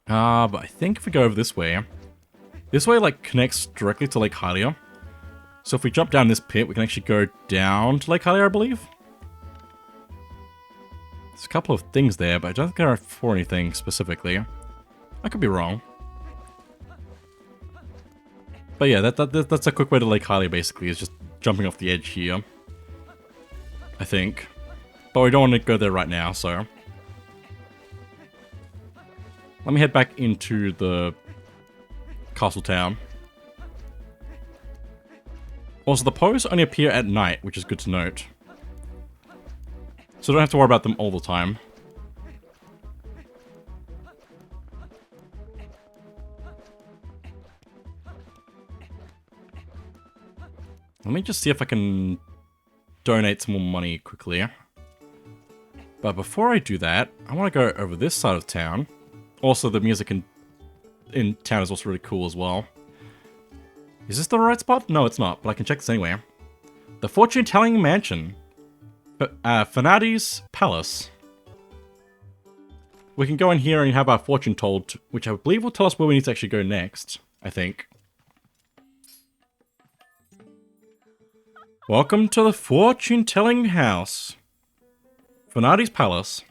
S1: But I think if we go over this way, like, connects directly to Lake Hylia. So if we jump down this pit, we can actually go down to Lake Hylia, I believe. There's a couple of things there, but I don't think there are for anything specifically. I could be wrong. But yeah, that's a quick way to Lake Hylia, basically, is just jumping off the edge here. I think. But we don't want to go there right now, so... Let me head back into the castle town. Also, the posts only appear at night, which is good to note. So don't have to worry about them all the time. Let me just see if I can donate some more money quickly. But before I do that, I want to go over this side of town. Also, the music in town is also really cool as well. Is this the right spot? No, it's not, but I can check this anyway. The fortune-telling mansion. Fanati's Palace. We can go in here and have our fortune told, which I believe will tell us where we need to actually go next, I think. Welcome to the fortune-telling house. Fanati's Palace.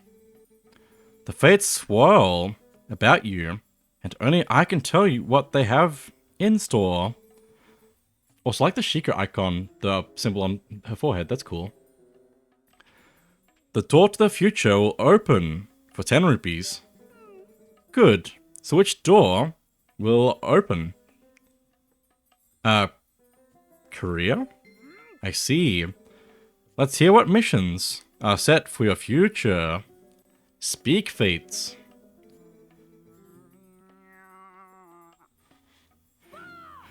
S1: The fates swirl about you, and only I can tell you what they have in store. Also, like the Sheikah icon, the symbol on her forehead, that's cool. The door to the future will open for 10 rupees. Good. So which door will open? Career? I see. Let's hear what missions are set for your future. Speak fates.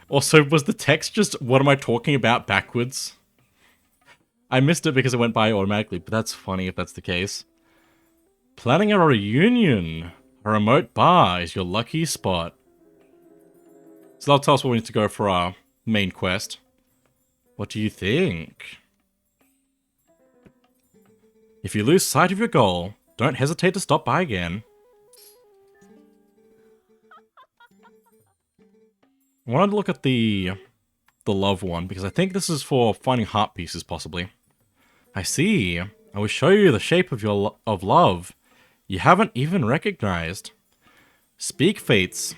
S1: Also, was the text just, what am I talking about, backwards? I missed it because it went by automatically, but that's funny if that's the case. Planning a reunion. A remote bar is your lucky spot. So that'll tell us where we need to go for our main quest. What do you think? If you lose sight of your goal, don't hesitate to stop by again. I wanted to look at the love one, because I think this is for finding heart pieces, possibly. I see. I will show you the shape of your love you haven't even recognized. Speak fates.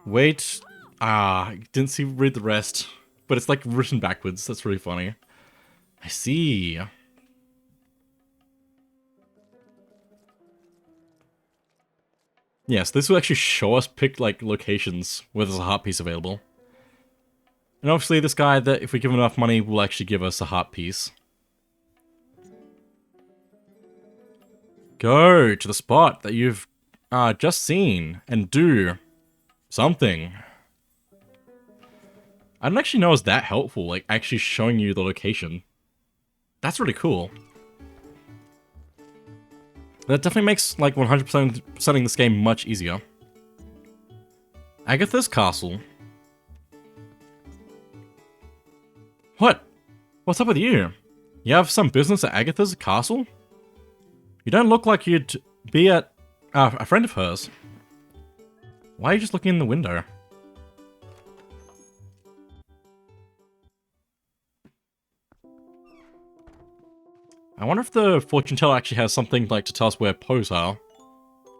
S1: Wait. Didn't read the rest. But it's like written backwards. That's really funny. I see. Yes, this will actually show us pick like locations where there's a heart piece available. And obviously this guy, that if we give him enough money, will actually give us a heart piece. Go to the spot that you've just seen and do something. I don't actually know it's that helpful, like actually showing you the location. That's really cool. That definitely makes like 100% setting this game much easier. Agatha's castle. What? What's up with you? You have some business at Agatha's castle? You don't look like you'd be at a friend of hers. Why are you just looking in the window? I wonder if the fortune teller actually has something like to tell us where Poes are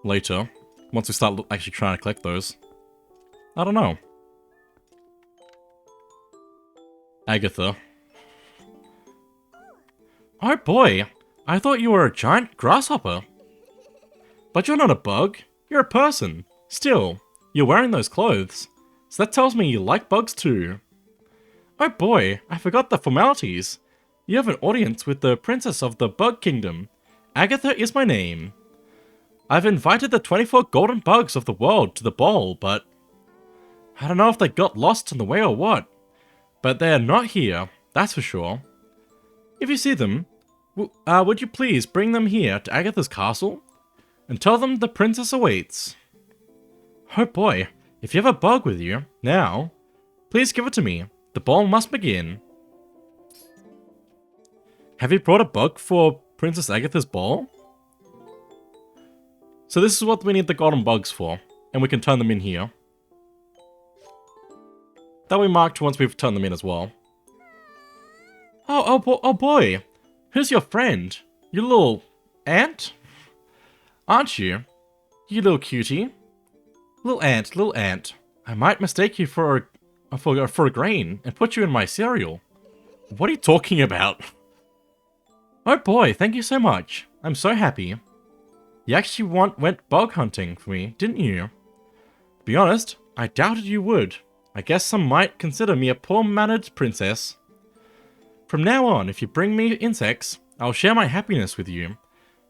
S1: later, once we start actually trying to collect those. I don't know. Agatha. Oh boy, I thought you were a giant grasshopper. But you're not a bug, you're a person. Still, you're wearing those clothes, so that tells me you like bugs too. Oh boy, I forgot the formalities. You have an audience with the Princess of the Bug Kingdom. Agatha is my name. I've invited the 24 golden bugs of the world to the ball, but I don't know if they got lost on the way or what. But they are not here, that's for sure. If you see them, would you please bring them here to Agatha's castle? And tell them the princess awaits. Oh boy, if you have a bug with you, now, please give it to me. The ball must begin. Have you brought a bug for Princess Agatha's ball? So this is what we need the golden bugs for, and we can turn them in here. That we marked once we've turned them in as well. Oh boy, who's your friend? Your little ant? Aren't you? You little cutie. Little ant. I might mistake you for a grain and put you in my cereal. What are you talking about? Oh boy, thank you so much. I'm so happy. You actually went bug hunting for me, didn't you? To be honest, I doubted you would. I guess some might consider me a poor-mannered princess. From now on, if you bring me insects, I'll share my happiness with you.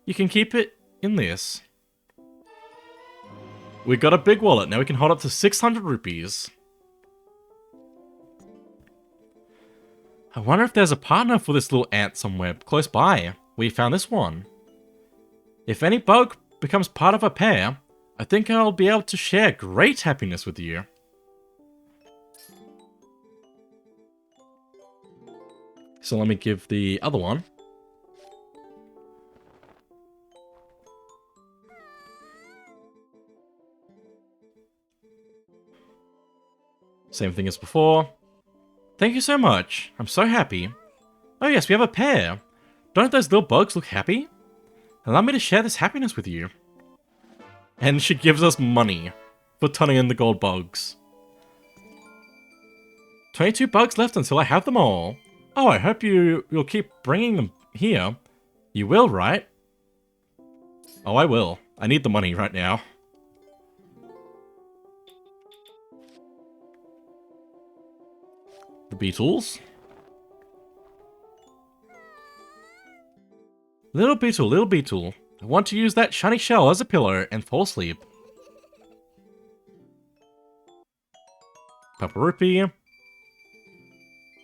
S1: You can keep it in this. We got a big wallet, now we can hold up to 600 rupees. I wonder if there's a partner for this little ant somewhere close by. We found this one. If any bug becomes part of a pair, I think I'll be able to share great happiness with you. So let me give the other one. Same thing as before. Thank you so much. I'm so happy. Oh yes, we have a pair. Don't those little bugs look happy? Allow me to share this happiness with you. And she gives us money for turning in the gold bugs. 22 bugs left until I have them all. Oh, I hope you'll keep bringing them here. You will, right? Oh, I will. I need the money right now. The beetles. Little beetle. I want to use that shiny shell as a pillow and fall asleep. Purple rupee.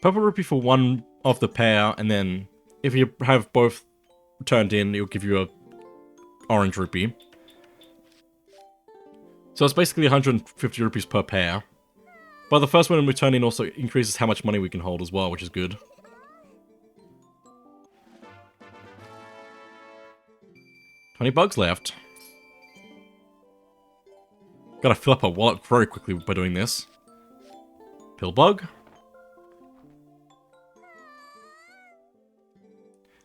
S1: Purple rupee for one of the pair, and then if you have both turned in, it'll give you a orange rupee. So it's basically 150 rupees per pair. But the first one we turn in also increases how much money we can hold as well, which is good. $20 bugs left. Gotta fill up our wallet very quickly by doing this. Pill bug.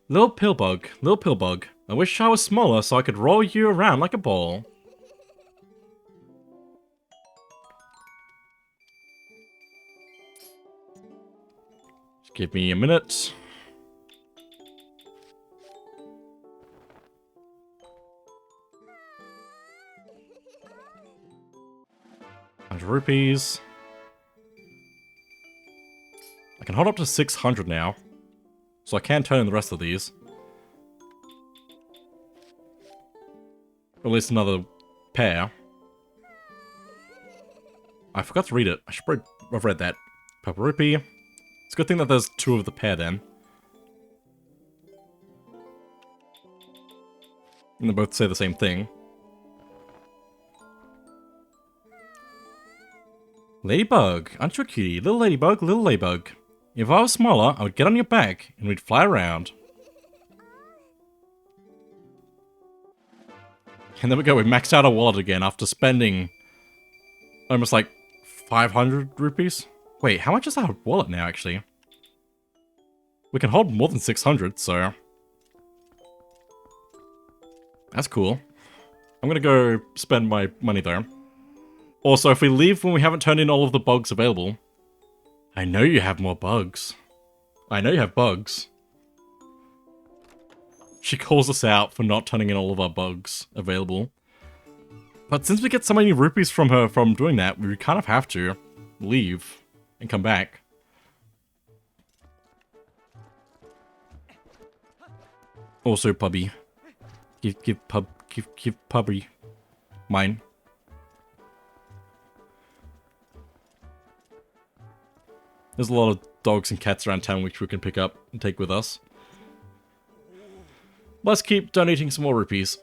S1: Little pill bug. I wish I was smaller so I could roll you around like a ball. Just give me a minute. Rupees. I can hold up to 600 now, so I can turn in the rest of these. Or at least another pair. I forgot to read it. I should have read that. Purple rupee. It's a good thing that there's two of the pair then. And they both say the same thing. Ladybug, aren't you a cutie? Little ladybug. If I was smaller, I would get on your back and we'd fly around. And there we go, we maxed out our wallet again after spending almost like 500 rupees. Wait, how much is our wallet now actually? We can hold more than 600, so that's cool. I'm gonna go spend my money though. Also, if we leave when we haven't turned in all of the bugs available... I know you have more bugs. I know you have bugs. She calls us out for not turning in all of our bugs available. But since we get so many rupees from her from doing that, we kind of have to leave and come back. Also, puppy. Give puppy. Mine. There's a lot of dogs and cats around town which we can pick up and take with us. Let's keep donating some more rupees.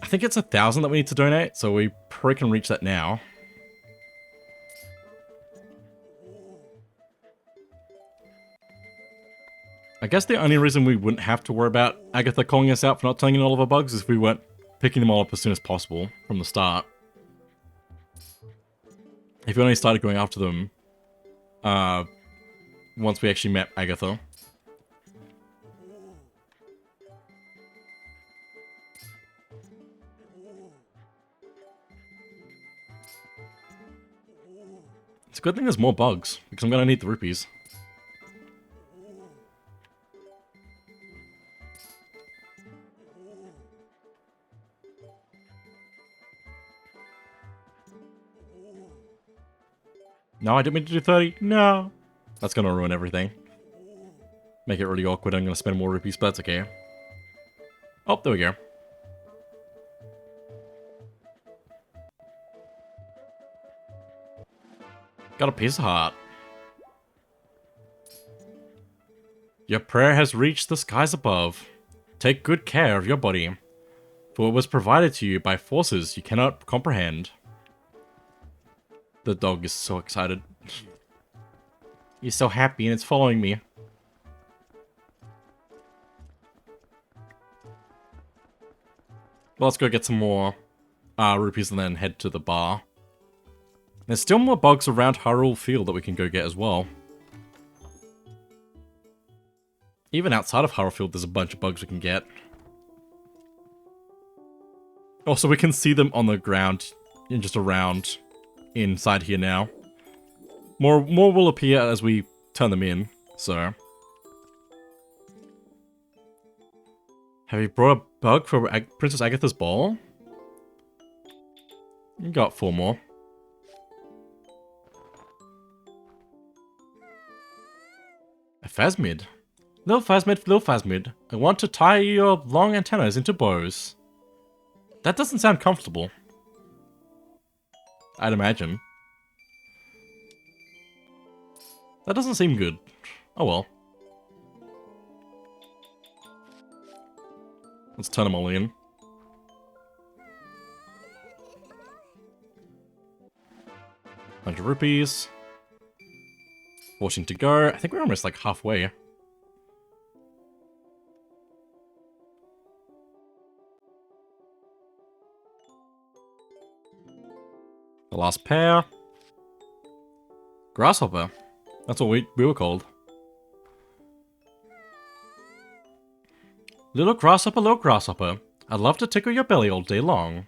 S1: I think it's 1,000 that we need to donate, so we probably can reach that now. I guess the only reason we wouldn't have to worry about Agatha calling us out for not telling in all of our bugs is if we weren't picking them all up as soon as possible from the start. If we only started going after them once we actually met Agatha. It's a good thing there's more bugs, because I'm gonna need the rupees. No, I didn't mean to do 30. No. That's gonna ruin everything. Make it really awkward. I'm gonna spend more rupees, but that's okay. Oh, there we go. Got a piece of heart. Your prayer has reached the skies above. Take good care of your body, for it was provided to you by forces you cannot comprehend. The dog is so excited. He's so happy and it's following me. Well, let's go get some more rupees and then head to the bar. There's still more bugs around Hyrule Field that we can go get as well. Even outside of Hyrule Field, there's a bunch of bugs we can get. Also, we can see them on the ground and just around inside here now. More will appear as we turn them in, so. Have you brought a bug for Princess Agatha's ball? You got 4 more. A Phasmid. Little Phasmid, I want to tie your long antennas into bows. That doesn't sound comfortable. I'd imagine. That doesn't seem good. Oh well. Let's turn them all in. $100 rupees. 14 to go. I think we're almost like halfway. The last pair. Grasshopper. That's what we were called. Little grasshopper, I'd love to tickle your belly all day long.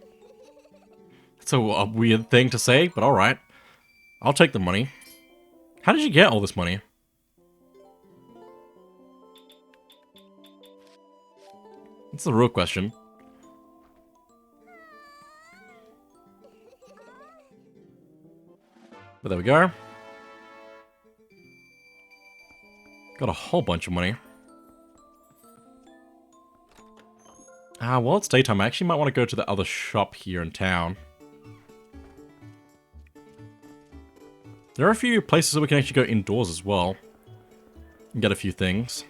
S1: That's a weird thing to say, but alright. I'll take the money. How did you get all this money? That's the real question. But there we go. Got a whole bunch of money. Well, it's daytime. I actually might want to go to the other shop here in town. There are a few places that we can actually go indoors as well. And get a few things.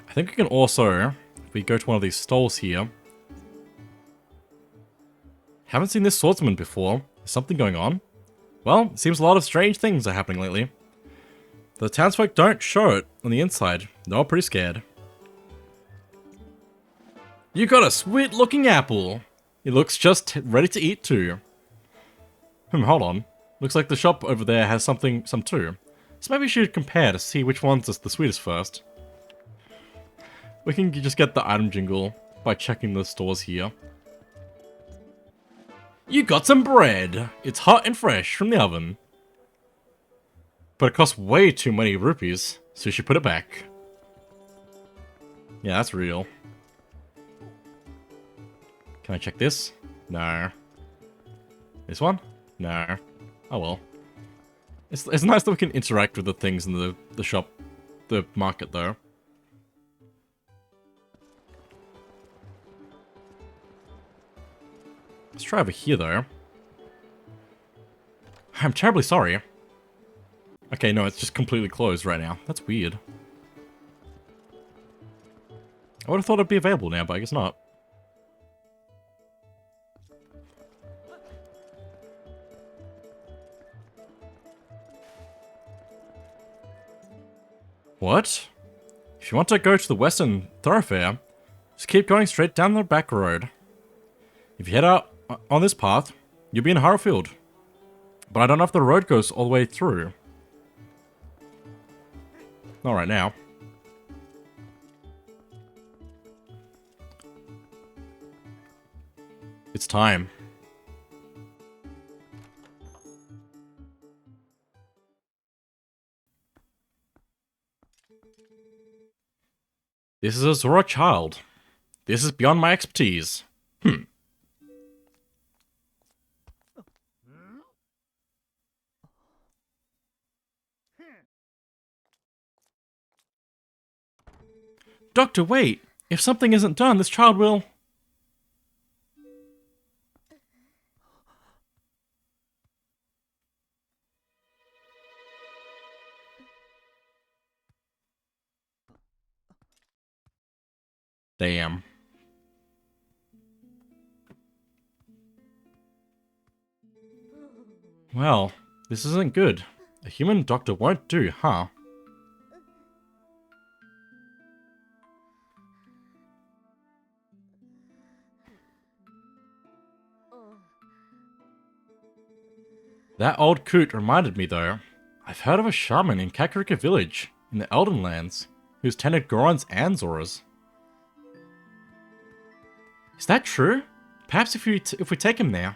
S1: I think we can also, if we go to one of these stalls here. Haven't seen this swordsman before. Is something going on? Well, it seems a lot of strange things are happening lately. The townsfolk don't show it on the inside. They're all pretty scared. You got a sweet looking apple. It looks just ready to eat too. Hold on. Looks like the shop over there has some too. So maybe we should compare to see which one's the sweetest first. We can just get the item jingle by checking the stores here. You got some bread. It's hot and fresh from the oven. But it costs way too many rupees, so you should put it back. Yeah, that's real. Can I check this? No. This one? No. Oh well. It's nice that we can interact with the things in the shop the market, though. Let's try over here, though. I'm terribly sorry. Okay, no, it's just completely closed right now. That's weird. I would have thought it'd be available now, but I guess not. What? If you want to go to the western thoroughfare, just keep going straight down the back road. If you head out on this path, you'll be in Harrowfield. But I don't know if the road goes all the way through. Not right now. It's time. This is a Zora child. This is beyond my expertise. Doctor, wait! If something isn't done, this child will... Damn. Well, this isn't good. A human doctor won't do, huh? That old coot reminded me, though. I've heard of a shaman in Kakarika Village, in the Elden Lands, who's tended Gorons and Zoras. Is that true? Perhaps if we take him there.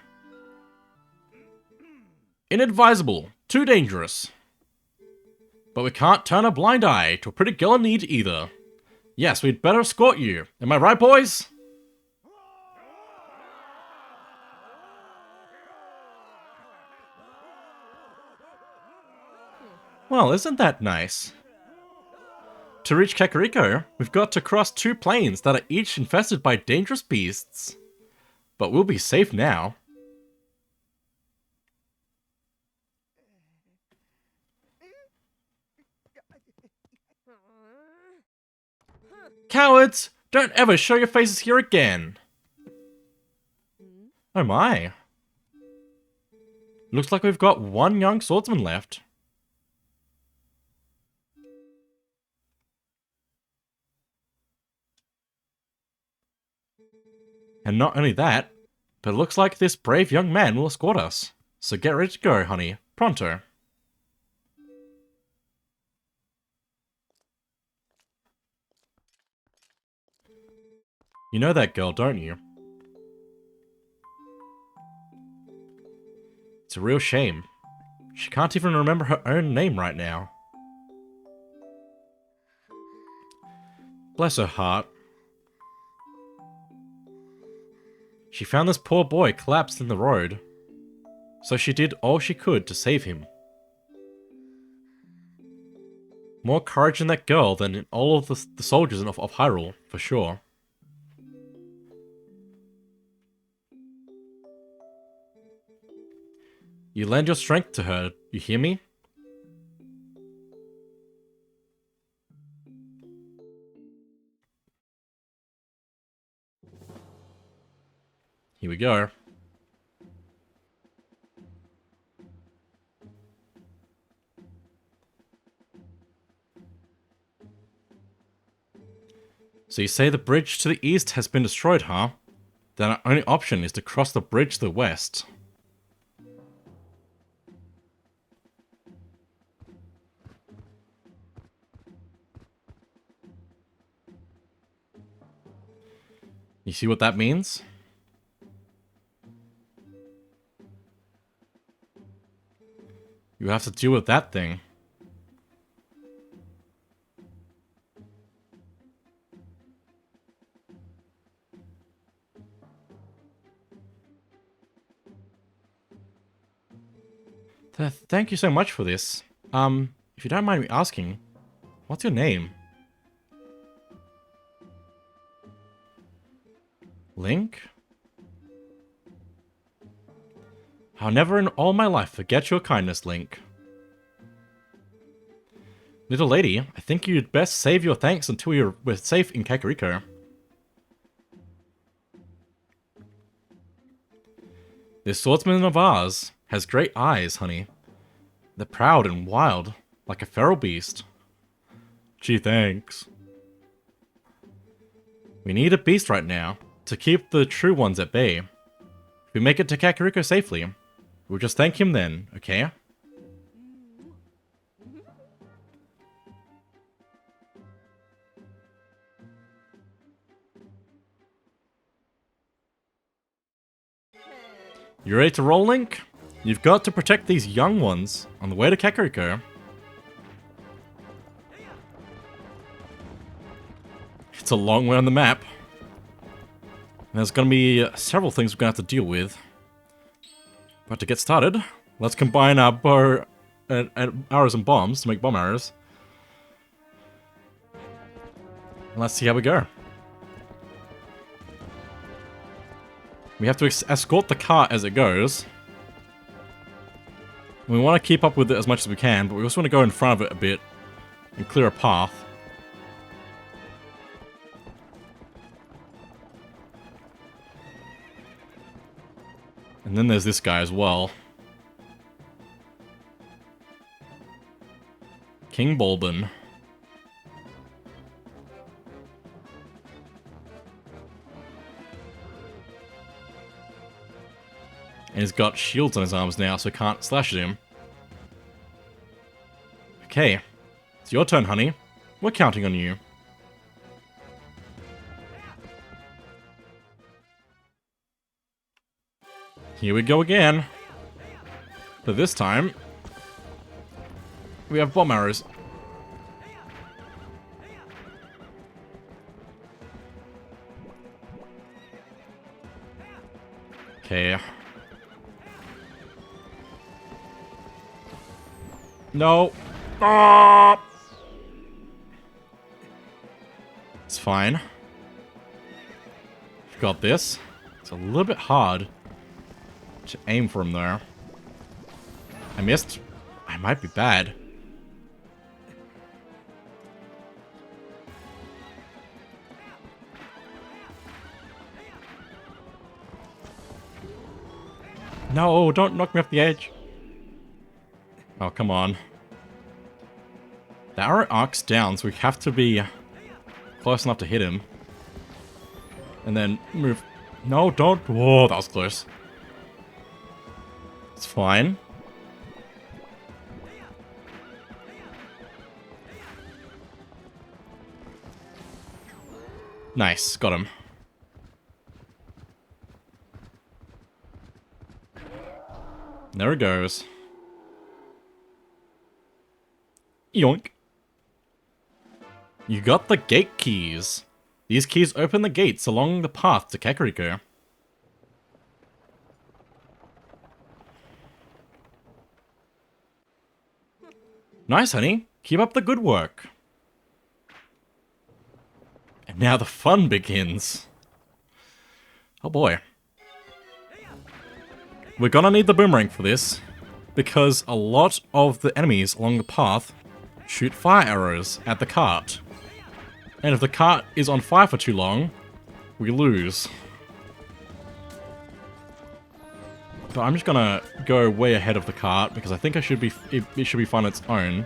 S1: Inadvisable. Too dangerous. But we can't turn a blind eye to a pretty girl in need either. Yes, we'd better escort you. Am I right, boys? Well, isn't that nice? To reach Kakariko, we've got to cross 2 plains that are each infested by dangerous beasts. But we'll be safe now. Cowards! Don't ever show your faces here again! Oh my. Looks like we've got 1 young swordsman left. And not only that, but it looks like this brave young man will escort us. So get ready to go, honey. Pronto. You know that girl, don't you? It's a real shame. She can't even remember her own name right now. Bless her heart. She found this poor boy collapsed in the road, so she did all she could to save him. More courage in that girl than in all of the soldiers of Hyrule, for sure. You lend your strength to her, you hear me? Here we go. So you say the bridge to the east has been destroyed, huh? Then our only option is to cross the bridge to the west. You see what that means? You have to deal with that thing. Thank you so much for this. If you don't mind me asking, What's your name? Link? I'll never in all my life forget your kindness, Link. Little lady, I think you'd best save your thanks until we're safe in Kakariko. This swordsman of ours has great eyes, honey. They're proud and wild, like a feral beast. Gee, thanks. We need a beast right now to keep the true ones at bay. If we make it to Kakariko safely, we'll just thank him then, okay? You ready to roll, Link? You've got to protect these young ones on the way to Kakariko. It's a long way on the map. And there's gonna be several things we're gonna have to deal with. But to get started, let's combine our bow and arrows and bombs to make bomb arrows. And let's see how we go. We have to escort the cart as it goes. We want to keep up with it as much as we can, but we also want to go in front of it a bit and clear a path. And then there's this guy as well. King Bulbin. And he's got shields on his arms now, so can't slash at him. Okay. It's your turn, honey. We're counting on you. Here we go again. But this time, we have bomb arrows. Okay. No. Ah! It's fine. We've got this. It's a little bit hard to aim for him there. I missed. I might be bad. No, don't knock me off the edge. Oh, come on. The arrow arcs down, so we have to be close enough to hit him. And then move. No, don't. Whoa, that was close. It's fine. Nice, got him. There it goes. Yoink. You got the gate keys. These keys open the gates along the path to Kakariko. Nice, honey. Keep up the good work. And now the fun begins. Oh boy. We're gonna need the boomerang for this, because a lot of the enemies along the path shoot fire arrows at the cart. And if the cart is on fire for too long, we lose. So I'm just gonna go way ahead of the cart, because I think it should be fine on its own.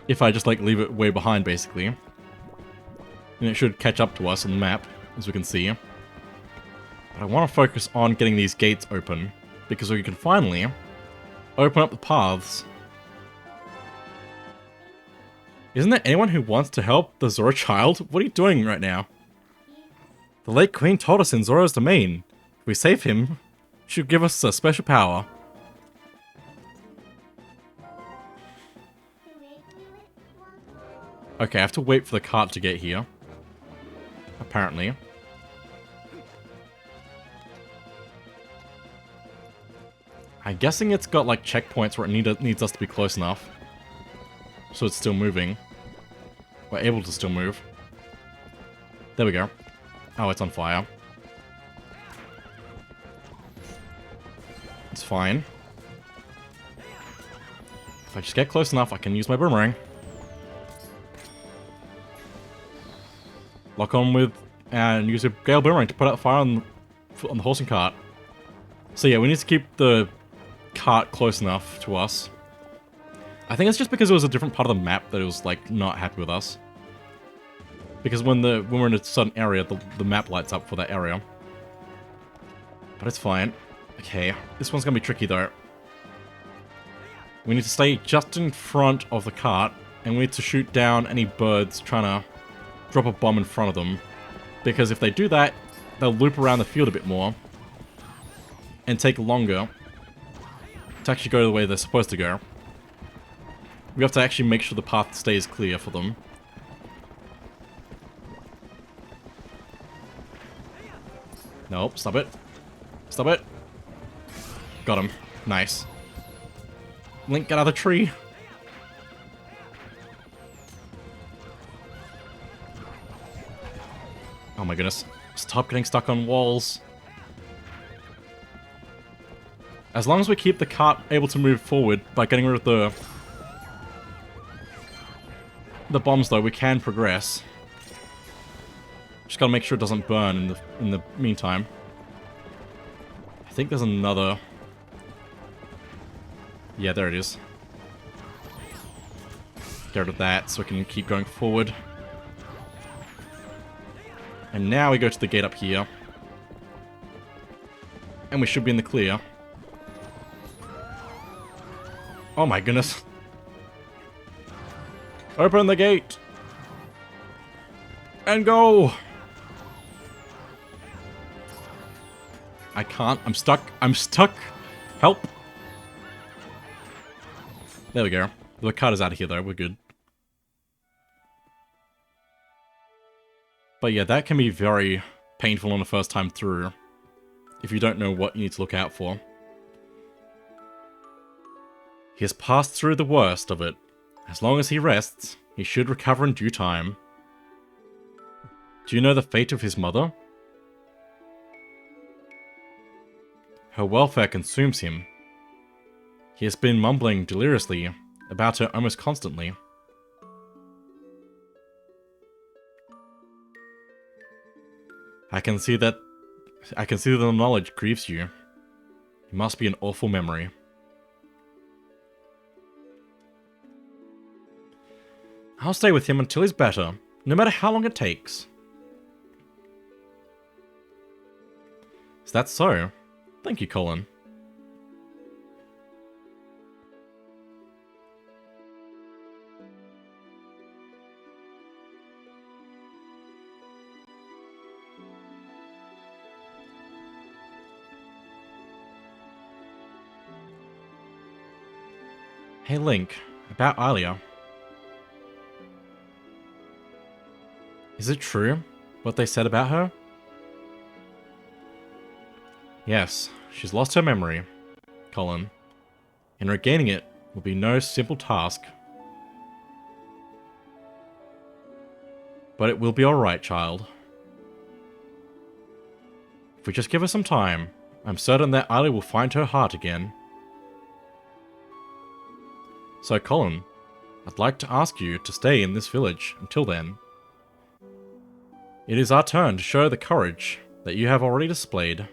S1: If I just like leave it way behind, basically. And it should catch up to us on the map, as we can see. But I want to focus on getting these gates open, because we can finally open up the paths. Isn't there anyone who wants to help the Zora child? What are you doing right now? The late queen told us in Zora's domain, if we save him, she'll give us a special power. Okay, I have to wait for the cart to get here. Apparently. I'm guessing it's got like checkpoints where it needs us to be close enough. so it's still moving. We're able to still move. There we go. Oh, it's on fire. It's fine. If I just get close enough, I can use my boomerang. Lock on with and use a Gale Boomerang to put out fire on the horse and cart. So yeah, we need to keep the cart close enough to us. I think it's just because it was a different part of the map that it was like not happy with us. Because when we're in a certain area, the map lights up for that area. But it's fine. Okay, this one's gonna be tricky though. We need to stay just in front of the cart, and we need to shoot down any birds trying to drop a bomb in front of them. Because if they do that, they'll loop around the field a bit more. And take longer to actually go the way they're supposed to go. We have to actually make sure the path stays clear for them. Nope, stop it. Stop it. Got him. Nice. Link, get out of the tree. Oh my goodness. Stop getting stuck on walls. As long as we keep the cart able to move forward by getting rid of the bombs though, we can progress. Just gotta make sure it doesn't burn in the meantime. I think there's another... Yeah, there it is. Get rid of that so we can keep going forward. And now we go to the gate up here. And we should be in the clear. Oh my goodness. Open the gate! And go! I can't. I'm stuck. I'm stuck. Help! There we go. The cart is out of here though. We're good. But yeah, that can be very painful on the first time through. If you don't know what you need to look out for. He has passed through the worst of it. As long as he rests, he should recover in due time. Do you know the fate of his mother? Her welfare consumes him. He has been mumbling deliriously about her almost constantly. I can see that the knowledge grieves you. It must be an awful memory. I'll stay with him until he's better, no matter how long it takes. Is that so? Thank you, Colin. Hey Link, about Alia. Is it true, what they said about her? Yes, she's lost her memory, Colin, and regaining it will be no simple task. But it will be alright, child. If we just give her some time, I'm certain that Alia will find her heart again. So Colin, I'd like to ask you to stay in this village until then. It is our turn to show the courage that you have already displayed.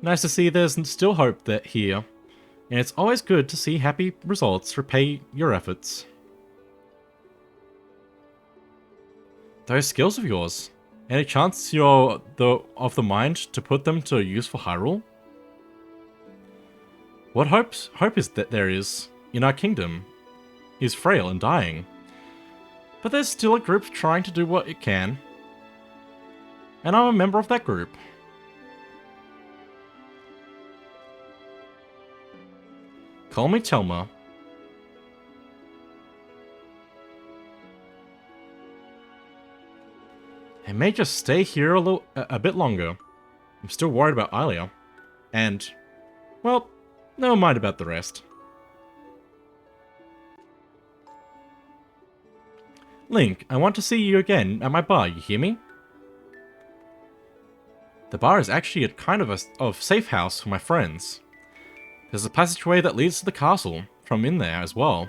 S1: Nice to see there's still hope here, and it's always good to see happy results repay your efforts. Those skills of yours, any chance you're of the mind to put them to use for Hyrule? What hope is that there is in our kingdom is frail and dying, but there's still a group trying to do what it can, and I'm a member of that group. Call me Telma. I may just stay here a bit longer. I'm still worried about Alia. And, well, never mind about the rest. Link, I want to see you again at my bar, you hear me? The bar is actually a kind of a safe house for my friends. There's a passageway that leads to the castle from in there as well.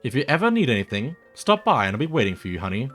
S1: If you ever need anything, stop by and I'll be waiting for you, honey.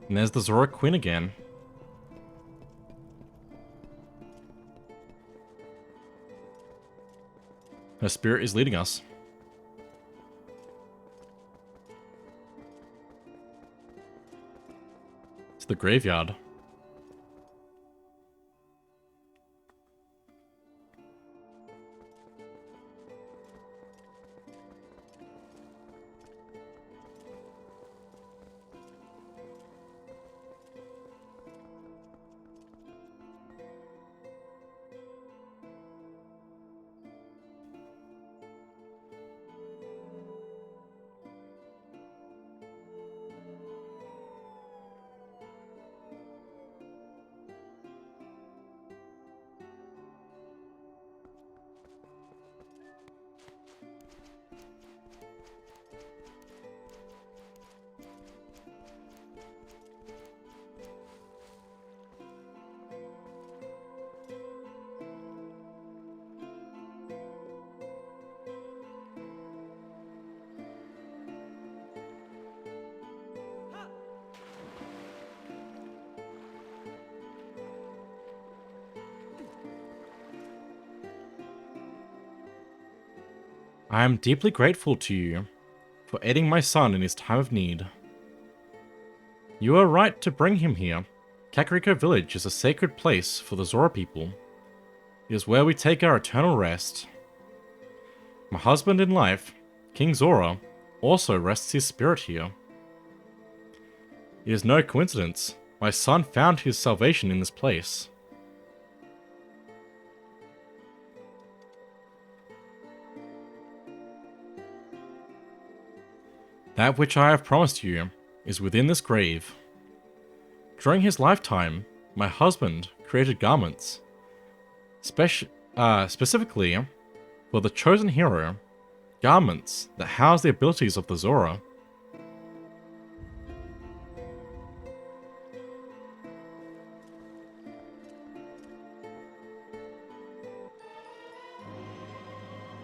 S1: And there's the Zora Queen again. Her spirit is leading us. To the graveyard. I am deeply grateful to you for aiding my son in his time of need. You are right to bring him here. Kakariko Village is a sacred place for the Zora people. It is where we take our eternal rest. My husband in life, King Zora, also rests his spirit here. It is no coincidence my son found his salvation in this place. That which I have promised you is within this grave. During his lifetime, my husband created garments, specifically for the chosen hero, garments that house the abilities of the Zora.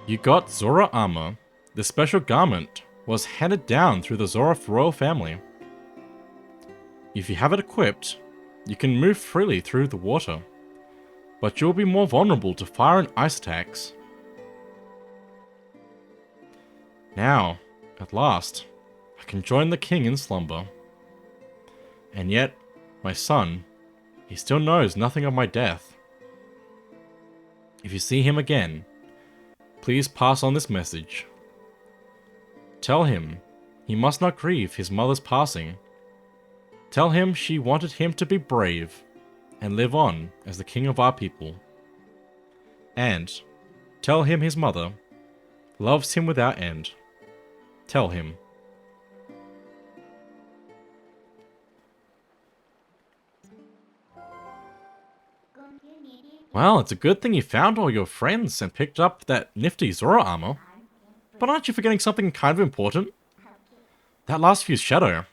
S1: You got Zora armor. This special garment was handed down through the Zora royal family. If you have it equipped, you can move freely through the water, but you'll be more vulnerable to fire and ice attacks. Now, at last, I can join the king in slumber. And yet, my son, he still knows nothing of my death. If you see him again, please pass on this message. Tell him he must not grieve his mother's passing. Tell him she wanted him to be brave and live on as the king of our people. And tell him his mother loves him without end. Tell him. Well, it's a good thing you found all your friends and picked up that nifty Zora armor. But aren't you forgetting something kind of important? That last fused shadow.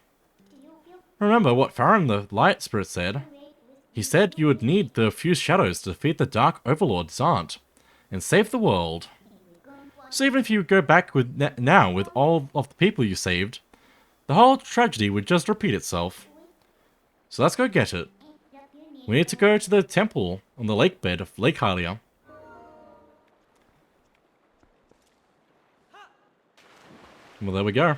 S1: Remember what Farron the Light Spirit said? He said you would need the fused shadows to defeat the Dark Overlord Zant and save the world. So even if you go back now with all of the people you saved, the whole tragedy would just repeat itself. So let's go get it. We need to go to the temple on the lake bed of Lake Hylia. Well, there we go.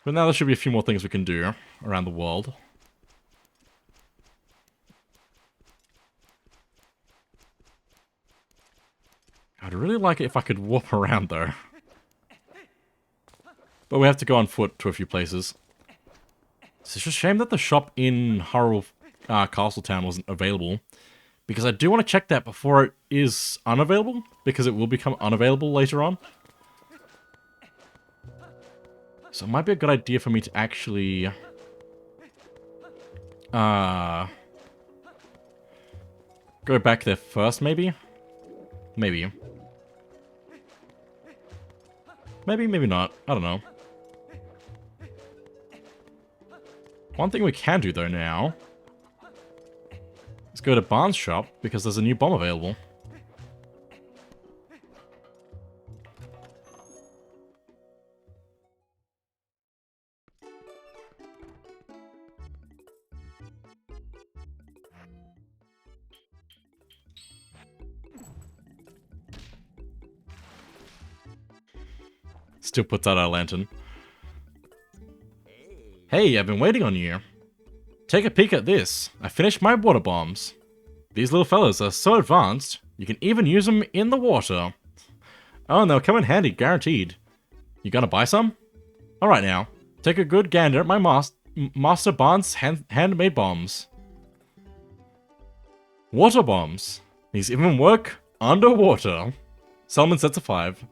S1: But now there should be a few more things we can do around the world. I'd really like it if I could warp around, though. But we have to go on foot to a few places. It's just a shame that the shop in Hyrule Castletown wasn't available. Because I do want to check that before it is unavailable. Because it will become unavailable later on. So it might be a good idea for me to actually... go back there first, maybe? Maybe. Maybe, maybe not. I don't know. One thing we can do, though, now... is go to Barnes' shop, because there's a new bomb available. Still puts out our lantern. Hey, I've been waiting on you. Take a peek at this. I finished my water bombs. These little fellas are so advanced, you can even use them in the water. Oh, and they'll come in handy, guaranteed. You gonna buy some? Alright now, take a good gander at my Master Barnes handmade bombs. Water bombs. These even work underwater. Solomon sets a 5.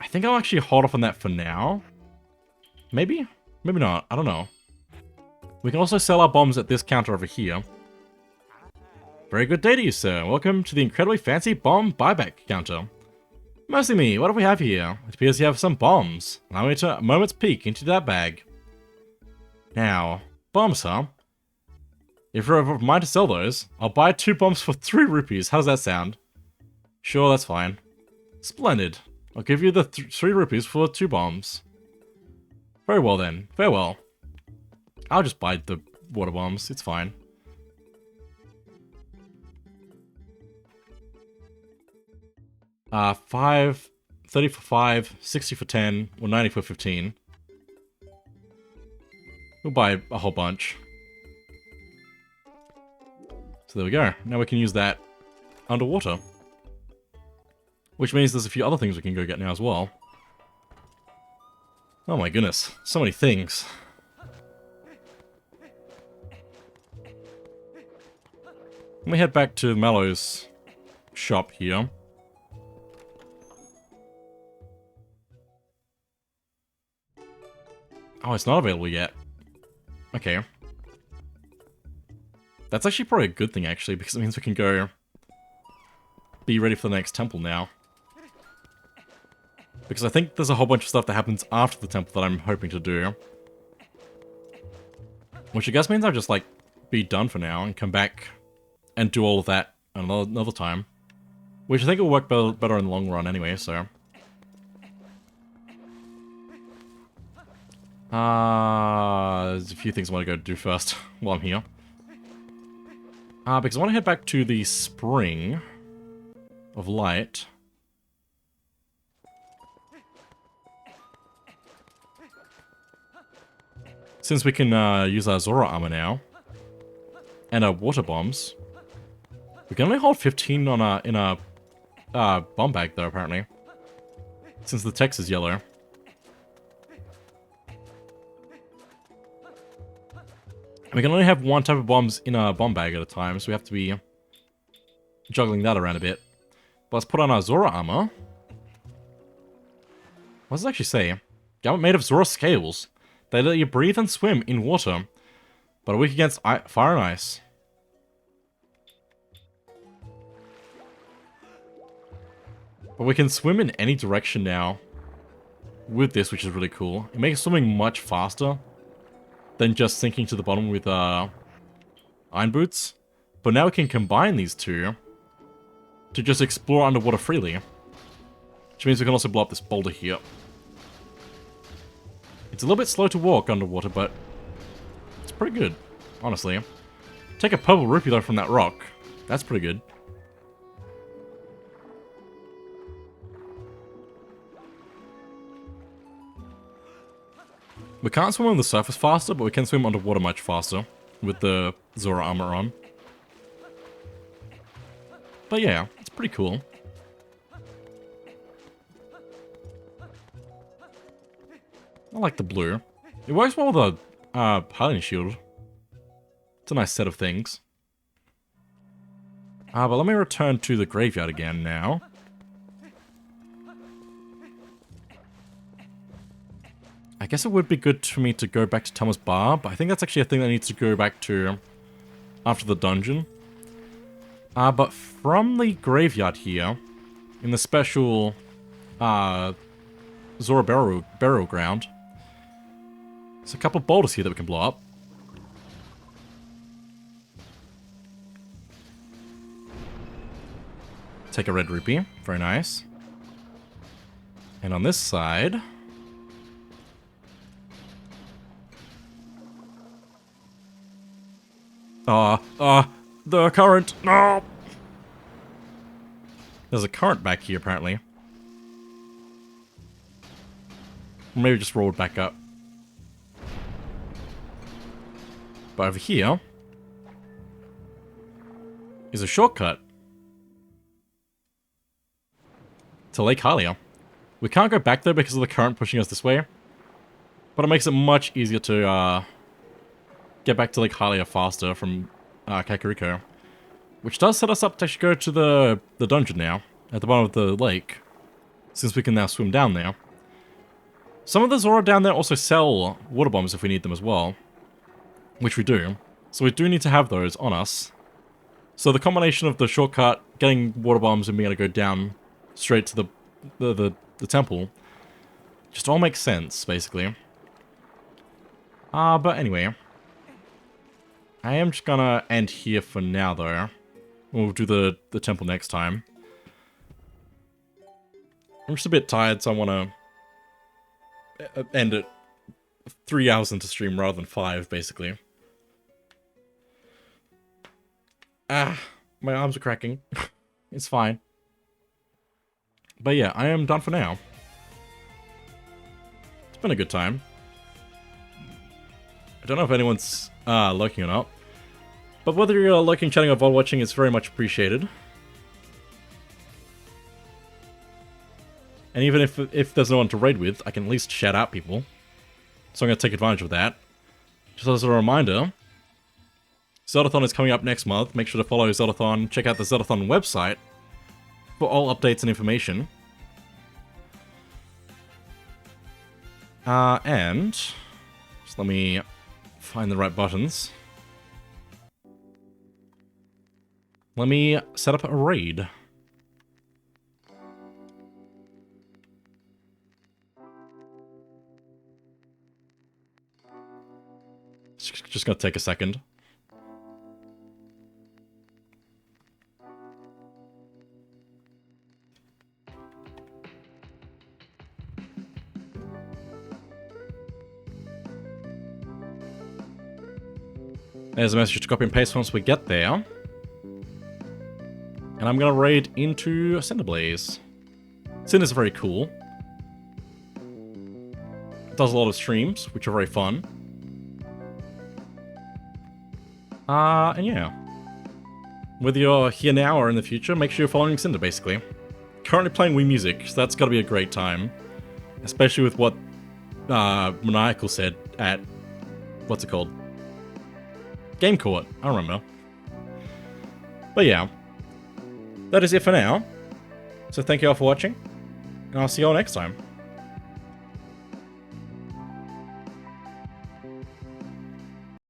S1: I think I'll actually hold off on that for now. Maybe? Maybe not. I don't know. We can also sell our bombs at this counter over here. Very good day to you, sir. Welcome to the incredibly fancy bomb buyback counter. Mercy me, what do we have here? It appears you have some bombs. Allow me to a moment's peek into that bag. Now, bombs, huh? If you're of mind to sell those, I'll buy 2 bombs for 3 rupees. How's that sound? Sure, that's fine. Splendid. I'll give you the 3 rupees for 2 bombs. Very well then. Farewell. I'll just buy the water bombs. It's fine. Uh, 30 for 5, 60 for 10, or 90 for 15. We'll buy a whole bunch. So there we go. Now we can use that underwater. Which means there's a few other things we can go get now as well. Oh my goodness, so many things. Let me head back to Mallow's shop here. Oh, it's not available yet. Okay. That's actually probably a good thing, actually, because it means we can go be ready for the next temple now. Because I think there's a whole bunch of stuff that happens after the temple that I'm hoping to do. Which I guess means I'll just, like, be done for now and come back and do all of that another time. Which I think will work better in the long run anyway, so... there's a few things I want to go do first while I'm here. Because I want to head back to the Spring of Light. Since we can use our Zora armor now. And our water bombs. We can only hold 15 on in a bomb bag though, apparently. Since the text is yellow. We can only have one type of bombs in a bomb bag at a time, so we have to be juggling that around a bit. But let's put on our Zora armor. What does it actually say? Garment made of Zora scales. They let you breathe and swim in water, but are weak against fire and ice. But we can swim in any direction now with this, which is really cool. It makes swimming much faster than just sinking to the bottom with iron boots. But now we can combine these two to just explore underwater freely. Which means we can also blow up this boulder here. It's a little bit slow to walk underwater, but it's pretty good, honestly. Take a purple rupee though from that rock. That's pretty good. We can't swim on the surface faster, but we can swim underwater much faster with the Zora armor on. But yeah, it's pretty cool. I like the blue. It works well with the Hylian shield. It's a nice set of things. But let me return to the graveyard again now. I guess it would be good for me to go back to Thomas Bar, but I think that's actually a thing that needs to go back to after the dungeon. But from the graveyard here, in the special Zora burial ground, there's a couple of boulders here that we can blow up. Take a red rupee. Very nice. And on this side... the current! No! There's a current back here, apparently. Or maybe just rolled back up. But over here... is a shortcut to Lake Hylia. We can't go back there because of the current pushing us this way. But it makes it much easier to get back to Lake Hylia faster from Kakariko. Which does set us up to actually go to the dungeon now, at the bottom of the lake. Since we can now swim down there. Some of the Zora down there also sell water bombs if we need them as well. Which we do. So we do need to have those on us. So the combination of the shortcut, getting water bombs and being able to go down straight to the temple, just all makes sense, basically. But anyway. I am just gonna end here for now, though. We'll do the temple next time. I'm just a bit tired, so I want to end it 3 hours into stream rather than 5, basically. My arms are cracking. It's fine. But yeah, I am done for now. It's been a good time. I don't know if anyone's lurking or not. But whether you're lurking, chatting, or VOD watching is very much appreciated. And even if there's no one to raid with, I can at least shout out people. So I'm going to take advantage of that. Just as a reminder, Zeldathon is coming up next month. Make sure to follow Zeldathon. Check out the Zeldathon website for all updates and information. And just let me find the right buttons. Let me set up a raid. It's just gonna take a second. There's a message to copy and paste once we get there. And I'm gonna raid into Cinderblaze. Cinder's very cool. It does a lot of streams, which are very fun. And yeah. Whether you're here now or in the future, make sure you're following Cinder, basically. Currently playing Wii Music, so that's gotta be a great time. Especially with what Maniacal said at... what's it called? Game Court, I remember. But yeah. That is it for now. So thank you all for watching, and I'll see you all next time.